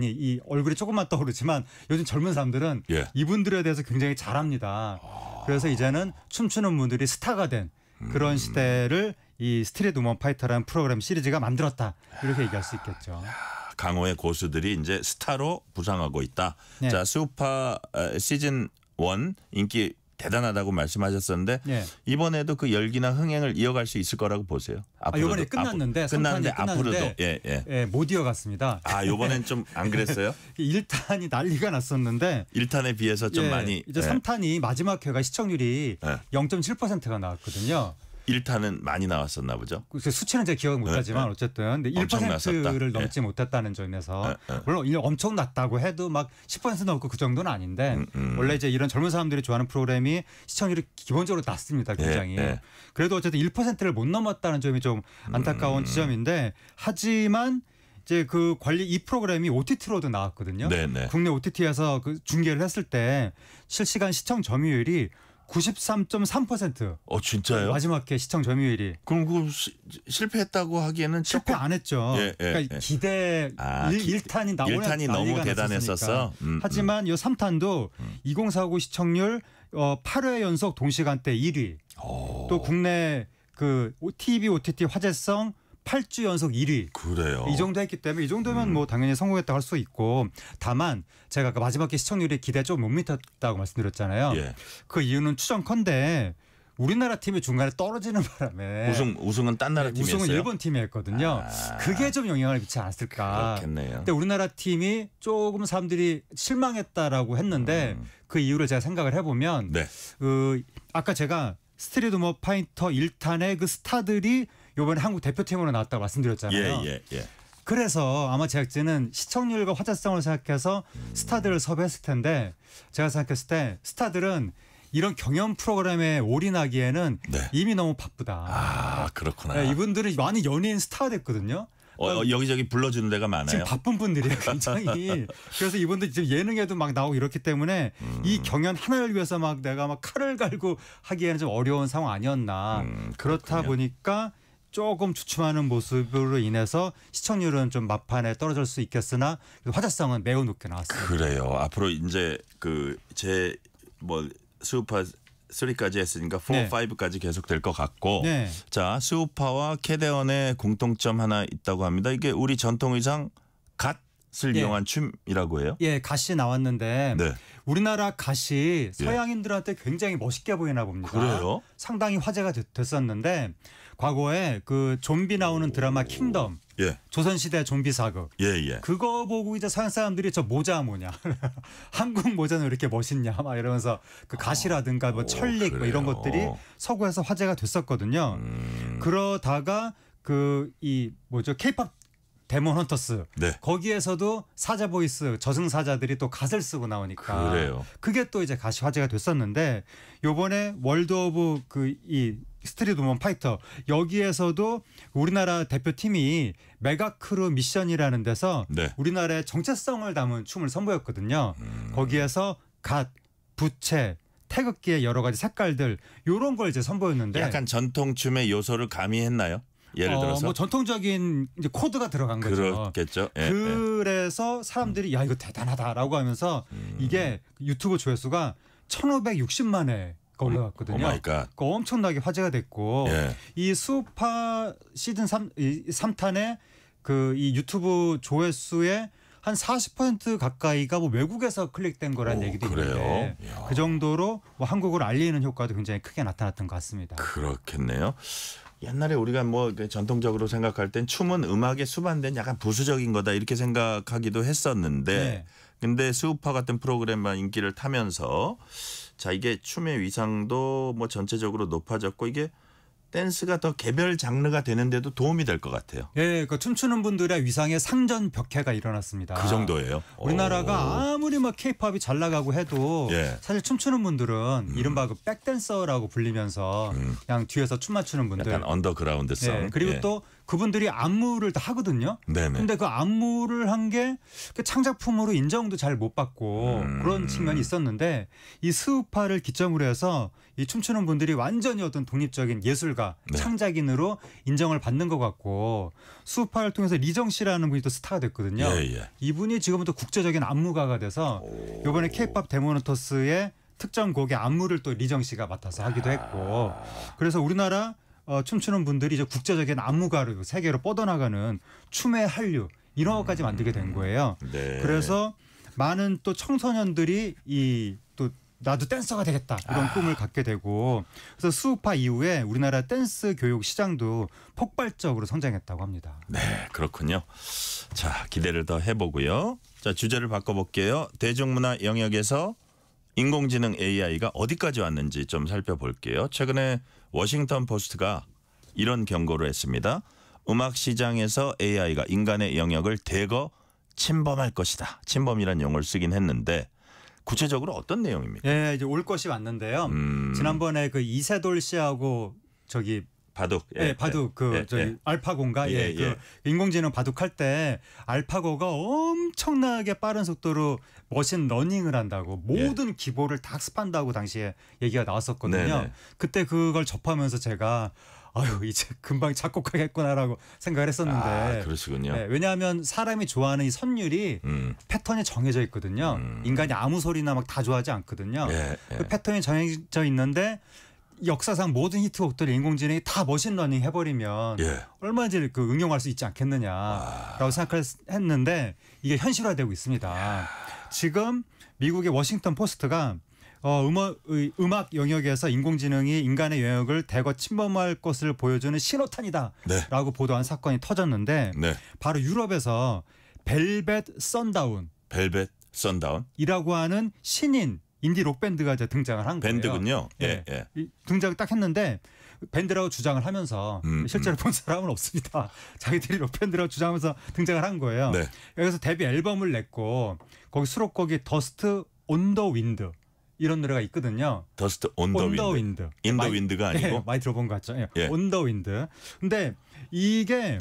이 얼굴이 조금만 떠오르지만 요즘 젊은 사람들은 이분들에 대해서 굉장히 잘합니다. 그래서 이제는 춤추는 분들이 스타가 된 그런 시대를 이 스트리트 우먼 파이터라는 프로그램 시리즈가 만들었다. 이렇게 얘기할 수 있겠죠. 강호의 고수들이 이제 스타로 부상하고 있다. 네. 자, 수우파 시즌 1 인기 대단하다고 말씀하셨었는데 이번에도 그 열기나 흥행을 이어갈 수 있을 거라고 보세요. 이번에 끝났는데 앞으로도 못 이어갔습니다. 이번엔 좀 안 그랬어요? 1탄이 난리가 났었는데 1탄에 비해서 좀 많이 이제 3탄이 마지막 회가 시청률이 0.7%가 나왔거든요. 1탄은 많이 나왔었나 보죠. 수치는 제가 기억을 못하지만 어쨌든 근데 1%를 넘지 못했다는 점에서 물론 엄청 낮다고 해도 막 10% 넘고 그 정도는 아닌데 원래 이제 이런 젊은 사람들이 좋아하는 프로그램이 시청률이 기본적으로 낮습니다. 굉장히. 그래도 어쨌든 1%를 못 넘었다는 점이 좀 안타까운 지점인데 하지만 이제 그 관리 이 프로그램이 OTT로도 나왔거든요. 국내 OTT에서 그 중계를 했을 때 실시간 시청 점유율이 93.3%. 진짜요? 마지막 회 시청 점유율이. 그럼 그 실패했다고 하기에는 실패 안 했죠. 그러니까 기대 1탄이 나오는 1탄이 너무 대단했었어. 하지만 이 3탄도 2049 시청률 8회 연속 동시간대 1위. 또 국내 그 TV OTT 화제성 8주 연속 1위. 그래요. 이 정도 했기 때문에 이 정도면 뭐 당연히 성공했다고 할 수 있고 다만 제가 아까 마지막 시청률이 기대 좀 못 미쳤다고 말씀드렸잖아요. 그 이유는 추정컨대 우리나라 팀이 중간에 떨어지는 바람에 우승은 딴 나라 팀이 우승은 했어요? 일본 팀이 했거든요. 그게 좀 영향을 미치지 않았을까. 그렇겠네요. 근데 우리나라 팀이 조금 사람들이 실망했다라고 했는데 그 이유를 제가 생각을 해보면 그 아까 제가 스트리트 뭐 파이터 1탄의 그 스타들이 이번에 한국 대표팀으로 나왔다고 말씀드렸잖아요. 그래서 아마 제작진은 시청률과 화제성을 생각해서 스타들을 섭외했을 텐데 제가 생각했을 때 스타들은 이런 경연 프로그램에 올인하기에는 이미 너무 바쁘다. 그렇구나. 이분들은 많이 연예인 스타가 됐거든요. 여기저기 불러주는 데가 많아요. 지금 바쁜 분들이에요, 굉장히. 그래서 이분들 지금 예능에도 막 나오고 이렇기 때문에 이 경연 하나를 위해서 막 내가 막 칼을 갈고 하기에는 좀 어려운 상황 아니었나. 그렇다 보니까 조금 주춤하는 모습으로 인해서 시청률은 좀 막판에 떨어질 수 있겠으나 화제성은 매우 높게 나왔습니다. 그래요. 앞으로 이제 수우파 3까지 했으니까 4, 5까지 계속 될 것 같고 자, 수우파와 캐대언의 공통점 하나 있다고 합니다. 이게 우리 전통 의상 갓을 이용한 춤이라고 해요? 갓이 나왔는데 우리나라 갓이 서양인들한테 굉장히 멋있게 보이나 봅니다. 그래요? 상당히 화제가 됐었는데 과거에 그 좀비 나오는 드라마 킹덤 조선시대 좀비 사극 그거 보고 이제 서양 사람들이 저 모자 뭐냐 한국 모자는 왜 이렇게 멋있냐 막 이러면서 그 갓이라든가 뭐 철릭 뭐 이런 것들이 서구에서 화제가 됐었거든요. 그러다가 그 이 뭐죠 K-팝 데몬 헌터스 거기에서도 사자 보이스 저승사자들이 또 갓을 쓰고 나오니까 그게 또 이제 갓이 화제가 됐었는데 요번에 월드 오브 그 이 스트리트 우먼 파이터 여기에서도 우리나라 대표팀이 메가크루 미션이라는 데서 우리나라의 정체성을 담은 춤을 선보였거든요. 거기에서 갓, 부채, 태극기의 여러 가지 색깔들 이런 걸 이제 선보였는데 약간 전통춤의 요소를 가미했나요? 예를 들어서 뭐 전통적인 이제 코드가 들어간 거죠. 그렇겠죠. 그래서 사람들이 야 이거 대단하다라고 하면서 이게 유튜브 조회수가 1,560만 회가 올라갔거든요. 그러니까 엄청나게 화제가 됐고 이 수우파 시즌 3탄의 그 이 유튜브 조회수의 한 40% 가까이가 뭐 외국에서 클릭된 거라는 얘기도 있는데 그 정도로 뭐 한국을 알리는 효과도 굉장히 크게 나타났던 것 같습니다. 그렇겠네요. 옛날에 우리가 뭐 전통적으로 생각할 땐 춤은 음악에 수반된 약간 부수적인 거다 이렇게 생각하기도 했었는데 근데 수우파 같은 프로그램만 인기를 타면서 자 이게 춤의 위상도 뭐 전체적으로 높아졌고 이게 댄스가 더 개별 장르가 되는데도 도움이 될 것 같아요. 그 춤추는 분들의 위상에 상전벽해가 일어났습니다. 그 정도예요? 우리나라가 아무리 막 K-팝이 잘 나가고 해도 사실 춤추는 분들은 이른바 그 백댄서라고 불리면서 그냥 뒤에서 춤만 추는 분들. 약간 언더그라운드성. 그리고 또 그분들이 안무를 다 하거든요. 근데 그 안무를 한 게 창작품으로 인정도 잘 못 받고 그런 측면이 있었는데 이 수우파를 기점으로 해서 이 춤추는 분들이 완전히 어떤 독립적인 예술가, 창작인으로 인정을 받는 것 같고 수우파를 통해서 리정 씨라는 분이 또 스타가 됐거든요. 이분이 지금은 또 국제적인 안무가가 돼서 이번에 K-팝 데모노터스의 특정 곡의 안무를 또 리정 씨가 맡아서 하기도 했고 그래서 우리나라 춤추는 분들이 이제 국제적인 안무가로 세계로 뻗어나가는 춤의 한류 이런 것까지 만들게 된 거예요. 네. 그래서 많은 또 청소년들이 또 나도 댄서가 되겠다 이런 꿈을 갖게 되고 그래서 수우파 이후에 우리나라 댄스 교육 시장도 폭발적으로 성장했다고 합니다. 네, 그렇군요. 자, 기대를 더 해보고요. 자, 주제를 바꿔볼게요. 대중문화 영역에서 인공지능 AI가 어디까지 왔는지 좀 살펴볼게요. 최근에 워싱턴 포스트가 이런 경고를 했습니다. 음악 시장에서 AI가 인간의 영역을 대거 침범할 것이다. 침범이라는 용어를 쓰긴 했는데 구체적으로 어떤 내용입니까? 예, 이제 올 것이 왔는데요. 지난번에 그 이세돌 씨하고 저기 바둑, 바둑 알파고인가, 그 인공지능 바둑 할 때 알파고가 엄청나게 빠른 속도로 머신 러닝을 한다고 모든 기보를 다 학습한다고 당시에 얘기가 나왔었거든요. 네네. 그때 그걸 접하면서 제가 아유 이제 금방 작곡하겠구나라고 생각을 했었는데. 그러시군요. 네, 왜냐하면 사람이 좋아하는 이 선율이 패턴이 정해져 있거든요. 인간이 아무 소리나 막 다 좋아하지 않거든요. 그 패턴이 정해져 있는데 역사상 모든 히트곡들을 인공지능이 다 머신러닝 해버리면 얼마든지 그 응용할 수 있지 않겠느냐라고 생각을 했는데 이게 현실화되고 있습니다. 지금 미국의 워싱턴 포스트가 음악 영역에서 인공지능이 인간의 영역을 대거 침범할 것을 보여주는 신호탄이다라고 보도한 사건이 터졌는데 바로 유럽에서 벨벳 선다운이라고 하는 신인 인디 록 밴드가 이제 등장을 한 거예요. 밴드군요. 등장을 딱 했는데 밴드라고 주장을 하면서 실제로 본 사람은 없습니다. 자기들이 록 밴드라고 주장하면서 등장을 한 거예요. 여기서 데뷔 앨범을 냈고 거기 수록곡이 더스트 온 더 윈드 이런 노래가 있거든요. 더스트 온 더 윈드. 인 더 윈드가 아니고 많이 들어본 것 같죠. 온 더 윈드. 근데 이게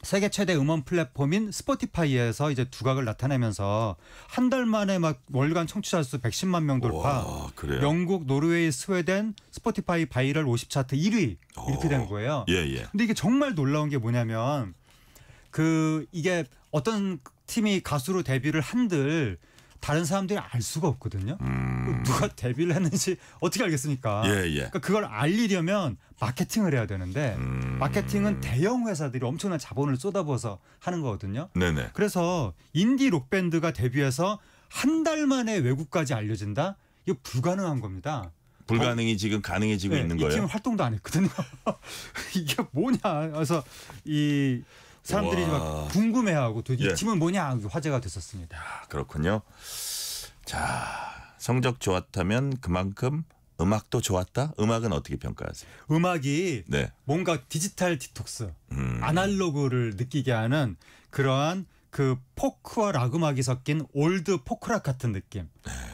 세계 최대 음원 플랫폼인 스포티파이에서 이제 두각을 나타내면서 한 달 만에 막 월간 청취자 수 110만 명 돌파. 와, 그래요? 영국, 노르웨이, 스웨덴 스포티파이 바이럴 50 차트 1위 이렇게 된 거예요. 근데 이게 정말 놀라운 게 뭐냐면 이게 어떤 팀이 가수로 데뷔를 한들 다른 사람들이 알 수가 없거든요. 누가 데뷔를 했는지 어떻게 알겠습니까? 그러니까 그걸 알리려면 마케팅을 해야 되는데 마케팅은 대형 회사들이 엄청난 자본을 쏟아부어서 하는 거거든요. 그래서 인디 록 밴드가 데뷔해서 한 달 만에 외국까지 알려진다? 이거 불가능한 겁니다. 불가능이 지금 가능해지고 있는 거예요? 이 팀은 활동도 안 했거든요. 이게 뭐냐. 그래서 이 사람들이 막 궁금해하고 이 팀은 뭐냐 화제가 됐었습니다. 그렇군요. 자, 성적 좋았다면 그만큼 음악도 좋았다? 음악은 어떻게 평가하세요? 음악이 뭔가 디지털 디톡스, 아날로그를 느끼게 하는 그러한 그 포크와 락 음악이 섞인 올드 포크락 같은 느낌.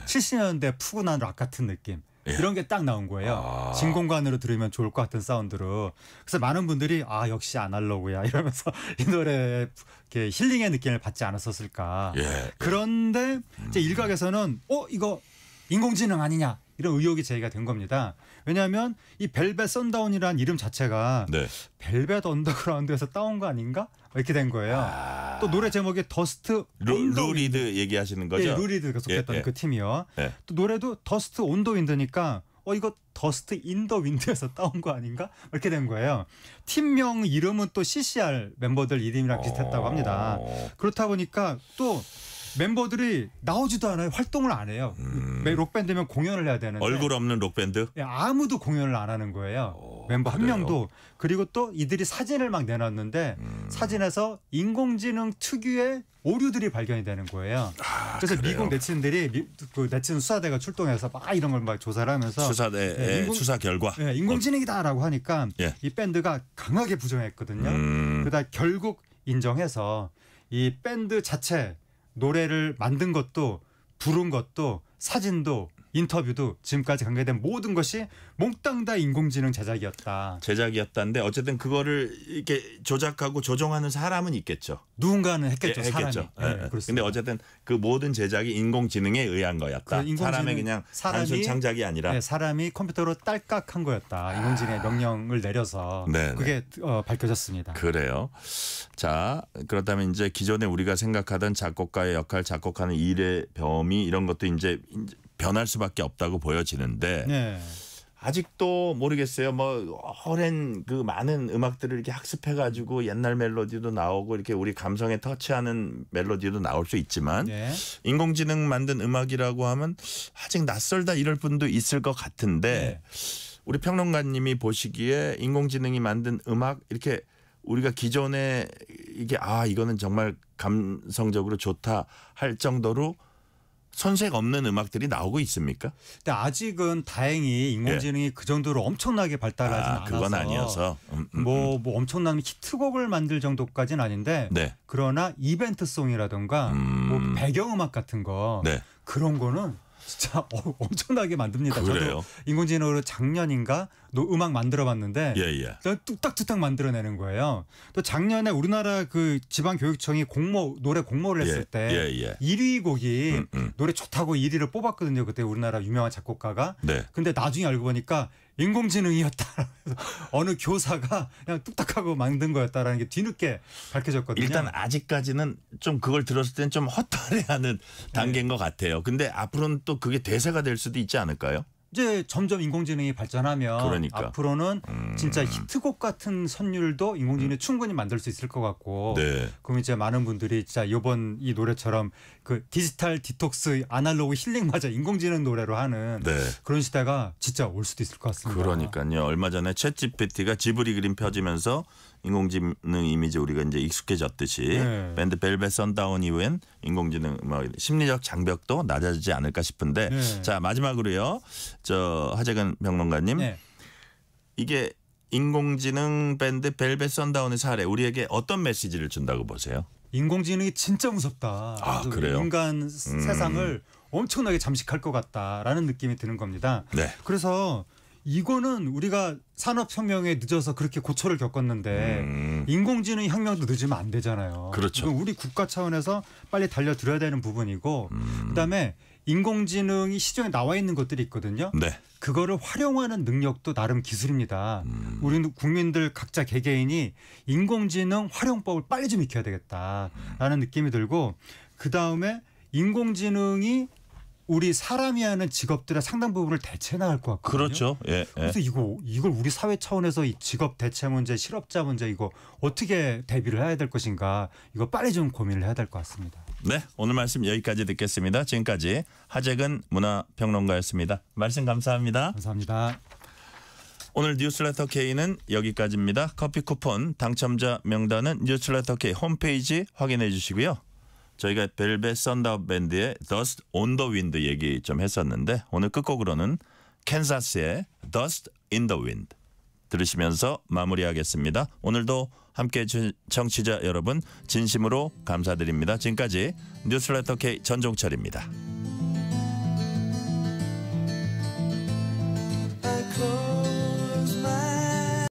70년대 푸근한 락 같은 느낌. 이런 게 딱 나온 거예요. 진공관으로 들으면 좋을 것 같은 사운드로. 그래서 많은 분들이 역시 아날로그야 이러면서 이 노래에 이렇게 힐링의 느낌을 받지 않았었을까. 그런데 이제 일각에서는 이거 인공지능 아니냐 이런 의혹이 제기가 된 겁니다. 왜냐하면 이 벨벳 선다운이라는 이름 자체가 벨벳 언더그라운드에서 따온 거 아닌가? 이렇게 된 거예요. 또 노래 제목이 더스트 루리드 얘기하시는 거죠? 네, 루리드가 속했던 그 팀이요. 또 노래도 더스트 온 더 윈드니까 이거 더스트 인 더 윈드에서 따온 거 아닌가? 이렇게 된 거예요. 팀명 이름은 또 CCR 멤버들 이름이랑 비슷했다고 합니다. 그렇다 보니까 또 멤버들이 나오지도 않아요. 활동을 안 해요. 록밴드면 공연을 해야 되는데 얼굴 없는 록밴드? 아무도 공연을 안 하는 거예요. 멤버 한 명도. 그리고 또 이들이 사진을 막 내놨는데 사진에서 인공지능 특유의 오류들이 발견이 되는 거예요. 그래서 미국 네티즌들이 그 네티즌 수사대가 출동해서 막 이런 걸 막 조사를 하면서 수사대 수사 결과 인공지능이다라고 하니까 이 밴드가 강하게 부정했거든요. 그러다 결국 인정해서 이 밴드 자체 노래를 만든 것도 부른 것도 사진도 인터뷰도 지금까지 관계된 모든 것이 몽땅 다 인공지능 제작이었다는데 어쨌든 그거를 이렇게 조작하고 조종하는 사람은 있겠죠. 누군가는 했겠죠. 사람이. 그런데 어쨌든 그 모든 제작이 인공지능에 의한 거였다. 사람의 그냥 단순 창작이 아니라 사람이 컴퓨터로 딸깍한 거였다. 인공지능의 명령을 내려서 그게 밝혀졌습니다. 그래요. 자, 그렇다면 이제 기존에 우리가 생각하던 작곡가의 역할, 작곡하는 일의 범위 이런 것도 이제 변할 수밖에 없다고 보여지는데 아직도 모르겠어요. 뭐 오랜 그 많은 음악들을 이렇게 학습해가지고 옛날 멜로디도 나오고 이렇게 우리 감성에 터치하는 멜로디도 나올 수 있지만 인공지능 만든 음악이라고 하면 아직 낯설다 이럴 분도 있을 것 같은데 우리 평론가님이 보시기에 인공지능이 만든 음악 이렇게 우리가 기존에 이게 이거는 정말 감성적으로 좋다 할 정도로 손색 없는 음악들이 나오고 있습니까? 근데 아직은 다행히 인공지능이 그 정도로 엄청나게 발달하진 않아서 그건 아니어서 뭐 엄청난 히트곡을 만들 정도까지는 아닌데 그러나 이벤트송이라든가 뭐 배경음악 같은 거 그런 거는 진짜 엄청나게 만듭니다. 그래요? 저도 인공지능으로 작년인가 음악 만들어봤는데 뚝딱뚝딱 만들어내는 거예요. 또 작년에 우리나라 그 지방교육청이 노래 공모를 했을 때 1위 곡이 노래 좋다고 1위를 뽑았거든요. 그때 우리나라 유명한 작곡가가. 근데 나중에 알고 보니까 인공지능이었다. 어느 교사가 그냥 뚝딱하고 만든 거였다라는 게 뒤늦게 밝혀졌거든요. 일단 아직까지는 좀 그걸 들었을 때는 좀 헛다리하는 단계인 것 같아요. 근데 앞으로는 또 그게 대세가 될 수도 있지 않을까요? 이제 점점 인공지능이 발전하면 앞으로는 진짜 히트곡 같은 선율도 인공지능이 충분히 만들 수 있을 것 같고 그럼 이제 많은 분들이 진짜 이번 이 노래처럼 그 디지털 디톡스 아날로그 힐링마저 인공지능 노래로 하는 그런 시대가 진짜 올 수도 있을 것 같습니다. 그러니까요. 얼마 전에 챗GPT가 지브리 그림 펴지면서 인공지능 이미지 우리가 이제 익숙해졌듯이 밴드 벨벳 선다운 이후엔 인공지능 심리적 장벽도 낮아지지 않을까 싶은데 자 마지막으로요. 저 하재근 평론가님 이게 인공지능 밴드 벨벳 선다운의 사례 우리에게 어떤 메시지를 준다고 보세요? 인공지능이 진짜 무섭다. 그래요? 인간 세상을 엄청나게 잠식할 것 같다라는 느낌이 드는 겁니다. 그래서 이거는 우리가 산업혁명에 늦어서 그렇게 고초를 겪었는데 인공지능 혁명도 늦으면 안 되잖아요. 그렇죠. 우리 국가 차원에서 빨리 달려들어야 되는 부분이고 그다음에 인공지능이 시중에 나와 있는 것들이 있거든요. 그거를 활용하는 능력도 나름 기술입니다. 우리 국민들 각자 개개인이 인공지능 활용법을 빨리 좀 익혀야 되겠다라는 느낌이 들고 그다음에 인공지능이 우리 사람이 하는 직업들의 상당 부분을 대체 나갈 것 같거든요. 그렇죠. 그래서 이걸 우리 사회 차원에서 이 직업 대체 문제, 실업자 문제 이거 어떻게 대비를 해야 될 것인가 이거 빨리 좀 고민을 해야 될 것 같습니다. 네, 오늘 말씀 여기까지 듣겠습니다. 지금까지 하재근 문화평론가였습니다. 말씀 감사합니다. 감사합니다. 오늘 뉴스레터 K는 여기까지입니다. 커피 쿠폰 당첨자 명단은 뉴스레터 K 홈페이지 확인해 주시고요. 저희가 벨벳 선다운 밴드의 Dust on the Wind 얘기 좀 했었는데 오늘 끝곡으로는 캔사스의 Dust in the Wind 들으시면서 마무리하겠습니다. 오늘도 함께해 주신 청취자 여러분 진심으로 감사드립니다. 지금까지 뉴스레터 K 전종철입니다.